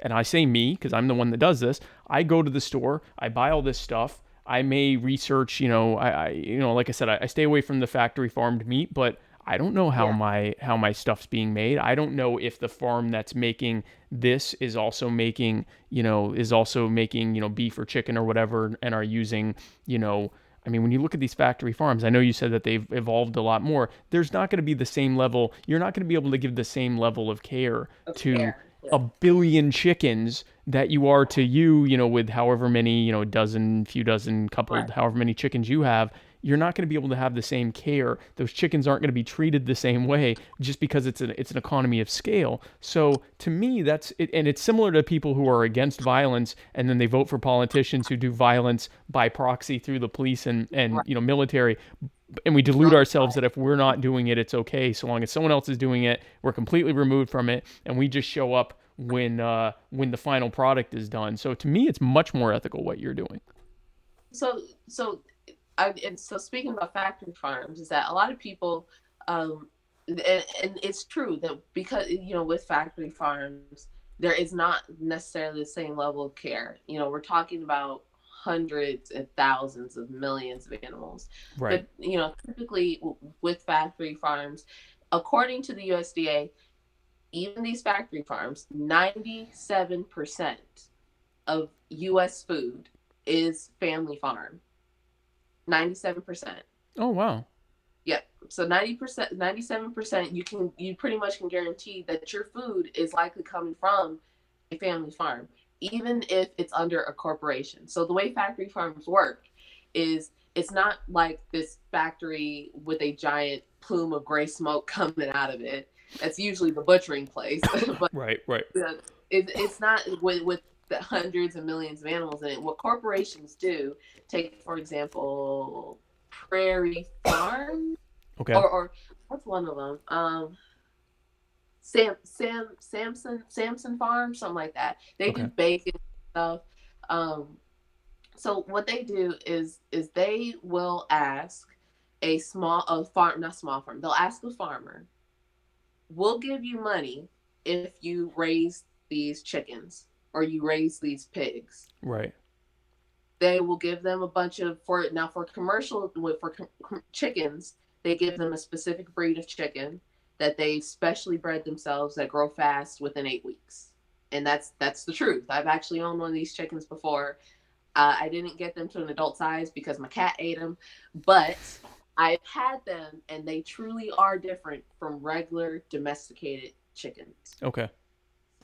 [SPEAKER 2] and I say me, because I'm the one that does this, I go to the store, I buy all this stuff, I may research, like I said, I stay away from the factory farmed meat, but I don't know how
[SPEAKER 3] Yeah.
[SPEAKER 2] my stuff's being made. I don't know if the farm that's making this is also making, beef or chicken or whatever, and are using, I mean, when you look at these factory farms, I know you said that they've evolved a lot more. There's not going to be the same level. You're not going to be able to give the same level of care to
[SPEAKER 3] Fair. Yeah.
[SPEAKER 2] a billion chickens that you are to with however many, dozen, few dozen, couple,
[SPEAKER 3] Right.
[SPEAKER 2] however many chickens you have. You're not going to be able to have the same care. Those chickens aren't going to be treated the same way just because it's an economy of scale. So to me, that's it, and it's similar to people who are against violence and then they vote for politicians who do violence by proxy through the police and
[SPEAKER 3] Right.
[SPEAKER 2] military. And we delude ourselves that if we're not doing it, it's okay. So long as someone else is doing it, we're completely removed from it, and we just show up when the final product is done. So to me, it's much more ethical what you're doing.
[SPEAKER 3] So so and so speaking about factory farms, is that a lot of people, and it's true that because with factory farms there is not necessarily the same level of care. We're talking about hundreds and thousands of millions of animals,
[SPEAKER 2] Right.
[SPEAKER 3] but typically with factory farms, according to the USDA, even these factory farms, 97% of US food is family farm. 97%.
[SPEAKER 2] Oh wow.
[SPEAKER 3] Yep. So 90%, 97%, you pretty much can guarantee that your food is likely coming from a family farm, even if it's under a corporation. So the way factory farms work is it's not like this factory with a giant plume of gray smoke coming out of it. That's usually the butchering place. But
[SPEAKER 2] Right. Right.
[SPEAKER 3] it's not with the hundreds of millions of animals in it. What corporations do, take for example, Prairie Farm,
[SPEAKER 2] Okay.
[SPEAKER 3] or what's one of them? Samson Farm, something like that. They
[SPEAKER 2] Okay.
[SPEAKER 3] do bacon stuff. So what they do is they will ask a farm, not small farm. They'll ask a farmer, "We'll give you money if you raise these chickens or you raise these pigs."
[SPEAKER 2] Right.
[SPEAKER 3] They will give them a bunch of for commercial for chickens. They give them a specific breed of chicken that they specially bred themselves that grow fast within 8 weeks, and that's the truth. I've actually owned one of these chickens before. I didn't get them to an adult size because my cat ate them, but I've had them, and they truly are different from regular domesticated chickens.
[SPEAKER 2] Okay.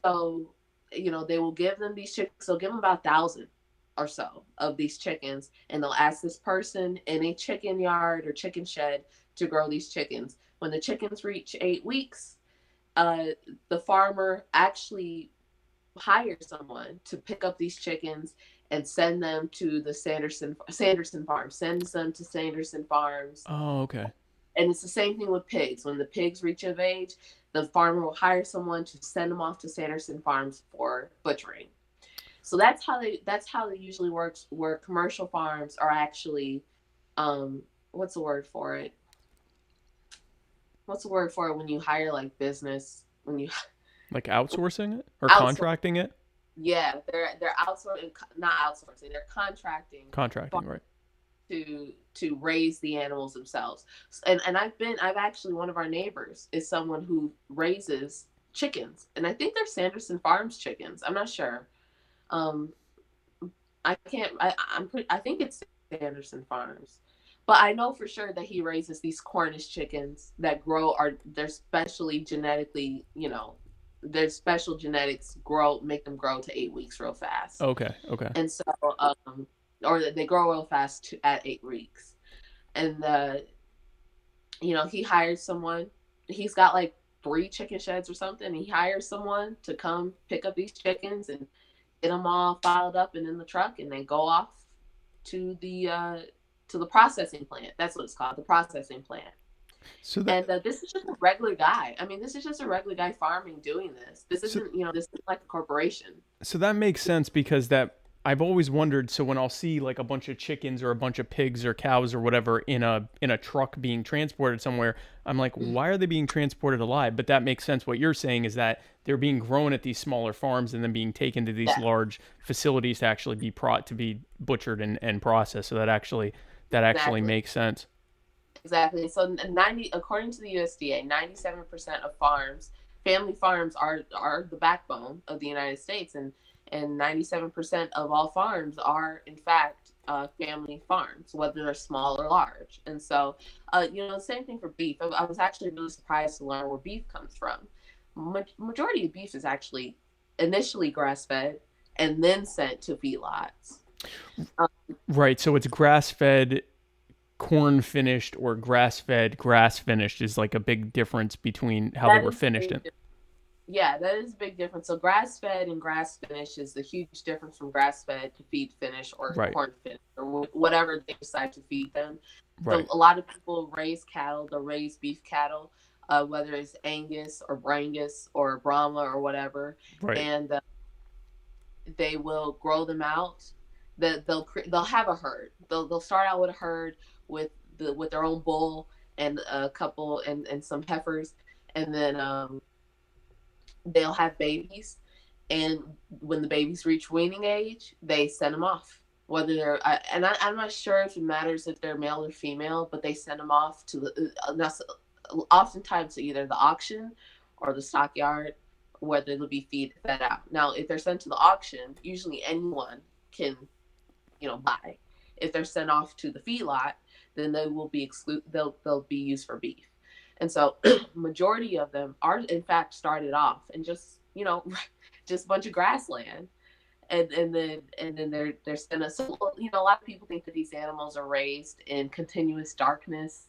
[SPEAKER 3] So, they will give them these chickens. They'll give them about 1,000 or so of these chickens, and they'll ask this person in a chicken yard or chicken shed to grow these chickens. When the chickens reach 8 weeks, the farmer actually hires someone to pick up these chickens and send them to the Sanderson Farm, sends them to Sanderson Farms.
[SPEAKER 2] Oh, okay.
[SPEAKER 3] And it's the same thing with pigs. When the pigs reach of age, the farmer will hire someone to send them off to Sanderson Farms for butchering. So that's how it usually works. Where commercial farms are actually, what's the word for it? What's the word for it when you hire like business when you
[SPEAKER 2] Like outsourcing it or
[SPEAKER 3] outsource?
[SPEAKER 2] contracting it?
[SPEAKER 3] Yeah, they're outsourcing, not outsourcing. They're contracting
[SPEAKER 2] Contracting, right?
[SPEAKER 3] to raise the animals themselves. And I've actually, one of our neighbors is someone who raises chickens, and I think they're Sanderson Farms chickens. I'm not sure. I can't. I think it's Sanderson Farms, but I know for sure that he raises these Cornish chickens that they're specially genetically, their special genetics make them grow to 8 weeks real fast.
[SPEAKER 2] Okay. Okay.
[SPEAKER 3] And so, or they grow real fast at 8 weeks. And he hires someone. He's got like 3 chicken sheds or something. He hires someone to come pick up these chickens and get them all filed up and in the truck, and they go off to the processing plant. That's what it's called, the processing plant.
[SPEAKER 2] So
[SPEAKER 3] And this is just a regular guy. I mean, this is just a regular guy farming doing this. This isn't, this isn't like a corporation.
[SPEAKER 2] so that makes sense because that I've always wondered. So when I'll see like a bunch of chickens or a bunch of pigs or cows or whatever in a truck being transported somewhere, I'm like, why are they being transported alive? But that makes sense. What you're saying is that they're being grown at these smaller farms and then being taken to these
[SPEAKER 3] Yeah,
[SPEAKER 2] large facilities to actually to be butchered and processed. So that actually
[SPEAKER 3] exactly.
[SPEAKER 2] makes sense.
[SPEAKER 3] Exactly. So 90, according to the USDA, 97% of farms, family farms are the backbone of the United States, and 97% of all farms are in fact family farms, whether they're small or large. And so, the same thing for beef. I was actually really surprised to learn where beef comes from. Majority of beef is actually initially grass fed and then sent to feedlots. Um,
[SPEAKER 2] Right. So it's grass fed, corn finished, or grass fed, grass finished is like a big difference between how they
[SPEAKER 3] that
[SPEAKER 2] were
[SPEAKER 3] is
[SPEAKER 2] finished.
[SPEAKER 3] big. Yeah, that is a big difference. So grass fed and grass finish is the huge difference from grass fed to feed finish or
[SPEAKER 2] Right.
[SPEAKER 3] corn finish or whatever they decide to feed them. So
[SPEAKER 2] Right.
[SPEAKER 3] a lot of people raise cattle, they'll raise beef cattle, whether it's Angus or Brangus or Brahma or whatever,
[SPEAKER 2] Right.
[SPEAKER 3] and they will grow them out. They'll have a herd. They'll start out with a herd with with their own bull and a couple and some heifers, and then they'll have babies, and when the babies reach weaning age, they send them off. Whether I'm not sure if it matters if they're male or female, but they send them off to oftentimes to either the auction or the stockyard, where they'll be fed out. Now, if they're sent to the auction, usually anyone can buy. If they're sent off to the feedlot, then they will be they'll be used for beef. And so majority of them are in fact started off and just just a bunch of grassland, and then they're sent us. So a lot of people think that these animals are raised in continuous darkness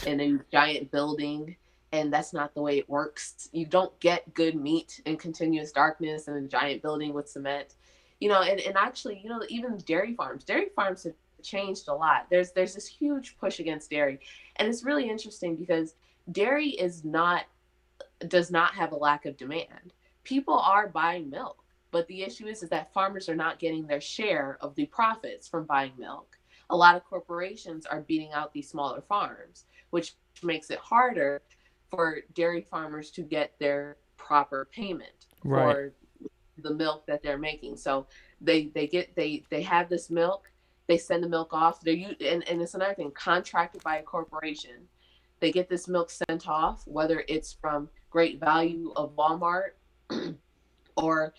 [SPEAKER 3] in a giant building, and that's not the way it works. You don't get good meat in continuous darkness in a giant building with cement. And actually, even dairy farms have changed a lot. There's this huge push against dairy, and it's really interesting because dairy does not have a lack of demand. People are buying milk, but the issue is that farmers are not getting their share of the profits from buying milk. A lot of corporations are beating out these smaller farms, which makes it harder for dairy farmers to get their proper payment
[SPEAKER 2] Right.
[SPEAKER 3] for the milk that they're making. So they have this milk, they send the milk off. And it's another thing, contracted by a corporation. They get this milk sent off, whether it's from Great Value of Walmart or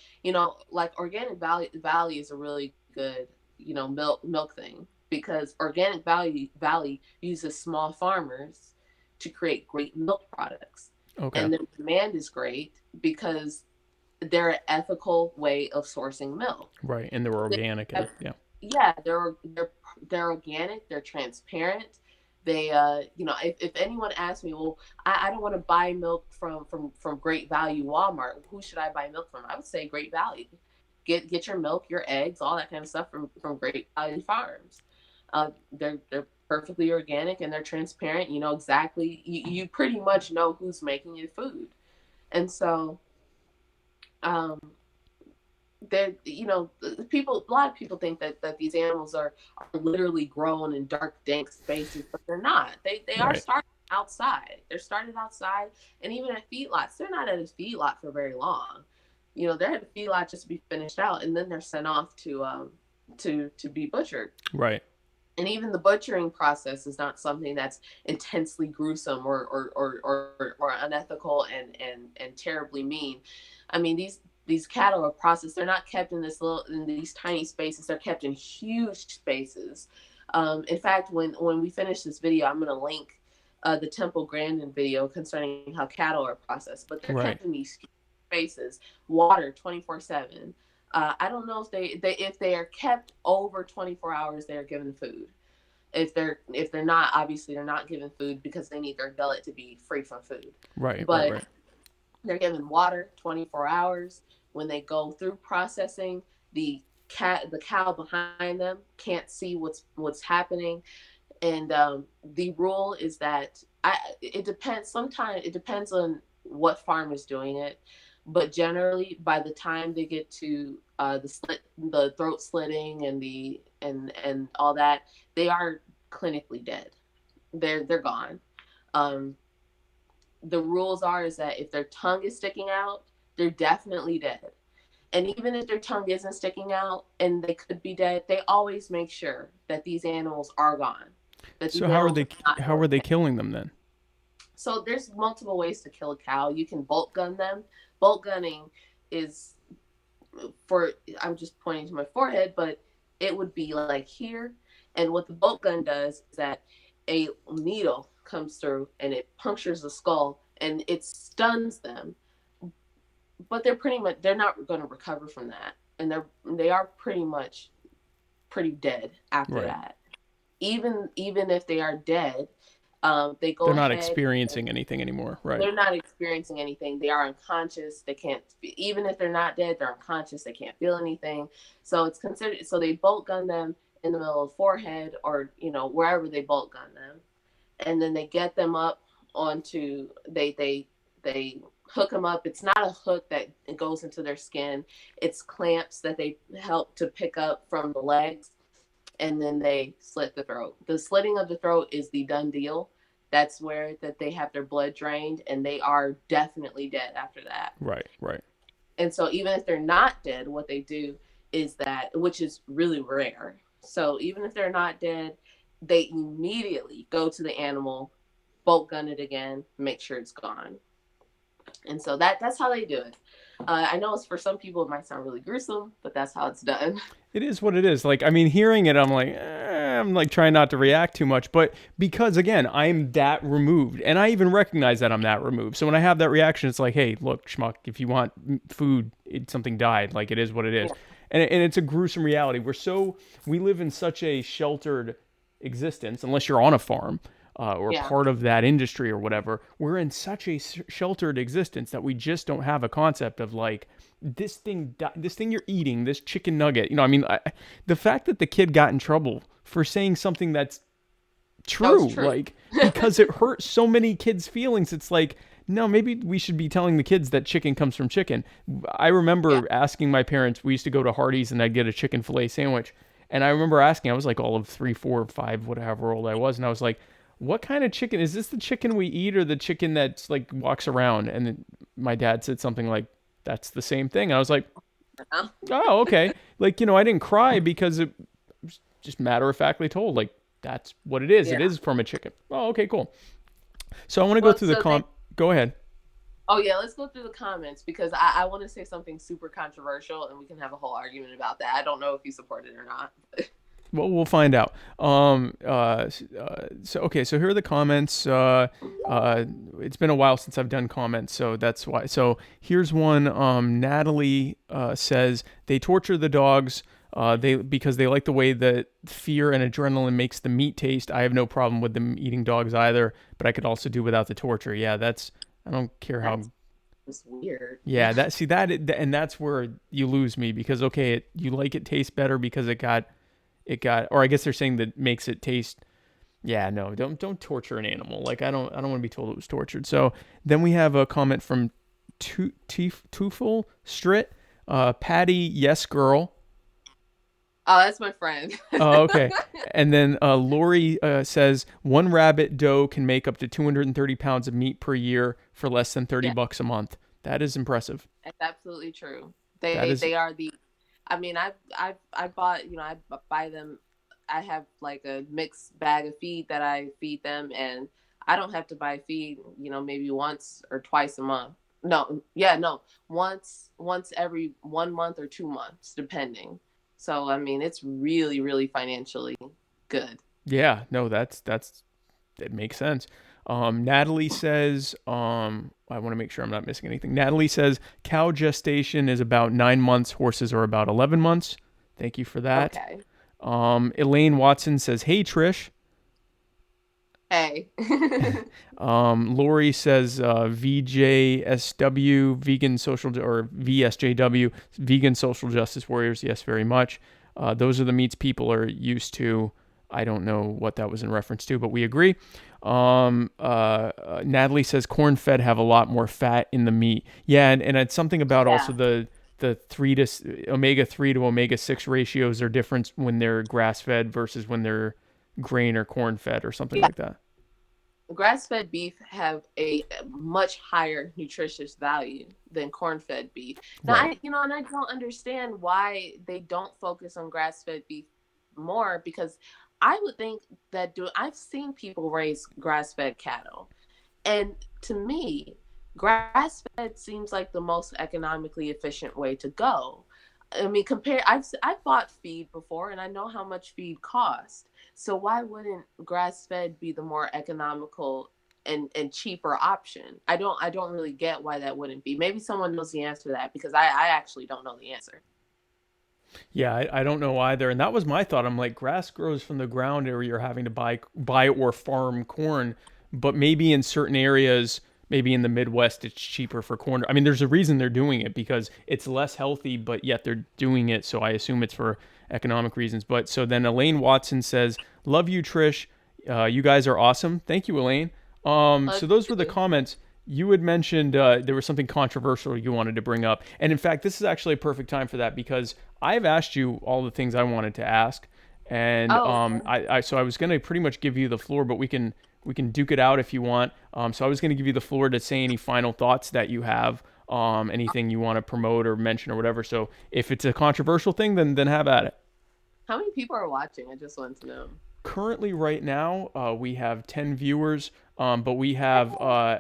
[SPEAKER 3] like Organic Valley is a really good milk thing, because Organic Valley uses small farmers to create great milk products,
[SPEAKER 2] Okay.
[SPEAKER 3] and the demand is great because they're an ethical way of sourcing milk.
[SPEAKER 2] Right. And they were
[SPEAKER 3] They
[SPEAKER 2] organic.
[SPEAKER 3] have,
[SPEAKER 2] Yeah.
[SPEAKER 3] yeah, they're organic, they're transparent. They if anyone asks me, well, I don't want to buy milk from Great Value Walmart, who should I buy milk from? I would say Great Value. Get your milk, your eggs, all that kind of stuff from Great Value Farms. They're perfectly organic and they're transparent. You know exactly, you pretty much know who's making your food. And so um a lot of people think that these animals are literally grown in dark, dank spaces, but they're not. They are
[SPEAKER 2] Right.
[SPEAKER 3] started outside. They're started outside, and even at feedlots, they're not at a feedlot for very long. They're at a feedlot just to be finished out, and then they're sent off to be butchered.
[SPEAKER 2] Right.
[SPEAKER 3] And even the butchering process is not something that's intensely gruesome or unethical and terribly mean. I mean, these cattle are processed. They're not kept in these tiny spaces. They're kept in huge spaces. In fact, when we finish this video, I'm going to link the Temple Grandin video concerning how cattle are processed. But they're
[SPEAKER 2] Right.
[SPEAKER 3] kept in these spaces, water 24/7. I don't know if they are kept over 24 hours, they are given food. If they're not, obviously they're not given food because they need their gullet to be free from food.
[SPEAKER 2] Right. Right.
[SPEAKER 3] But
[SPEAKER 2] Right.
[SPEAKER 3] they're given water 24 hours. When they go through processing, the cow behind them can't see what's happening. And the rule is that it depends. Sometimes it depends on what farm is doing it, but generally by the time they get to the throat slitting and the and all that, they are clinically dead. They're gone. Um, the rules are is that if their tongue is sticking out, they're definitely dead. And even if their tongue isn't sticking out and they could be dead, they always make sure that these animals are gone. That these
[SPEAKER 2] So how are
[SPEAKER 3] animals
[SPEAKER 2] they how are they killing them then?
[SPEAKER 3] So there's multiple ways to kill a cow. You can bolt gun them. Bolt gunning is for, I'm just pointing to my forehead, but it would be like here. And what the bolt gun does is that a needle comes through and it punctures the skull and it stuns them. But they're not going to recover from that, and they are pretty dead after
[SPEAKER 2] Right.
[SPEAKER 3] that. Even if they are dead, they go.
[SPEAKER 2] They're not
[SPEAKER 3] ahead,
[SPEAKER 2] experiencing anything anymore, right?
[SPEAKER 3] they're not experiencing anything. They are unconscious. They can't. Even if they're not dead, they're unconscious. They can't feel anything. So it's considered. So they bolt gun them in the middle of the forehead, or wherever they bolt gun them, and then they get them up onto. They hook them up. It's not a hook that goes into their skin. It's clamps that they help to pick up from the legs, and then they slit the throat. The slitting of the throat is the done deal. That's where that they have their blood drained, and they are definitely dead after that.
[SPEAKER 2] Right, right.
[SPEAKER 3] And so even if they're not dead, what they do is that, which is really rare. So even if they're not dead, they immediately go to the animal, bolt gun it again, make sure it's gone. And so that's how they do it. I know it's, for some people it might sound really gruesome, but that's how it's done.
[SPEAKER 2] It is what it is. Like, I mean, hearing it, I'm like trying not to react too much, but because again, I'm that removed, and I even recognize that I'm that removed. So when I have that reaction, it's like, hey, look, schmuck, if you want food, something died. Like, it is what it is,
[SPEAKER 3] Yeah.
[SPEAKER 2] and it's a gruesome reality. We live in such a sheltered existence, unless you're on a farm. Or
[SPEAKER 3] Yeah.
[SPEAKER 2] part of that industry or whatever, we're in such a sheltered existence that we just don't have a concept of like this thing you're eating, this chicken nugget. The fact that the kid got in trouble for saying something that's true,
[SPEAKER 3] true.
[SPEAKER 2] like because it hurt so many kids' feelings. It's like, no, maybe we should be telling the kids that chicken comes from chicken. I remember asking my parents. We used to go to Hardee's and I'd get a chicken fillet sandwich, and I remember asking. I was like all of 3, 4, 5, whatever old I was, and I was like, what kind of chicken is this? The chicken we eat or the chicken that's like walks around? And then my dad said something like, that's the same thing. And I was like, oh, okay. Like, I didn't cry because it was just matter of factly told, like, that's what it is.
[SPEAKER 3] Yeah.
[SPEAKER 2] It is from a chicken. Oh, okay, cool. So I want to go through go ahead.
[SPEAKER 3] Oh yeah, let's go through the comments, because I want to say something super controversial and we can have a whole argument about that. I don't know if you support it or not.
[SPEAKER 2] Well, we'll find out. So here are the comments. It's been a while since I've done comments, so that's why. So here's one. Natalie says they torture the dogs because they like the way that fear and adrenaline makes the meat taste. I have no problem with them eating dogs either, but I could also do without the torture. Yeah, I don't care how.
[SPEAKER 3] It's weird.
[SPEAKER 2] Yeah, and that's where you lose me, because okay, you like it tastes better because it got, or I guess they're saying that makes it taste. Yeah, no, don't torture an animal. Like, I don't want to be told it was tortured. So then we have a comment from Tufel Strit, Patty, yes girl.
[SPEAKER 3] Oh, that's my friend.
[SPEAKER 2] Oh, okay. And then Lori says one rabbit doe can make up to 230 pounds of meat per year for less than $30 a month. That is impressive.
[SPEAKER 3] That's absolutely true. They are the. I mean, I bought, I buy them. I have like a mixed bag of feed that I feed them, and I don't have to buy feed, maybe once or twice a month. Once every 1 month or 2 months, depending. So, I mean, it's really, really financially good.
[SPEAKER 2] Yeah, no, that makes sense. Natalie says, I want to make sure I'm not missing anything. Natalie says cow gestation is about 9 months. Horses are about 11 months. Thank you for that.
[SPEAKER 3] Okay.
[SPEAKER 2] Elaine Watson says, hey, Trish.
[SPEAKER 3] Hey.
[SPEAKER 2] Lori says VJSW, vegan social, or VSJW, vegan social justice warriors. Yes, very much. Those are the meats people are used to. I don't know what that was in reference to, but we agree. Natalie says corn-fed have a lot more fat in the meat. Yeah, and it's something about
[SPEAKER 3] Yeah.
[SPEAKER 2] also the omega 3 to omega 6 ratios are different when they're grass-fed versus when they're grain or corn-fed or something
[SPEAKER 3] Yeah.
[SPEAKER 2] like that.
[SPEAKER 3] Grass-fed beef have a much higher nutritious value than corn-fed beef. Now,
[SPEAKER 2] Right.
[SPEAKER 3] and I don't understand why they don't focus on grass-fed beef more, because I would think that I've seen people raise grass-fed cattle, and to me, grass-fed seems like the most economically efficient way to go. I mean, I've bought feed before, and I know how much feed costs. So why wouldn't grass-fed be the more economical and cheaper option? I don't really get why that wouldn't be. Maybe someone knows the answer to that, because I actually don't know the answer.
[SPEAKER 2] Yeah, I don't know either. And that was my thought. I'm like, grass grows from the ground, or you're having to buy or farm corn. But maybe in certain areas, maybe in the Midwest, it's cheaper for corn. I mean, there's a reason they're doing it because it's less healthy, but yet they're doing it. So I assume it's for economic reasons. But so then Elaine Watson says, "Love you, Trish. You guys are awesome. Thank you, Elaine." So those were the comments. You had mentioned there was something controversial you wanted to bring up, and in fact, this is actually a perfect time for that because I've asked you all the things I wanted to ask, and
[SPEAKER 3] Oh, okay.
[SPEAKER 2] so I was going to pretty much give you the floor, but we can duke it out if you want. So I was going to give you the floor to say any final thoughts that you have, anything you want to promote or mention or whatever. So if it's a controversial thing, then have at it.
[SPEAKER 3] How many people are watching? I just want to know.
[SPEAKER 2] Currently, right now, we have 10 viewers, but we have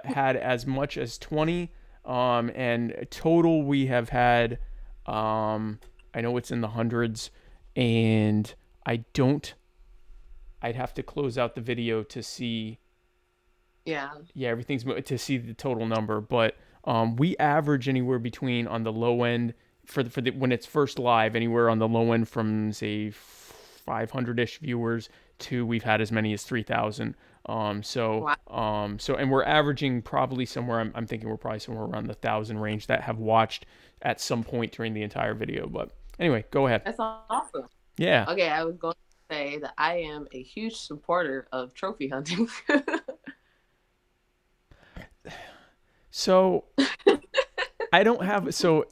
[SPEAKER 2] had as much as 20, and total we have had, I know it's in the hundreds, and I don't, I'd have to close out the video to see,
[SPEAKER 3] Yeah.
[SPEAKER 2] yeah, to see the total number, but we average anywhere between on the low end for the when it's first live, anywhere on the low end from say 500-ish viewers to we've had as many as 3,000.
[SPEAKER 3] Wow.
[SPEAKER 2] And we're averaging probably somewhere. I'm thinking we're probably somewhere around the 1,000 range that have watched at some point during the entire video. But anyway, go ahead.
[SPEAKER 3] That's awesome.
[SPEAKER 2] Yeah.
[SPEAKER 3] Okay, I was going to say that I am a huge supporter of trophy hunting.
[SPEAKER 2] So I don't have so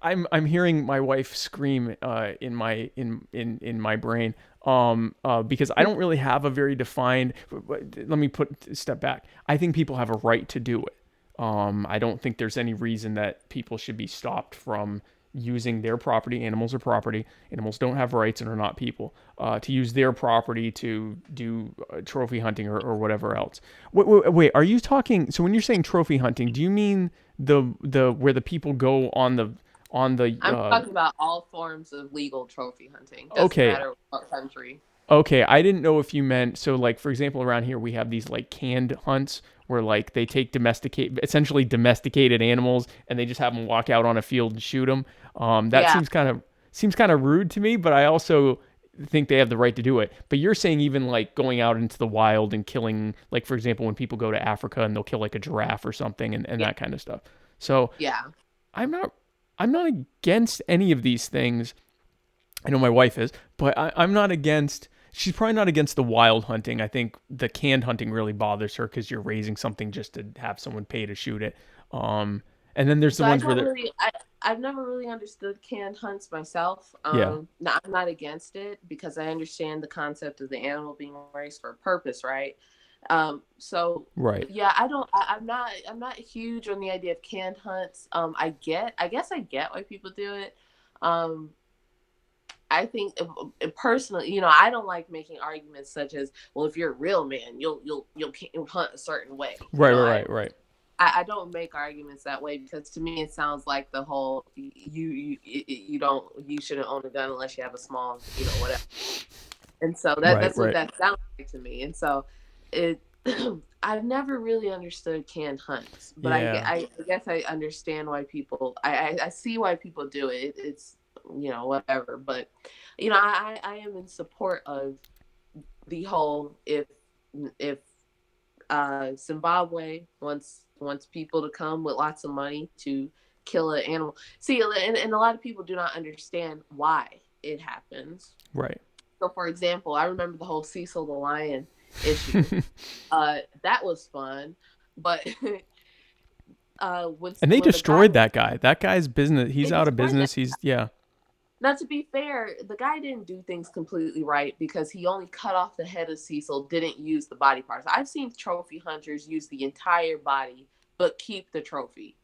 [SPEAKER 2] I'm hearing my wife scream in my brain because I don't really have a very defined. Let me step back. I think people have a right to do it. I don't think there's any reason that people should be stopped from using their property. Animals are property. Animals don't have rights and are not people. To use their property to do trophy hunting or whatever else. Wait, are you talking? So when you're saying trophy hunting, do you mean the where the people go on the
[SPEAKER 3] I'm talking about all forms of legal trophy hunting. Doesn't
[SPEAKER 2] okay.
[SPEAKER 3] matter what country.
[SPEAKER 2] Okay, I didn't know if you meant so like for example around here we have these like canned hunts where like they take essentially domesticated animals and they just have them walk out on a field and shoot them. That
[SPEAKER 3] Yeah.
[SPEAKER 2] seems kind of rude to me, but I also think they have the right to do it. But you're saying even like going out into the wild and killing, like for example when people go to Africa and they'll kill like a giraffe or something and
[SPEAKER 3] Yeah.
[SPEAKER 2] that kind of stuff. So
[SPEAKER 3] Yeah.
[SPEAKER 2] I'm not I'm not against any of these things. I know my wife is, but I'm not against. She's probably not against the wild hunting. I think the canned hunting really bothers her because you're raising something just to have someone pay to shoot it. And then there's the
[SPEAKER 3] So I
[SPEAKER 2] ones where
[SPEAKER 3] don't
[SPEAKER 2] they're
[SPEAKER 3] really, I've never really understood canned hunts myself.
[SPEAKER 2] yeah,
[SPEAKER 3] No, I'm not against it because I understand the concept of the animal being raised for a purpose, right? So
[SPEAKER 2] right,
[SPEAKER 3] yeah, I'm not huge on the idea of canned hunts. I guess I get why people do it. Um, I think personally, I don't like making arguments such as, well, if you're a real man, you'll hunt a certain way.
[SPEAKER 2] right, right, right, right,
[SPEAKER 3] I don't make arguments that way because to me it sounds like the whole you shouldn't own a gun unless you have a small whatever. And so
[SPEAKER 2] right,
[SPEAKER 3] that's what
[SPEAKER 2] right.
[SPEAKER 3] that sounds like to me. And so it I've never really understood canned hunts, but
[SPEAKER 2] Yeah,
[SPEAKER 3] I guess I understand why people I see why people do it. It's whatever, but I am in support of the whole if Zimbabwe wants people to come with lots of money to kill an animal. See, and a lot of people do not understand why it happens.
[SPEAKER 2] right,
[SPEAKER 3] So, for example, I remember the whole Cecil the lion. issue. That was fun, but
[SPEAKER 2] And they
[SPEAKER 3] when the
[SPEAKER 2] destroyed
[SPEAKER 3] guy
[SPEAKER 2] that guy. That guy's business. He's
[SPEAKER 3] they
[SPEAKER 2] out of
[SPEAKER 3] destroyed that.
[SPEAKER 2] business. Yeah.
[SPEAKER 3] Now, to be fair, the guy didn't do things completely right because he only cut off the head of Cecil, didn't use the body parts. I've seen trophy hunters use the entire body but keep the trophy.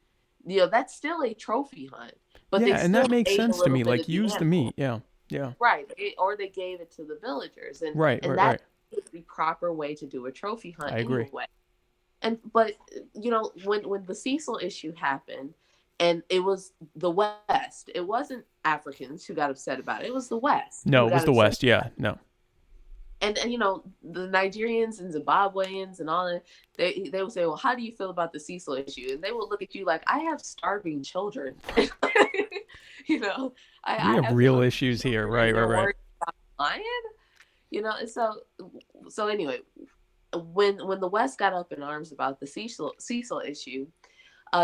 [SPEAKER 3] That's still a trophy hunt, but they
[SPEAKER 2] Yeah, and
[SPEAKER 3] still
[SPEAKER 2] that makes
[SPEAKER 3] ate a
[SPEAKER 2] sense to
[SPEAKER 3] little
[SPEAKER 2] me.
[SPEAKER 3] bit
[SPEAKER 2] Like
[SPEAKER 3] of the
[SPEAKER 2] use the
[SPEAKER 3] animal.
[SPEAKER 2] meat. Yeah. Yeah.
[SPEAKER 3] Right. Or they gave it to the villagers. And
[SPEAKER 2] Right.
[SPEAKER 3] and
[SPEAKER 2] Right.
[SPEAKER 3] that's
[SPEAKER 2] Right.
[SPEAKER 3] the proper way to do a trophy hunt
[SPEAKER 2] I agree.
[SPEAKER 3] anyway. But when the Cecil issue happened, and it was the West, it wasn't Africans who got upset about it. It was the West
[SPEAKER 2] No,
[SPEAKER 3] who
[SPEAKER 2] it was
[SPEAKER 3] got
[SPEAKER 2] the
[SPEAKER 3] upset.
[SPEAKER 2] West. Yeah. No.
[SPEAKER 3] And the Nigerians and Zimbabweans and all that, they would say, well, how do you feel about the Cecil issue? And they will look at you like, I have starving children. you know,
[SPEAKER 2] We
[SPEAKER 3] I
[SPEAKER 2] have
[SPEAKER 3] have
[SPEAKER 2] real
[SPEAKER 3] hungry
[SPEAKER 2] issues here.
[SPEAKER 3] children, and
[SPEAKER 2] Right. Right.
[SPEAKER 3] you're
[SPEAKER 2] Right.
[SPEAKER 3] worried about lion. And so anyway, when the West got up in arms about the Cecil issue,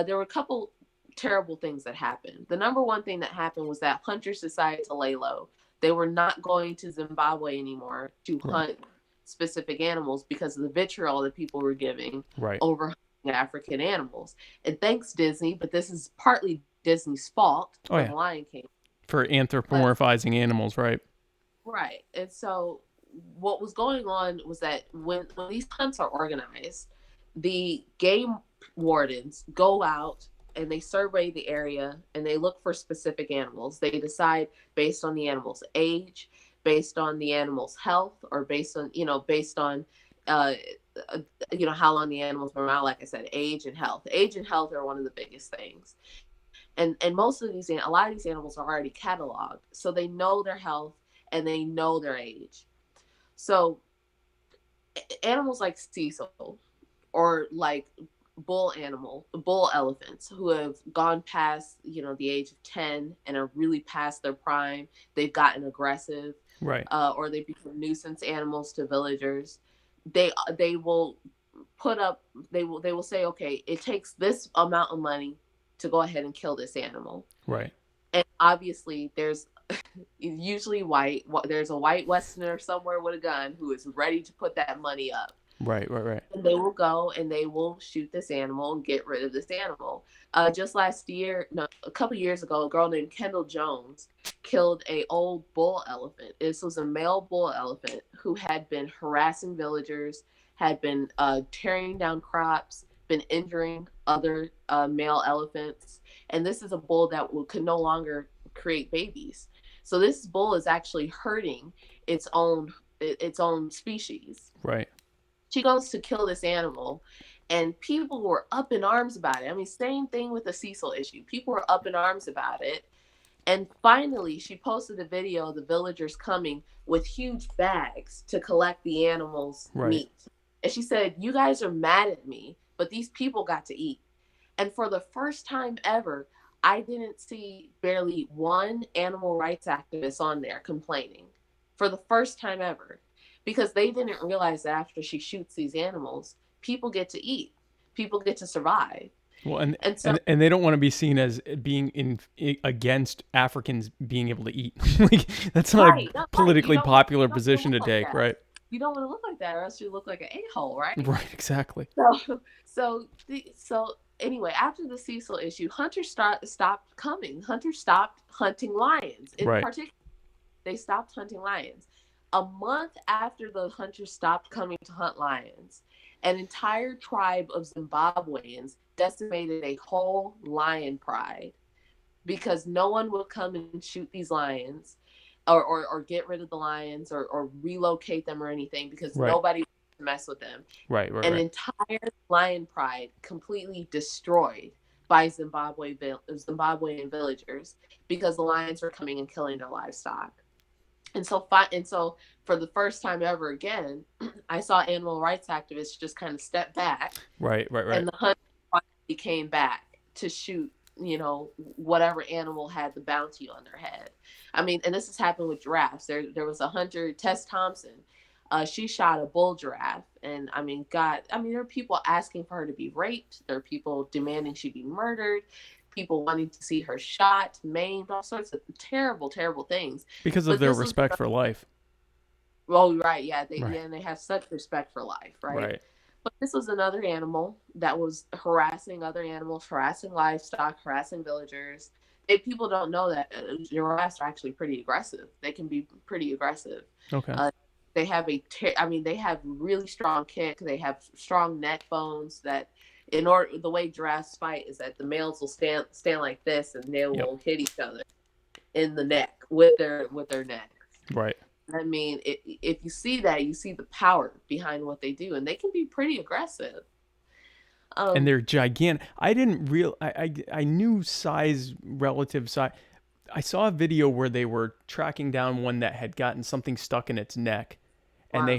[SPEAKER 3] there were a couple terrible things that happened. The number one thing that happened was that hunters decided to lay low. They were not going to Zimbabwe anymore to
[SPEAKER 2] Right.
[SPEAKER 3] hunt specific animals because of the vitriol that people were giving
[SPEAKER 2] Right.
[SPEAKER 3] over hunting African animals. And thanks, Disney, but this is partly Disney's fault
[SPEAKER 2] Oh
[SPEAKER 3] for
[SPEAKER 2] yeah.
[SPEAKER 3] the Lion King.
[SPEAKER 2] For anthropomorphizing animals. Right.
[SPEAKER 3] Right. And so what was going on was that when these hunts are organized, the game wardens go out and they survey the area and they look for specific animals. They decide based on the animal's age, based on the animal's health, or based on uh, how long the animal's been around. Like I said, age and health. Age and health are one of the biggest things. And a lot of these animals are already cataloged, so they know their health and they know their age. So animals like Cecil, or like bull elephants who have gone past the age of 10 and are really past their prime, they've gotten aggressive,
[SPEAKER 2] Right.
[SPEAKER 3] or they become nuisance animals to villagers. They will they will say, okay, it takes this amount of money to go ahead and kill this animal.
[SPEAKER 2] Right.
[SPEAKER 3] And obviously there's usually there's a white Westerner somewhere with a gun who is ready to put that money up.
[SPEAKER 2] Right. Right. Right.
[SPEAKER 3] And they will go and they will shoot this animal and get rid of this animal. Just last year, no, a couple years ago, a girl named Kendall Jones killed a old bull elephant. This was a male bull elephant who had been harassing villagers, had been tearing down crops, been injuring other male elephants. And this is a bull that could no longer create babies. So this bull is actually hurting its own species.
[SPEAKER 2] Right.
[SPEAKER 3] She goes to kill this animal, and people were up in arms about it. I mean, same thing with the Cecil issue. People were up in arms about it. And finally, she posted a video of the villagers coming with huge bags to collect the animal's meat. And she said, you guys are mad at me, but these people got to eat. And for the first time ever, I didn't see barely one animal rights activist on there complaining. For the first time ever. Because they didn't realize that after she shoots these animals, people get to eat. People get to survive.
[SPEAKER 2] Well, and they don't want to be seen as being against Africans being able to eat. Like that's not a politically popular position to take, right?
[SPEAKER 3] You don't want to look like that, or else you look like an a-hole, right?
[SPEAKER 2] Right, exactly.
[SPEAKER 3] So anyway, after the Cecil issue, hunters stopped coming. Hunters stopped hunting lions. In particular, they stopped hunting lions. A month after the hunters stopped coming to hunt lions, an entire tribe of Zimbabweans decimated a whole lion pride because no one would come and shoot these lions or get rid of the lions or relocate them or anything because nobody would mess with them.
[SPEAKER 2] Right.
[SPEAKER 3] An entire lion pride completely destroyed by Zimbabwean villagers because the lions were coming and killing their livestock. And so for the first time ever again, I saw animal rights activists just kind of step back.
[SPEAKER 2] Right.
[SPEAKER 3] And the hunters finally came back to shoot, whatever animal had the bounty on their head. I mean, and this has happened with giraffes. There was a hunter, Tess Thompson. She shot a bull giraffe. And there are people asking for her to be raped. There are people demanding she be murdered. People wanting to see her shot, maimed, all sorts of terrible, terrible things.
[SPEAKER 2] Because of their respect for life.
[SPEAKER 3] Oh, right, yeah,
[SPEAKER 2] Right.
[SPEAKER 3] and they have such respect for life, right?
[SPEAKER 2] Right.
[SPEAKER 3] But this was another animal that was harassing other animals, harassing livestock, harassing villagers. People don't know that giraffes are actually pretty aggressive. They can be pretty aggressive.
[SPEAKER 2] Okay.
[SPEAKER 3] Uh, they have they have really strong kick. They have strong neck bones that in order the way giraffes fight is that the males will stand like this and they
[SPEAKER 2] Yep.
[SPEAKER 3] will hit each other in the neck with their necks.
[SPEAKER 2] Right.
[SPEAKER 3] I mean, if you see that, you see the power behind what they do, and they can be pretty aggressive.
[SPEAKER 2] And
[SPEAKER 3] Um,
[SPEAKER 2] they're gigantic. I didn't real. I knew size, relative size. I saw a video where they were tracking down one that had gotten something stuck in its neck, and
[SPEAKER 3] wow.
[SPEAKER 2] they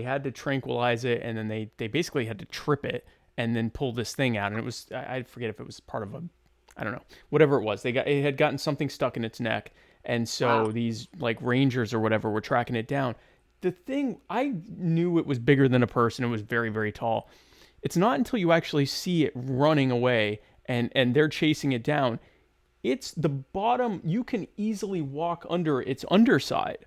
[SPEAKER 2] had to tranquilize it, and then they basically had to trip it and then pull this thing out. And it was, I forget if it was part of a, I don't know, whatever it was. It had gotten something stuck in its neck, and so
[SPEAKER 3] Wow.
[SPEAKER 2] these like rangers or whatever were tracking it down. The thing, I knew it was bigger than a person. It was very, very tall. It's not until you actually see it running away and they're chasing it down. It's the bottom. You can easily walk under its underside.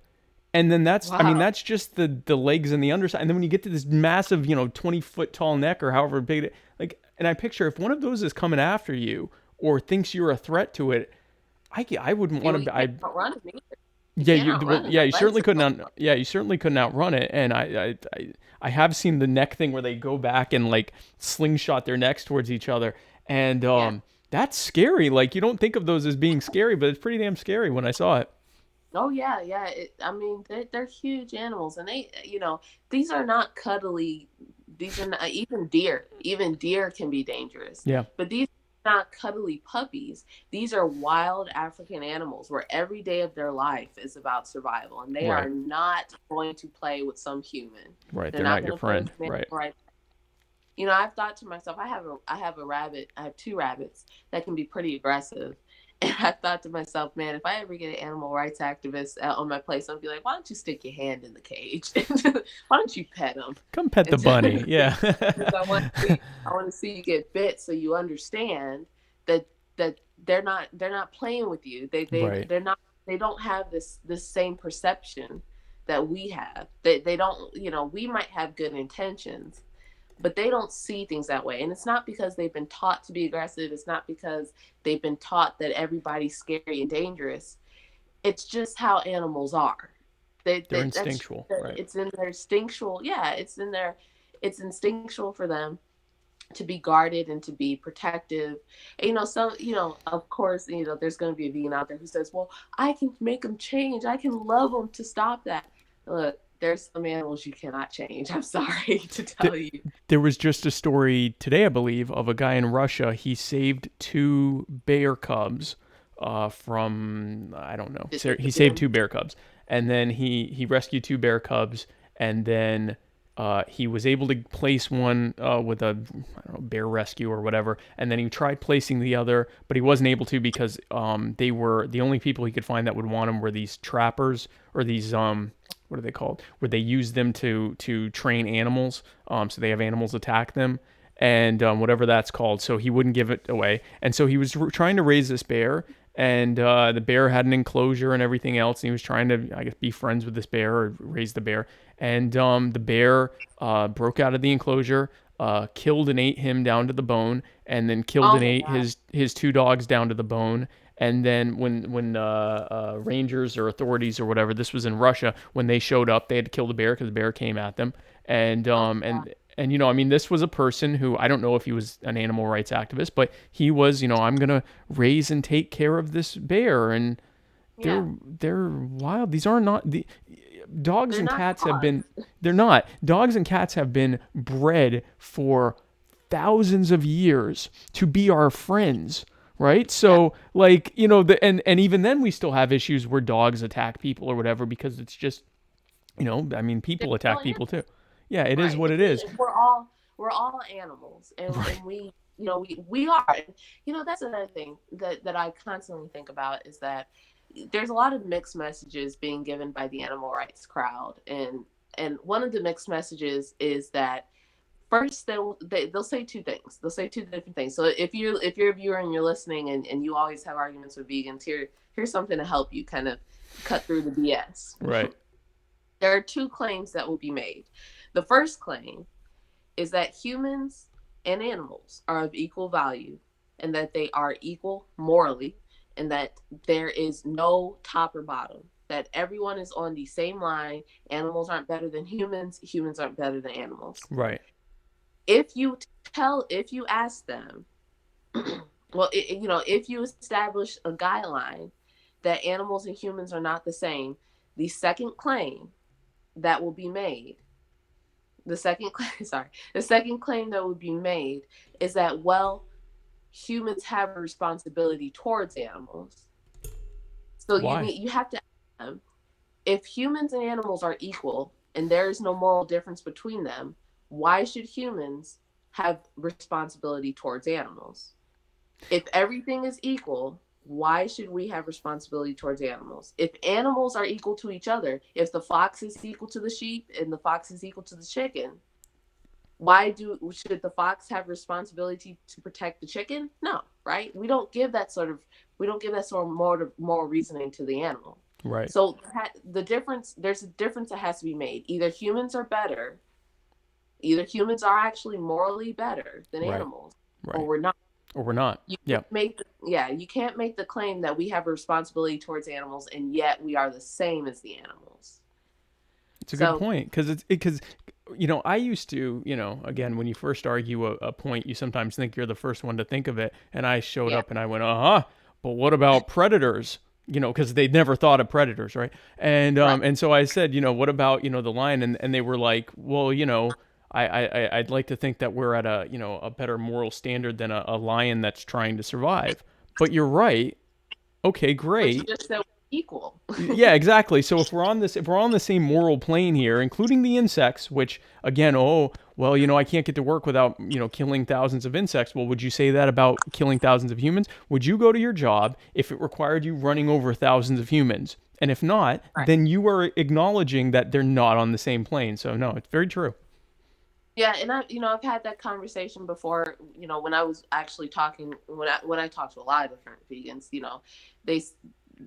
[SPEAKER 2] And then I mean,
[SPEAKER 3] Wow.
[SPEAKER 2] that's just the legs and the underside. And then when you get to this massive, 20-foot tall neck or however big like, and I picture if one of those is coming after you or thinks you're a threat to it, I wouldn't want
[SPEAKER 3] You
[SPEAKER 2] to,
[SPEAKER 3] can't outrun them either. You
[SPEAKER 2] yeah,
[SPEAKER 3] can't outrun them.
[SPEAKER 2] yeah,
[SPEAKER 3] Their
[SPEAKER 2] you
[SPEAKER 3] legs
[SPEAKER 2] certainly
[SPEAKER 3] are
[SPEAKER 2] couldn't.
[SPEAKER 3] so long.
[SPEAKER 2] Yeah, you certainly couldn't outrun it. And I have seen the neck thing where they go back and like slingshot their necks towards each other, and
[SPEAKER 3] Yeah.
[SPEAKER 2] that's scary. Like you don't think of those as being scary, but it's pretty damn scary when I saw it.
[SPEAKER 3] Oh yeah, yeah. I mean, they're huge animals, and these are not cuddly. These are not even deer. Even deer can be dangerous,
[SPEAKER 2] Yeah,
[SPEAKER 3] but these are not cuddly puppies. These are wild African animals where every day of their life is about survival, and they
[SPEAKER 2] right,
[SPEAKER 3] are not going to play with some human.
[SPEAKER 2] right.
[SPEAKER 3] They're
[SPEAKER 2] They're
[SPEAKER 3] not
[SPEAKER 2] not your
[SPEAKER 3] going to play with
[SPEAKER 2] friend.
[SPEAKER 3] an
[SPEAKER 2] Right.
[SPEAKER 3] animal right. I've thought to myself, I have a rabbit. I have two rabbits that can be pretty aggressive. And I thought to myself, man, if I ever get an animal rights activist out on my place, I'll be like, why don't you stick your hand in the cage? Why don't you pet them?
[SPEAKER 2] Come pet the
[SPEAKER 3] And
[SPEAKER 2] bunny. Yeah.
[SPEAKER 3] because I want to see you get bit, so you understand that they're not playing with you.
[SPEAKER 2] Right.
[SPEAKER 3] They're not. They don't have this same perception that we have. They don't. We might have good intentions, but they don't see things that way. And it's not because they've been taught to be aggressive. It's not because they've been taught that everybody's scary and dangerous. It's just how animals are.
[SPEAKER 2] They're
[SPEAKER 3] That's
[SPEAKER 2] instinctual. Right.
[SPEAKER 3] it's in their instinctual. Yeah, it's instinctual for them to be guarded and to be protective. And, of course, there's going to be a vegan out there who says, well, I can make them change. I can love them to stop that. Look, there's some animals you cannot change. I'm sorry to tell you.
[SPEAKER 2] There was just a story today, I believe, of a guy in Russia. He saved two bear cubs from, I don't know. He saved two bear cubs, and then he rescued two bear cubs, and then he was able to place one with a, I don't know, bear rescue or whatever, and then he tried placing the other, but he wasn't able to because they were the only people he could find that would want him were these trappers or these what are they called? Where they use them to train animals, so they have animals attack them, and whatever that's called. So he wouldn't give it away, and so he was trying to raise this bear, and the bear had an enclosure and everything else, and he was trying to, I guess, be friends with this bear or raise the bear, and the bear broke out of the enclosure, killed and ate him down to the bone, and then killed
[SPEAKER 3] Oh
[SPEAKER 2] and
[SPEAKER 3] my
[SPEAKER 2] ate
[SPEAKER 3] God.
[SPEAKER 2] his two dogs down to the bone. And then when rangers or authorities or whatever, this was in Russia, when they showed up, they had to kill the bear because the bear came at them. And
[SPEAKER 3] Oh
[SPEAKER 2] um
[SPEAKER 3] my God.
[SPEAKER 2] and I mean, this was a person who, I don't know if he was an animal rights activist, but he was, I'm gonna raise and take care of this bear, and
[SPEAKER 3] Yeah.
[SPEAKER 2] they're wild. These are not the dogs
[SPEAKER 3] They're
[SPEAKER 2] and
[SPEAKER 3] not
[SPEAKER 2] cats have been.
[SPEAKER 3] dogs.
[SPEAKER 2] They're not dogs and cats have been bred for thousands of years to be our friends, right?
[SPEAKER 3] Yeah.
[SPEAKER 2] So like, and even then we still have issues where dogs attack people or whatever, because it's just, I mean,
[SPEAKER 3] They're
[SPEAKER 2] people
[SPEAKER 3] still
[SPEAKER 2] attack people too.
[SPEAKER 3] animals.
[SPEAKER 2] Yeah, it is
[SPEAKER 3] Right.
[SPEAKER 2] what it is.
[SPEAKER 3] We're all animals,
[SPEAKER 2] Right.
[SPEAKER 3] and we are. And, that's another thing that I constantly think about is that there's a lot of mixed messages being given by the animal rights crowd, and one of the mixed messages is that first they'll say two things. They'll say two different things. So if you're a viewer and you're listening and you always have arguments with vegans, here's something to help you kind of cut through the BS.
[SPEAKER 2] Right.
[SPEAKER 3] There are two claims that will be made. The first claim is that humans and animals are of equal value and that they are equal morally and that there is no top or bottom, that everyone is on the same line. Animals aren't better than humans, humans aren't better than animals.
[SPEAKER 2] Right.
[SPEAKER 3] If you ask them, well, if you establish a guideline that animals and humans are not the same, the second claim that will be made, the second claim that would be made is that, well, humans have a responsibility towards animals. So
[SPEAKER 2] Why?
[SPEAKER 3] you have to ask them, if humans and animals are equal and there is no moral difference between them, why should humans have responsibility towards animals? If everything is equal, why should we have responsibility towards animals? If animals are equal to each other, if the fox is equal to the sheep and the fox is equal to the chicken, should the fox have responsibility to protect the chicken? No, right? We don't give that sort of moral reasoning to the animal.
[SPEAKER 2] Right.
[SPEAKER 3] So there's a difference that has to be made. Either humans are actually morally better than animals,
[SPEAKER 2] right.
[SPEAKER 3] or we're not.
[SPEAKER 2] Or we're not.
[SPEAKER 3] You can't make the claim that we have a responsibility towards animals and yet we are the same as the animals.
[SPEAKER 2] It's a good point, because I used to, again, when you first argue a point, you sometimes think you're the first one to think of it, and I showed up and I went, but what about predators? Because they'd never thought of predators, right? And and so I said, what about the lion? And they were like, well, I'd like to think that we're at a better moral standard than a lion that's trying to survive. But you're right. Okay, great.
[SPEAKER 3] But you just said equal.
[SPEAKER 2] Yeah, exactly. So if we're on the same moral plane here, including the insects, which again, I can't get to work without killing thousands of insects. Well, would you say that about killing thousands of humans? Would you go to your job if it required you running over thousands of humans? And if not, then you are acknowledging that they're not on the same plane. So no, it's very true.
[SPEAKER 3] Yeah, and I've had that conversation before. When I was actually talking, when I talk to a lot of different vegans,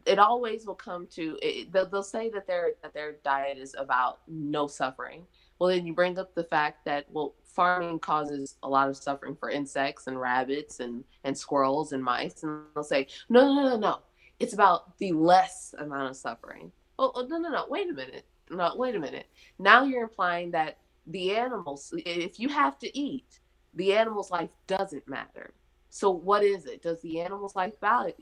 [SPEAKER 3] it always will come to they'll say that their diet is about no suffering. Well, then you bring up the fact that, well, farming causes a lot of suffering for insects and rabbits and squirrels and mice, and they'll say no, it's about the less amount of suffering. Oh, no, wait a minute. Now you're implying that the animals, if you have to eat, the animal's life doesn't matter. So what is it? Does the animal's life matter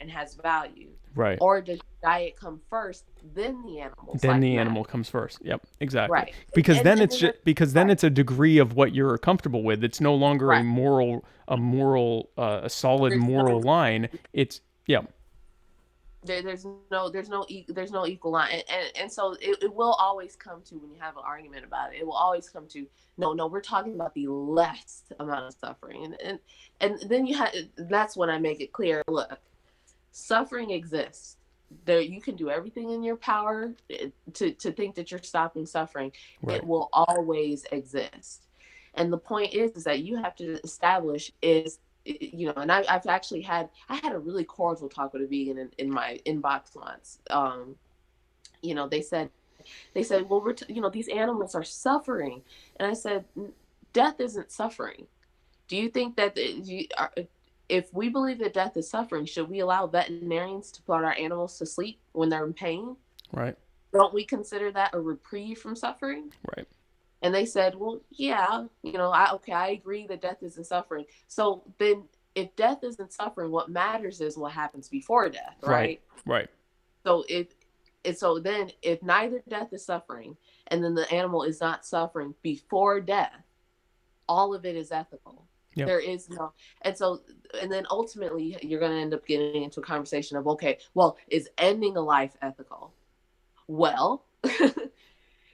[SPEAKER 3] and has value?
[SPEAKER 2] Right.
[SPEAKER 3] Or does diet come first, then the animal's
[SPEAKER 2] then
[SPEAKER 3] life
[SPEAKER 2] the
[SPEAKER 3] matter?
[SPEAKER 2] Animal comes first. Yep, exactly.
[SPEAKER 3] Right.
[SPEAKER 2] Because then it's a degree of what you're comfortable with. It's no longer a solid moral line. It's
[SPEAKER 3] There's no equal line, and so it will always come to, when you have an argument about it will always come to, no, we're talking about the less amount of suffering, and then that's when I make it clear. Look, suffering exists. There, you can do everything in your power to think that you're stopping suffering. Right. It will always exist, and the point is that you have to establish is. And I've actually had a really cordial talk with a vegan in my inbox once. They said, well, these animals are suffering, and I said, death isn't suffering. Do you think that if we believe that death is suffering, should we allow veterinarians to put our animals to sleep when they're in pain?
[SPEAKER 2] Right.
[SPEAKER 3] Don't we consider that a reprieve from suffering?
[SPEAKER 2] Right.
[SPEAKER 3] And they said, well, yeah, I agree that death isn't suffering. So then if death isn't suffering, what matters is what happens before death, right?
[SPEAKER 2] Right.
[SPEAKER 3] So if neither death is suffering and then the animal is not suffering before death, all of it is ethical. Yep. There is no, and then ultimately you're going to end up getting into a conversation of, okay, well, is ending a life ethical? Well,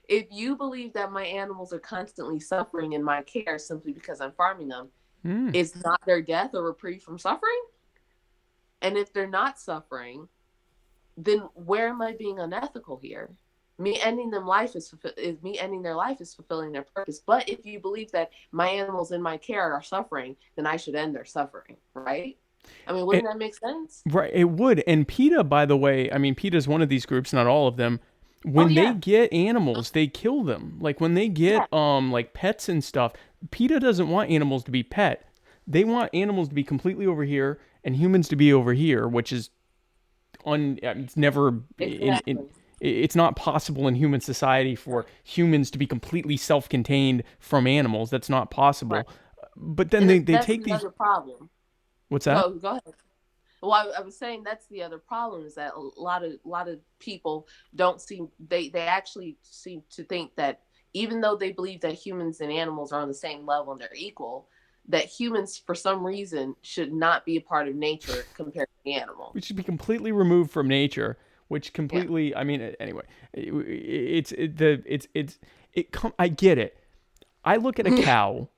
[SPEAKER 3] if you believe that my animals are constantly suffering in my care simply because I'm farming them, is not their death a reprieve from suffering? And if they're not suffering, then where am I being unethical here? Me ending their life is fulfilling their purpose. But if you believe that my animals in my care are suffering, then I should end their suffering, right? I mean, wouldn't that make sense?
[SPEAKER 2] Right, it would. And PETA, by the way, I mean, PETA is one of these groups, not all of them.
[SPEAKER 3] Oh
[SPEAKER 2] When they
[SPEAKER 3] yeah,
[SPEAKER 2] get animals, they kill them. Like when they
[SPEAKER 3] yeah,
[SPEAKER 2] get like pets and stuff, PETA doesn't want animals to be pet. They want animals to be completely over here and humans to be over here, which is it's never in
[SPEAKER 3] exactly.
[SPEAKER 2] it's not possible in human society for humans to be completely self-contained from animals. That's not
[SPEAKER 3] Right.
[SPEAKER 2] possible. But then
[SPEAKER 3] And
[SPEAKER 2] they
[SPEAKER 3] that's
[SPEAKER 2] take
[SPEAKER 3] the
[SPEAKER 2] these.
[SPEAKER 3] other problem.
[SPEAKER 2] What's that?
[SPEAKER 3] Go ahead. Well, I was saying that's the other problem is that a lot of people don't seem they actually seem to think that even though they believe that humans and animals are on the same level and they're equal, that humans for some reason should not be a part of nature compared to the animal.
[SPEAKER 2] We should be completely removed from nature, which
[SPEAKER 3] Yeah.
[SPEAKER 2] completely, I mean, anyway, I get it. I look at a cow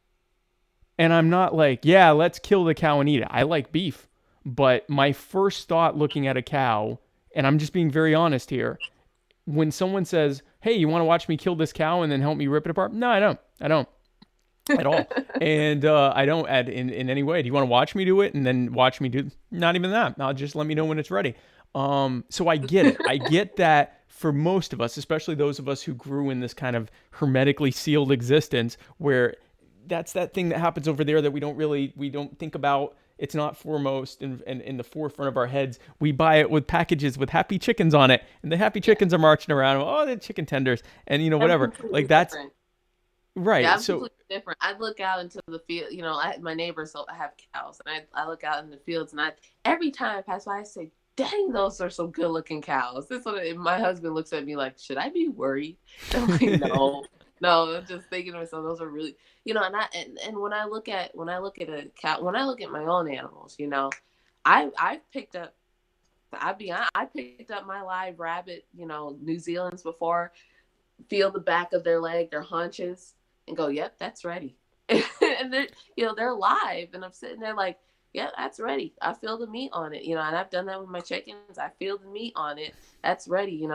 [SPEAKER 2] and I'm not like, yeah, let's kill the cow and eat it. I like beef, but my first thought looking at a cow, and I'm just being very honest here, when someone says, hey, you want to watch me kill this cow and then help me rip it apart? No, I don't. I don't at all. And I don't add in any way. Do you want to watch me do it and then watch me do? Not even that. I'll just let me know when it's ready. So I get it. I get that for most of us, especially those of us who grew in this kind of hermetically sealed existence, where that's that thing that happens over there that we don't think about. It's not foremost and in the forefront of our heads. We buy it with packages with happy chickens on it, and the happy
[SPEAKER 3] Yeah.
[SPEAKER 2] chickens are marching around. Oh, the chicken tenders, and
[SPEAKER 3] I'm
[SPEAKER 2] whatever.
[SPEAKER 3] completely
[SPEAKER 2] Like that's
[SPEAKER 3] different. Yeah,
[SPEAKER 2] right.
[SPEAKER 3] I'm
[SPEAKER 2] So
[SPEAKER 3] completely different. I look out into the field. My neighbors have cows, and I look out in the fields, and every time I pass by, I say, "Dang, those are some good looking cows." This one, my husband looks at me like, "Should I be worried?" I'm like, "No, no." I'm just thinking to myself, those are really, and when I look at a cow, when I look at my own animals, I've picked up. I picked up my live rabbit, New Zealand's before, feel the back of their leg, their haunches, and go, "Yep, that's ready." And they're live, and I'm sitting there like, "Yeah, that's ready. I feel the meat on it, and I've done that with my chickens. I feel the meat on it. That's ready."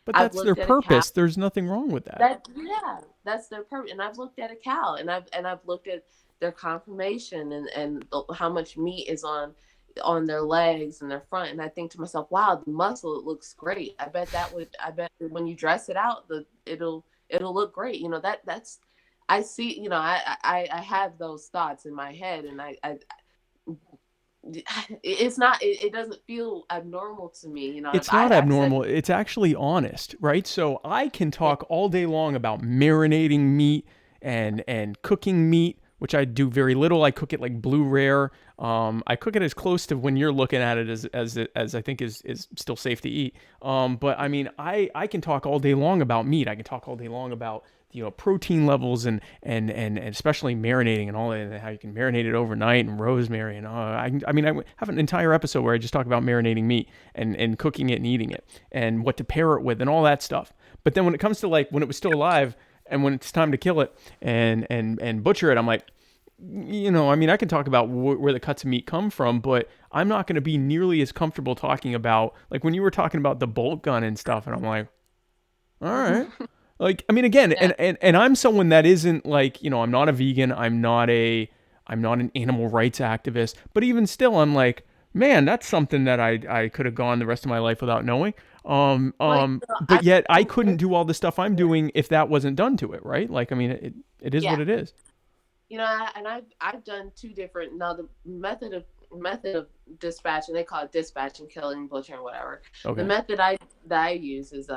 [SPEAKER 2] but
[SPEAKER 3] I've
[SPEAKER 2] that's their
[SPEAKER 3] looked at a cow.
[SPEAKER 2] purpose. There's nothing wrong with that.
[SPEAKER 3] Yeah, that's their purpose. And I've looked at a cow, and I've looked at their conformation and how much meat is on their legs and their front, and I think to myself, wow, the muscle, it looks great. I bet when you dress it out, it'll look great. That's I see. I have those thoughts in my head, and it's not it doesn't feel abnormal to me.
[SPEAKER 2] It's not
[SPEAKER 3] I've said,
[SPEAKER 2] abnormal. It's actually honest, right? So I can
[SPEAKER 3] yeah,
[SPEAKER 2] talk all day long about marinating meat and cooking meat, which I do very little. I cook it like blue rare. I cook it as close to when you're looking at it as I think is still safe to eat. But I mean, I can talk all day long about meat. I can talk all day long about protein levels and especially marinating and all that, and how you can marinate it overnight and rosemary and I mean I have an entire episode where I just talk about marinating meat and cooking it and eating it and what to pair it with and all that stuff. But then when it comes to like when it was still alive and when it's time to kill it and butcher it, I'm like, I mean, I can talk about where the cuts of meat come from, but I'm not going to be nearly as comfortable talking about like when you were talking about the bolt gun and stuff, and I'm like, all right. Like, I mean, again,
[SPEAKER 3] yeah,
[SPEAKER 2] and I'm someone that isn't like, I'm not a vegan. I'm not an animal rights activist. But even still, I'm like, man, that's something that I could have gone the rest of my life without knowing.
[SPEAKER 3] like
[SPEAKER 2] But yet I couldn't do all the stuff I'm doing if that wasn't done to it, right? Like, I mean, it is what
[SPEAKER 3] yeah.
[SPEAKER 2] it is.
[SPEAKER 3] And I've done two different. Now the method of dispatch, and they call it dispatch and killing, butchering, whatever. The
[SPEAKER 2] Okay.
[SPEAKER 3] method that I use is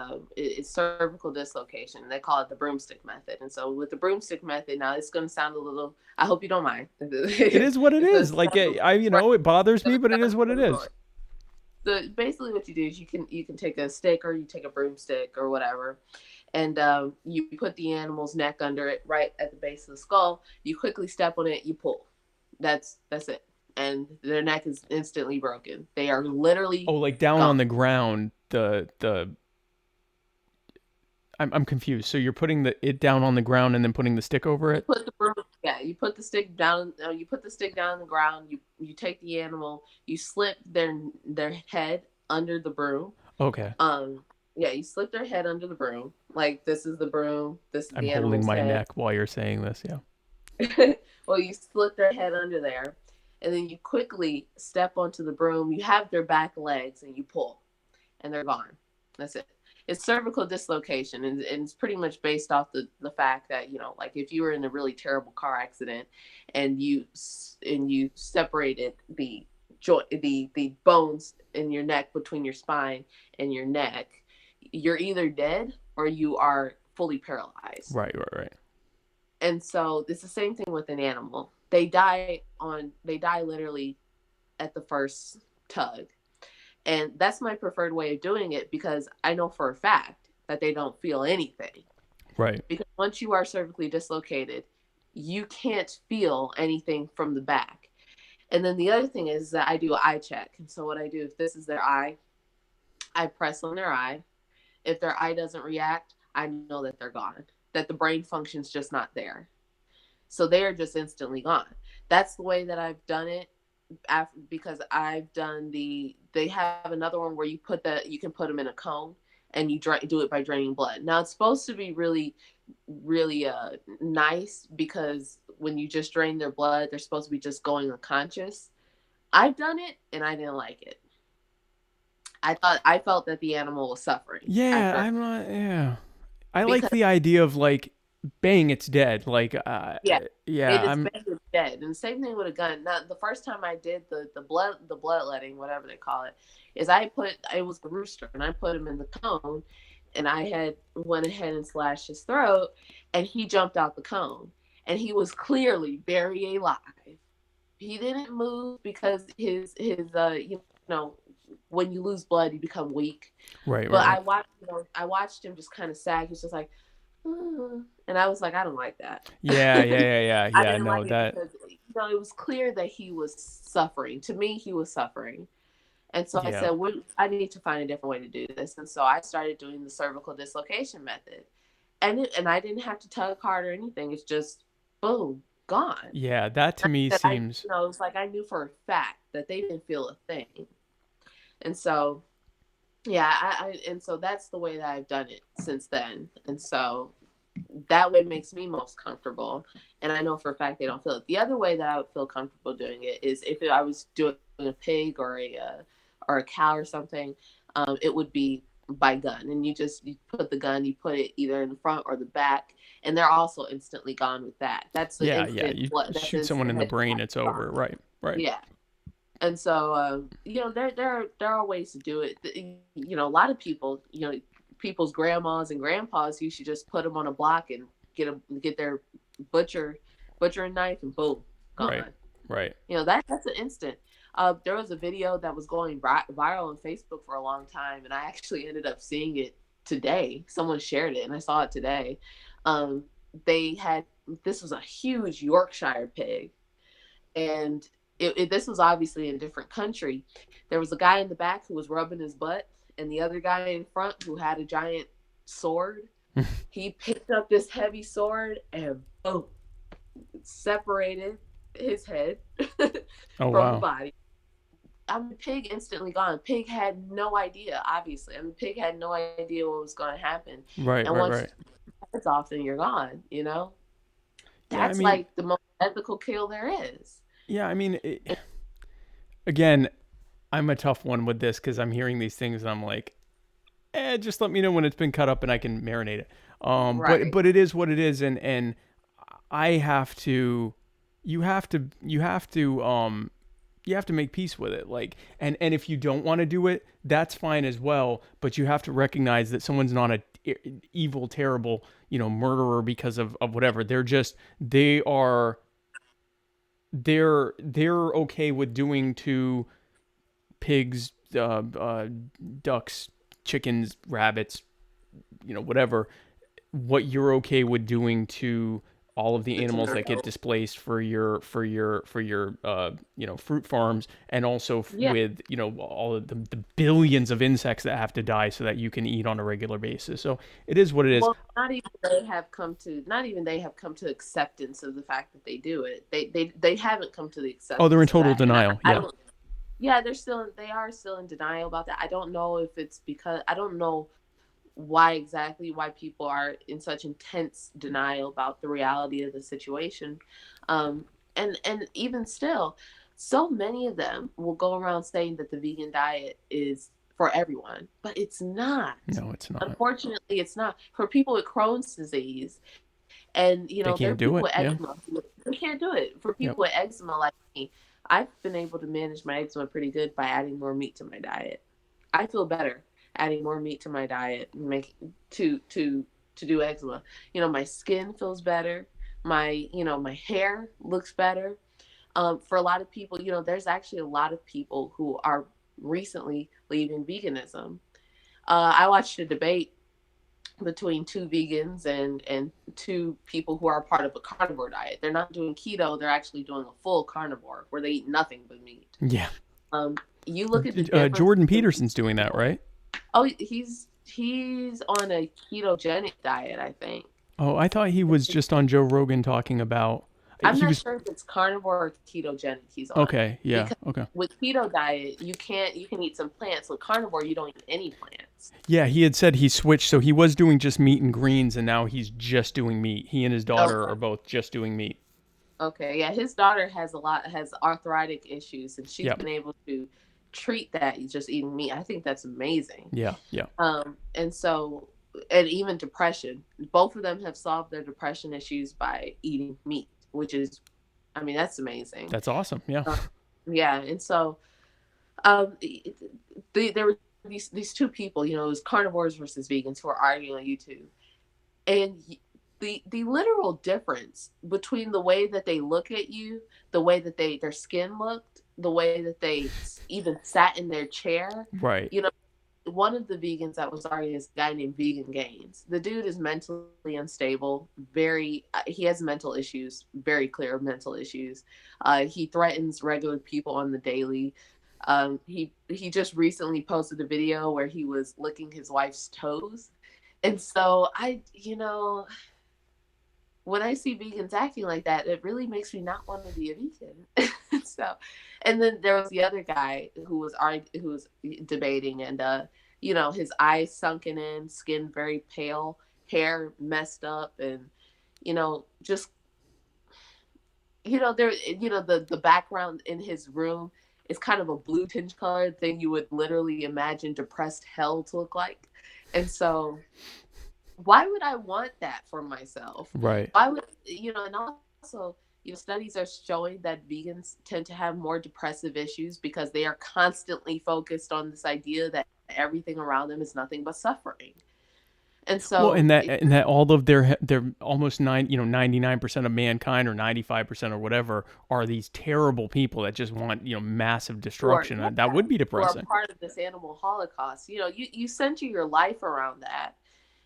[SPEAKER 3] cervical dislocation. They call it the broomstick method. And so with the broomstick method, now it's going to sound a little. I hope you don't mind.
[SPEAKER 2] It is what it
[SPEAKER 3] It's going
[SPEAKER 2] is.
[SPEAKER 3] to
[SPEAKER 2] Like,
[SPEAKER 3] sound right.
[SPEAKER 2] it bothers
[SPEAKER 3] It's
[SPEAKER 2] me,
[SPEAKER 3] going to
[SPEAKER 2] but it
[SPEAKER 3] sound
[SPEAKER 2] is what it is.
[SPEAKER 3] so basically, what you do is you can take a stick or you take a broomstick or whatever, and you put the animal's neck under it, right at the base of the skull. You quickly step on it, you pull. That's it, and their neck is instantly broken. They are literally
[SPEAKER 2] Oh, like down
[SPEAKER 3] gone.
[SPEAKER 2] on the ground, I'm confused. So you're putting it down on the ground and then putting the stick over
[SPEAKER 3] You
[SPEAKER 2] it?
[SPEAKER 3] put the broom, yeah. You put the stick down. You put the stick down on the ground. You take the animal. You slip their head under the broom.
[SPEAKER 2] Okay.
[SPEAKER 3] Yeah, you slip their head under the broom. Like, this is the broom. This is
[SPEAKER 2] I'm
[SPEAKER 3] the
[SPEAKER 2] holding
[SPEAKER 3] animal's
[SPEAKER 2] my
[SPEAKER 3] head.
[SPEAKER 2] neck while you're saying this. Yeah.
[SPEAKER 3] Well, you slip their head under there, and then you quickly step onto the broom. You have their back legs and you pull, and they're gone. That's it. It's cervical dislocation, and it's pretty much based off the fact that, you know, like if you were in a really terrible car accident and you separated the joint, the bones in your neck between your spine and your neck, you're either dead or you are fully paralyzed.
[SPEAKER 2] Right.
[SPEAKER 3] And so it's the same thing with an animal. They die literally at the first tug. And that's my preferred way of doing it, because I know for a fact that they don't feel anything.
[SPEAKER 2] Right.
[SPEAKER 3] Because once you are cervically dislocated, you can't feel anything from the back. And then the other thing is that I do an eye check. And so what I do, if this is their eye, I press on their eye. If their eye doesn't react, I know that they're gone, that the brain function's just not there. So they are just instantly gone. That's the way that I've done it. Because I've done they have another one where you can put them in a cone and you do it by draining blood. Now it's supposed to be really, really nice, because when you just drain their blood, they're supposed to be just going unconscious. I've done it and I didn't like it. I felt that the animal was suffering.
[SPEAKER 2] Yeah, I'm not. Yeah, I like the idea of like bang, it's dead. Like,
[SPEAKER 3] yeah,
[SPEAKER 2] I'm
[SPEAKER 3] bang, it's dead. And same thing with a gun. Now, the first time I did the bloodletting, whatever they call it, is it was the rooster, and I put him in the cone, and I went ahead and slashed his throat, and he jumped out the cone, and he was clearly very alive. He didn't move because his you know, when you lose blood, you become weak.
[SPEAKER 2] Right.
[SPEAKER 3] But I watched him just kind of sag. He's just like, and I was like, I don't like that.
[SPEAKER 2] Yeah.
[SPEAKER 3] I didn't
[SPEAKER 2] No,
[SPEAKER 3] like
[SPEAKER 2] that.
[SPEAKER 3] Because, you know, it was clear that he was suffering. To me, he was suffering. And so I said, I need to find a different way to do this. And so I started doing the cervical dislocation method. And I didn't have to tug hard or anything. It's just, boom, gone.
[SPEAKER 2] Yeah, that to me seems.
[SPEAKER 3] It's like I knew for a fact that they didn't feel a thing. And so, yeah, and so that's the way that I've done it since then. And so that way makes me most comfortable. And I know for a fact they don't feel it. The other way that I would feel comfortable doing it is if I was doing a pig or a cow or something, it would be by gun. And you put the gun, you put it either in the front or the back, and they're also instantly gone with that. That's
[SPEAKER 2] You shoot someone in the brain, it's over. Right.
[SPEAKER 3] Yeah. And so, you know, there are ways to do it. You know, a lot of people, you know, people's grandmas and grandpas used to just put them on a block and get their butcher knife and boom, gone.
[SPEAKER 2] Right.
[SPEAKER 3] You know, that's an instant. There was a video that was going viral on Facebook for a long time, and I actually ended up seeing it today. Someone shared it, and I saw it today. This was a huge Yorkshire pig, and this was obviously in a different country. There was a guy in the back who was rubbing his butt, and the other guy in front who had a giant sword. He picked up this heavy sword and boom, separated his head from the body. The pig instantly gone. Pig had no idea, obviously. Pig had no idea what was going to happen.
[SPEAKER 2] Right.
[SPEAKER 3] Once it's off, then you're gone, you know? That's like the most ethical kill there is.
[SPEAKER 2] Yeah, I mean, again, I'm a tough one with this because I'm hearing these things and I'm like, just let me know when it's been cut up and I can marinate it. But it is what it is, and I have to. You have to make peace with it. Like, and if you don't want to do it, that's fine as well. But you have to recognize that someone's not a evil, terrible, you know, murderer because of whatever. They're okay with doing to pigs, ducks, chickens, rabbits, you know, whatever, what you're okay with doing to all of the animals that get displaced for your you know, fruit farms, and also with, you know, all of the billions of insects that have to die so that you can eat on a regular basis. So it is what it is.
[SPEAKER 3] Well, not even they have come to acceptance of the fact that they do it. They haven't come to the acceptance.
[SPEAKER 2] Oh, they're in total denial.
[SPEAKER 3] They are still in denial about that. I don't know if it's because I don't know why people are in such intense denial about the reality of the situation. And even still, So many of them will go around saying that the vegan diet is for everyone, but it's not.
[SPEAKER 2] No, it's not.
[SPEAKER 3] Unfortunately, it's not. For people with Crohn's disease, and
[SPEAKER 2] They
[SPEAKER 3] there are
[SPEAKER 2] can't do
[SPEAKER 3] people
[SPEAKER 2] it.
[SPEAKER 3] with
[SPEAKER 2] Yeah.
[SPEAKER 3] eczema who can't do it. For
[SPEAKER 2] Yep.
[SPEAKER 3] people with eczema like me, I've been able to manage my eczema pretty good by adding more meat to my diet. I feel better adding more meat to my diet, make to do eczema. My skin feels better. My hair looks better. For a lot of people, there's actually a lot of people who are recently leaving veganism. I watched a debate between two vegans and two people who are part of a carnivore diet. They're not doing keto; they're actually doing a full carnivore where they eat nothing but meat.
[SPEAKER 2] Yeah.
[SPEAKER 3] Um, you look at the difference
[SPEAKER 2] Jordan
[SPEAKER 3] between
[SPEAKER 2] Peterson's
[SPEAKER 3] these
[SPEAKER 2] doing that,
[SPEAKER 3] people.
[SPEAKER 2] right?
[SPEAKER 3] Oh, he's on a ketogenic diet, I think.
[SPEAKER 2] Oh, I thought he was just on Joe Rogan talking about.
[SPEAKER 3] I'm
[SPEAKER 2] He
[SPEAKER 3] not
[SPEAKER 2] was
[SPEAKER 3] sure if it's carnivore or ketogenic he's on.
[SPEAKER 2] okay. Yeah.
[SPEAKER 3] Because
[SPEAKER 2] Okay.
[SPEAKER 3] with keto diet, you can eat some plants. With carnivore, you don't eat any plants.
[SPEAKER 2] Yeah, he had said he switched, so he was doing just meat and greens, and now he's just doing meat. He and his daughter
[SPEAKER 3] Okay.
[SPEAKER 2] are both just doing meat.
[SPEAKER 3] Okay. Yeah, his daughter has arthritic issues, and she's
[SPEAKER 2] Yep.
[SPEAKER 3] been able to treat that just eating meat. I think that's amazing.
[SPEAKER 2] Yeah. Yeah.
[SPEAKER 3] And so, and even depression, both of them have solved their depression issues by eating meat, which is, I mean, that's amazing.
[SPEAKER 2] That's awesome. Yeah.
[SPEAKER 3] Yeah. And so, there were these two people, it was carnivores versus vegans who were arguing on YouTube, and the literal difference between the way that they look at you, the way that their skin looked, the way that they even sat in their chair.
[SPEAKER 2] Right.
[SPEAKER 3] One of the vegans that was arguing is a guy named Vegan Gains. The dude is mentally unstable. He has mental issues, very clear mental issues. He threatens regular people on the daily. He just recently posted a video where he was licking his wife's toes. And so when I see vegans acting like that, it really makes me not want to be a vegan. So, and then there was the other guy who was debating, and his eyes sunken in, skin very pale, hair messed up, and just the background in his room is kind of a blue tinge colored thing you would literally imagine depressed hell to look like. And so why would I want that for myself?
[SPEAKER 2] Right.
[SPEAKER 3] Why would and also studies are showing that vegans tend to have more depressive issues because they are constantly focused on this idea that everything around them is nothing but suffering. And so,
[SPEAKER 2] well, and that all of their almost 99% of mankind, or 95% or whatever, are these terrible people that just want massive destruction. That would be depressing.
[SPEAKER 3] Or part of this animal holocaust. You center your life around that.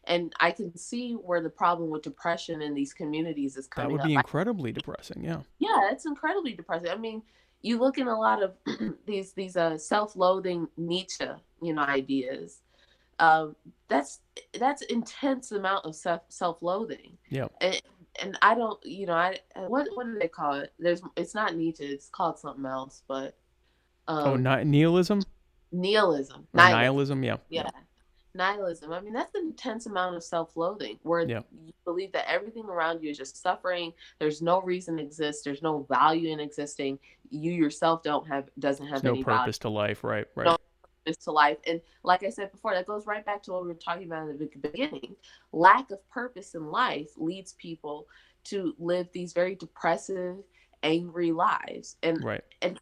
[SPEAKER 3] And I can see where the problem with depression in these communities is coming up.
[SPEAKER 2] That would be incredibly depressing. Yeah.
[SPEAKER 3] Yeah, it's incredibly depressing. I mean, you look in a lot of these self-loathing Nietzsche, ideas. That's intense amount of self-loathing.
[SPEAKER 2] Yeah.
[SPEAKER 3] And I don't, what do they call it? It's not Nietzsche. It's called something else. But
[SPEAKER 2] nihilism.
[SPEAKER 3] Nihilism.
[SPEAKER 2] Nihilism. Yeah.
[SPEAKER 3] Yeah. Nihilism. I mean, that's an intense amount of self-loathing where you believe that everything around you is just suffering. There's no reason to exist. There's no value in existing. You yourself doesn't have
[SPEAKER 2] There's
[SPEAKER 3] any
[SPEAKER 2] no purpose
[SPEAKER 3] value.
[SPEAKER 2] to life. Right.
[SPEAKER 3] No purpose to life. And like I said before, that goes right back to what we were talking about in the beginning. Lack of purpose in life leads people to live these very depressive, angry lives. And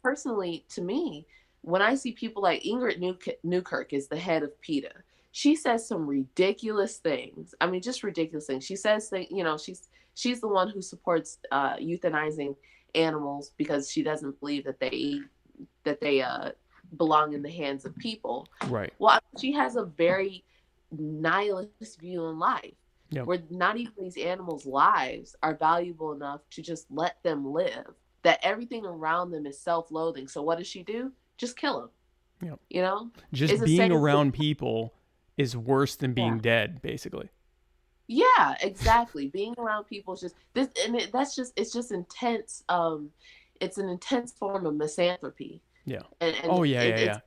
[SPEAKER 3] personally, to me, when I see people like Ingrid Newkirk is the head of PETA, she says some ridiculous things. I mean, just ridiculous things. She says she's the one who supports euthanizing animals because she doesn't believe that they belong in the hands of people.
[SPEAKER 2] Right.
[SPEAKER 3] Well, she has a very nihilist view in life, where not even these animals' lives are valuable enough to just let them live. That everything around them is self-loathing. So what does she do? Just kill them.
[SPEAKER 2] Yeah. Just being around people is worse than being dead, basically.
[SPEAKER 3] Yeah, exactly. Being around people is just this, and it's just intense. It's an intense form of misanthropy.
[SPEAKER 2] Yeah.
[SPEAKER 3] And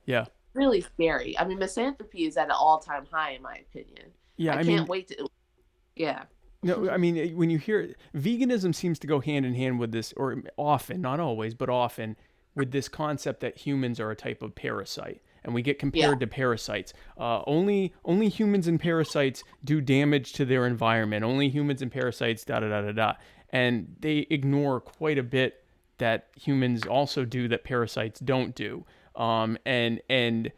[SPEAKER 2] yeah.
[SPEAKER 3] Really scary. I mean, misanthropy is at an all-time high, in my opinion.
[SPEAKER 2] Yeah,
[SPEAKER 3] I can't wait to. Yeah.
[SPEAKER 2] No, I mean, when you hear veganism seems to go hand in hand with this, or often, not always, but often, with this concept that humans are a type of parasite, and we get
[SPEAKER 3] Yeah.
[SPEAKER 2] compared to parasites. Only humans and parasites do damage to their environment. Only humans and parasites, da da da da da. And they ignore quite a bit that humans also do that parasites don't do. And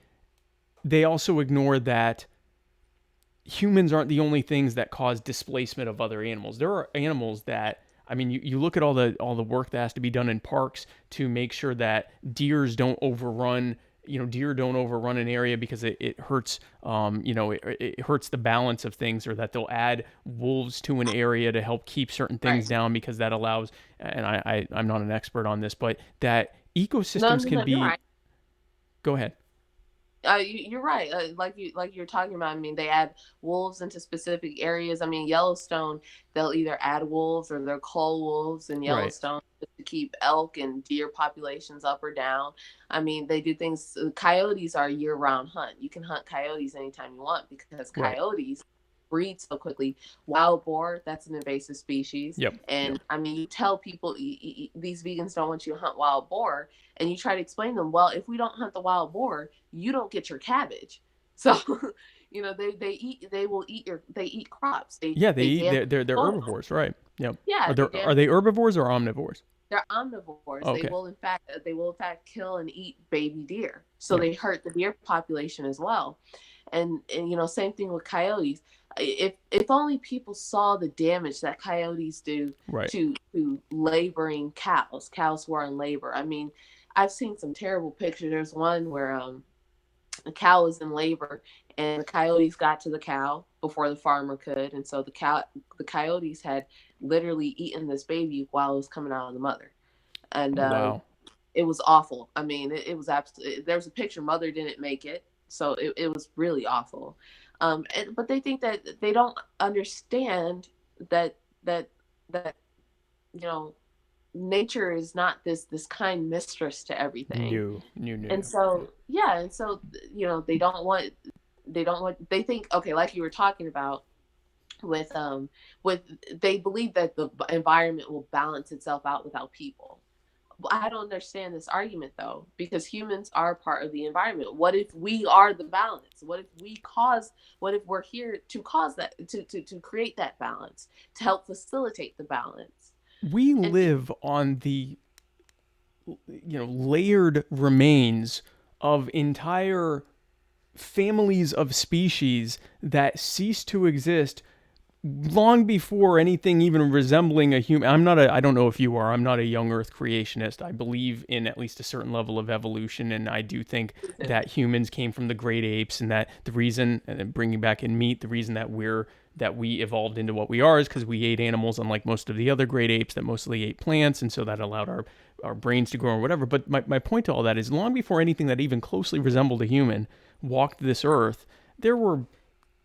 [SPEAKER 2] they also ignore that humans aren't the only things that cause displacement of other animals. There are animals that, I mean, you look at all the work that has to be done in parks to make sure that deer don't overrun an area because it hurts, it hurts the balance of things, or that they'll add wolves to an area to help keep certain things
[SPEAKER 3] Right.
[SPEAKER 2] down because that allows, and I'm not an expert on this, but that
[SPEAKER 3] No,
[SPEAKER 2] ecosystems
[SPEAKER 3] no,
[SPEAKER 2] can
[SPEAKER 3] no, you're
[SPEAKER 2] be,
[SPEAKER 3] right.
[SPEAKER 2] go ahead.
[SPEAKER 3] You're right. Like you're talking about. I mean, they add wolves into specific areas. I mean, Yellowstone, they'll either add wolves or they'll cull wolves in
[SPEAKER 2] Right,
[SPEAKER 3] Yellowstone to keep elk and deer populations up or down. I mean, they do things. Coyotes are a year-round hunt. You can hunt coyotes anytime you want because
[SPEAKER 2] right.
[SPEAKER 3] coyotes breed so quickly. Wild boar, that's an invasive species.
[SPEAKER 2] Yep, yep.
[SPEAKER 3] And I mean, you tell people these vegans don't want you to hunt wild boar, and you try to explain to them, well, if we don't hunt the wild boar, you don't get your cabbage. So, they eat crops.
[SPEAKER 2] Yeah, they
[SPEAKER 3] They
[SPEAKER 2] eat.
[SPEAKER 3] damage
[SPEAKER 2] They're
[SPEAKER 3] soil.
[SPEAKER 2] herbivores, right? Yep.
[SPEAKER 3] Yeah, they
[SPEAKER 2] Are
[SPEAKER 3] damage.
[SPEAKER 2] they herbivores or omnivores?
[SPEAKER 3] They're omnivores.
[SPEAKER 2] Okay.
[SPEAKER 3] They will in fact kill and eat baby deer. So
[SPEAKER 2] Yep.
[SPEAKER 3] they hurt the deer population as well. And same thing with coyotes. If only people saw the damage that coyotes do
[SPEAKER 2] Right.
[SPEAKER 3] to laboring cows who are in labor. I mean, I've seen some terrible pictures. There's one where the cow was in labor and the coyotes got to the cow before the farmer could, and so the coyotes had literally eaten this baby while it was coming out of the mother. And
[SPEAKER 2] Oh wow.
[SPEAKER 3] it was awful. I mean, it was absolutely, there's a picture, mother didn't make it, so it was really awful. But they think that they don't understand that that you know nature is not this kind mistress to everything.
[SPEAKER 2] New.
[SPEAKER 3] And so yeah, and so they don't want, they think, okay, like you were talking about with with they believe that the environment will balance itself out without people. I don't understand this argument though, because humans are part of the environment. What if we are the balance? What if we're here to cause that, to create that balance, to help facilitate the balance?
[SPEAKER 2] We
[SPEAKER 3] And
[SPEAKER 2] live on the layered remains of entire families of species that cease to exist long before anything even resembling a human. I don't know if you are. I'm not a young earth creationist. I believe in at least a certain level of evolution, and I do think that humans came from the great apes, and that the reason, and then bringing back in meat, the reason that we evolved into what we are is because we ate animals, unlike most of the other great apes that mostly ate plants, and so that allowed our brains to grow or whatever. But my point to all that is, long before anything that even closely resembled a human walked this earth, there were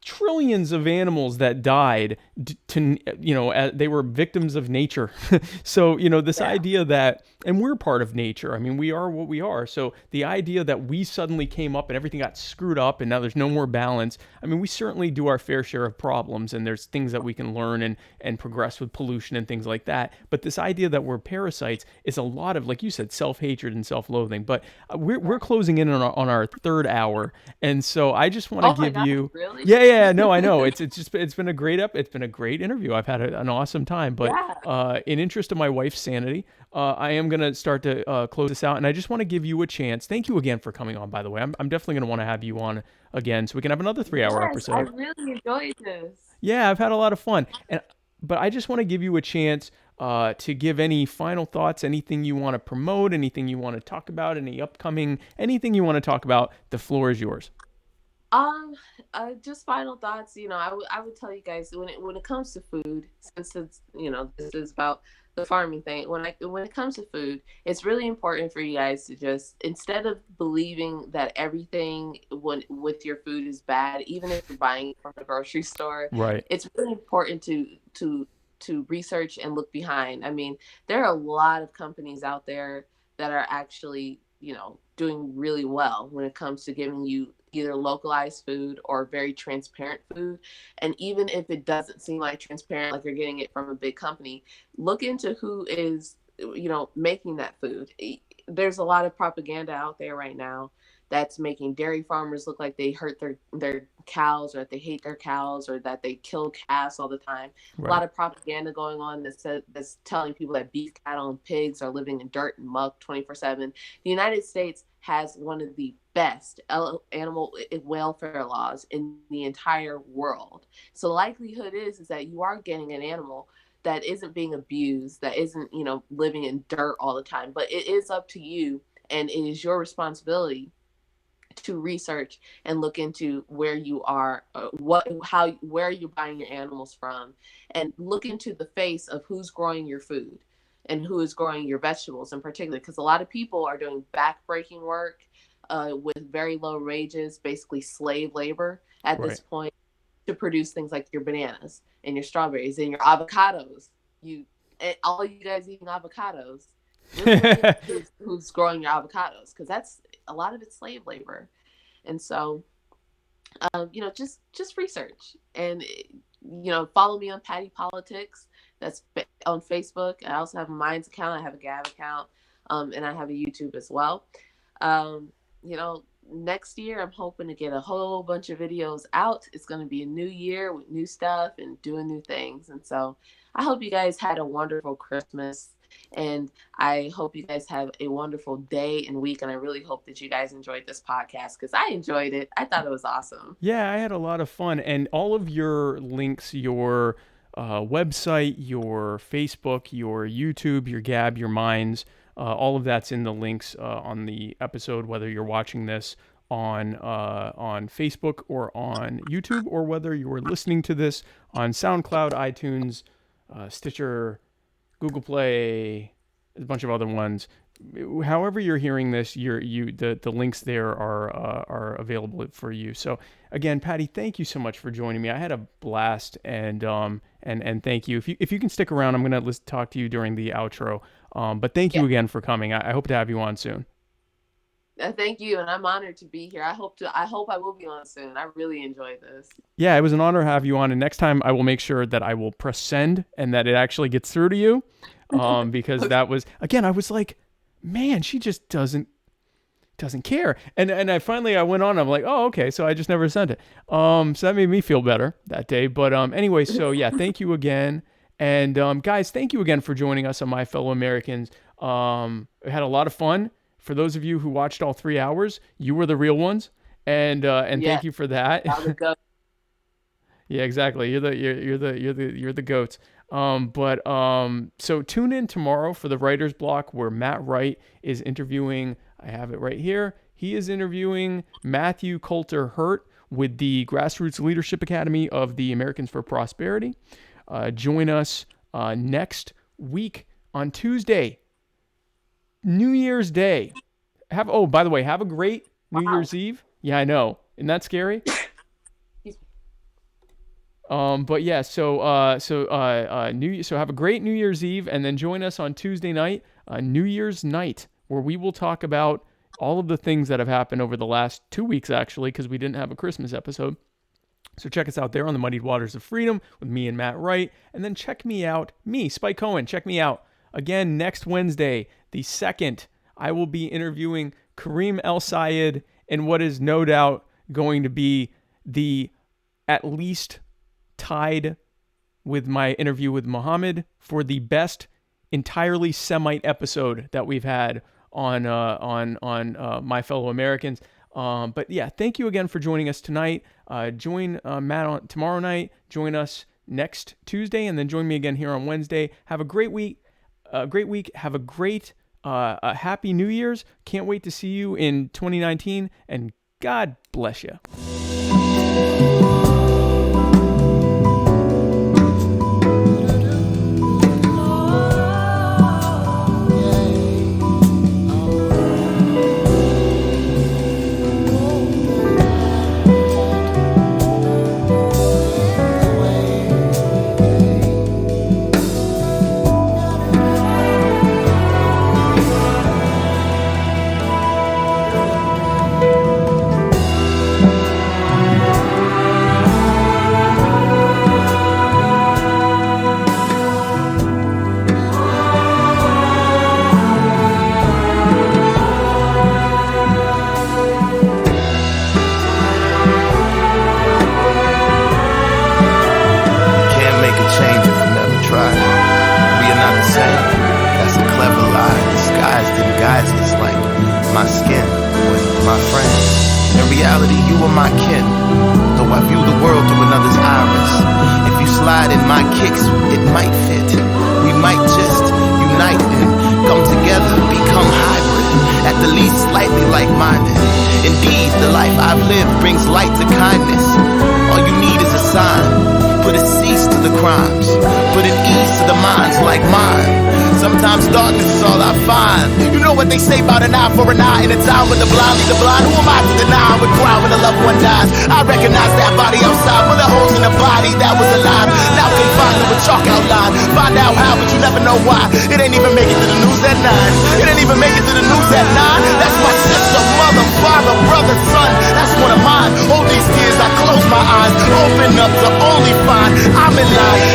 [SPEAKER 2] trillions of animals that died they were victims of nature. So this
[SPEAKER 3] yeah,
[SPEAKER 2] idea that, and we're part of nature, I mean, we are what we are, so the idea that we suddenly came up and everything got screwed up and now there's no more balance, I mean, we certainly do our fair share of problems, and there's things that we can learn and progress with pollution and things like that, but this idea that we're parasites is a lot of, like you said, self-hatred and self-loathing. But we're closing in on our third hour, and so I just want to
[SPEAKER 3] oh my
[SPEAKER 2] give
[SPEAKER 3] gosh,
[SPEAKER 2] you,
[SPEAKER 3] really?
[SPEAKER 2] yeah, no, I know. It's been a it's been a great interview. I've had an awesome time. But
[SPEAKER 3] Yeah.
[SPEAKER 2] in interest of my wife's sanity, I am gonna start to close this out, and I just want to give you a chance. Thank you again for coming on. By the way, I'm definitely gonna want to have you on again so we can have another 3 hour
[SPEAKER 3] Yes, I
[SPEAKER 2] episode.
[SPEAKER 3] really enjoyed this.
[SPEAKER 2] Yeah, I've had a lot of fun, but I just want to give you a chance to give any final thoughts, anything you want to promote, anything you want to talk about, anything you want to talk about. The floor is yours.
[SPEAKER 3] Um, just final thoughts. I would tell you guys, when it comes to food, since it's this is about the farming thing. When it comes to food, it's really important for you guys to just, instead of believing that everything with your food is bad, even if you're buying it from the grocery store,
[SPEAKER 2] Right.
[SPEAKER 3] it's really important to research and look behind. I mean, there are a lot of companies out there that are actually doing really well when it comes to giving you either localized food or very transparent food. And even if it doesn't seem like transparent, like you're getting it from a big company, look into who is making that food. there's a lot of propaganda out there right now that's making dairy farmers look like they hurt their cows, or that they hate their cows, or that they kill calves all the time.
[SPEAKER 2] Right.
[SPEAKER 3] A lot of propaganda going on that's telling people that beef cattle and pigs are living in dirt and muck 24/7. The United States has one of the best animal welfare laws in the entire world. So the likelihood is that you are getting an animal that isn't being abused, that isn't, living in dirt all the time. But it is up to you, and it is your responsibility to research and look into where you are, where you're buying your animals from, and look into the face of who's growing your food and who is growing your vegetables in particular, because a lot of people are doing back-breaking work with very low wages, basically slave labor at this point, to produce things like your bananas and your strawberries and your avocados. All you guys eating avocados, who's growing your avocados, because that's a lot of it's slave labor. And so just research, and follow me on Patty Politics. That's on Facebook. I also have a Minds account, I have a Gab account, and I have a YouTube as well. Next year I'm hoping to get a whole bunch of videos out. It's going to be a new year with new stuff and doing new things. And so I hope you guys had a wonderful Christmas, and I hope you guys have a wonderful day and week. And I really hope that you guys enjoyed this podcast, because I enjoyed it. I thought it was awesome.
[SPEAKER 2] Yeah, I had a lot of fun. And all of your links, your website, your Facebook, your YouTube, your Gab, your Minds, all of that's in the links on the episode, whether you're watching this on Facebook or on YouTube, or whether you're listening to this on SoundCloud, iTunes, Stitcher, Google Play, a bunch of other ones. However you're hearing this, the links there are available for you. So again, Patty, thank you so much for joining me. I had a blast, and thank you. If you can stick around, I'm gonna talk to you during the outro. But thank you again for coming. I hope to have you on soon.
[SPEAKER 3] Thank you, and I'm honored to be here. I hope I will be on soon. I really enjoyed this.
[SPEAKER 2] Yeah, it was an honor to have you on, and next time I will make sure that I will press send and that it actually gets through to you. Because that was, again, I was like, man, she just doesn't care. And I finally went on, I'm like, oh, okay, so I just never sent it. So that made me feel better that day. But anyway, so yeah, thank you again. And guys, thank you again for joining us on My Fellow Americans. I had a lot of fun. For those of you who watched all 3 hours, you were the real ones, and thank you for that. Yeah, exactly. You're the goats. So tune in tomorrow for the Writer's Block, where Matt Wright is interviewing. I have it right here. He is interviewing Matthew Coulter Hurt with the Grassroots Leadership Academy of the Americans for Prosperity. Join us next week on Tuesday, New Year's Day. By the way, have a great New Year's Eve. Yeah, I know. Isn't that scary? But yeah, so have a great New Year's Eve, and then join us on Tuesday night, New Year's night, where we will talk about all of the things that have happened over the last 2 weeks, actually, because we didn't have a Christmas episode. So check us out there on the Muddied Waters of Freedom with me and Matt Wright. And then check me out, Spike Cohen. Check me out again next Wednesday, the 2nd. I will be interviewing Kareem El Sayed in what is no doubt going to be the at least tied with my interview with Muhammad for the best entirely Semite episode that we've had on My Fellow Americans. But yeah, thank you again for joining us tonight. Join Matt tomorrow night. Join us next Tuesday, and then join me again here on Wednesday. Have a great week. Have a great Happy New Year's. Can't wait to see you in 2019, and God bless you.
[SPEAKER 4] my skin with my friend. In reality, you are my kin, though I view the world through another's iris. If you slide in my kicks, it might fit. We might just unite and come together, become hybrid, at the least slightly like-minded. Indeed, the life I've lived brings light to kindness. All you need is a sign. Put a cease to the crimes, put an ease to the minds like mine. Sometimes darkness is all I find. You know what they say about an eye for an eye in a time when the blind lead the blind. Who am I to deny I would cry when a loved one dies? I recognize that body outside, bullet holes in the body that was alive. Now confined to a chalk outline. Find out how, but you never know why. It ain't even make it to the news at 9. It ain't even make it to the news at 9. That's my sister, mother, father, brother, son. That's one of mine. All these tears, I close my eyes, open up to only find I'm in line.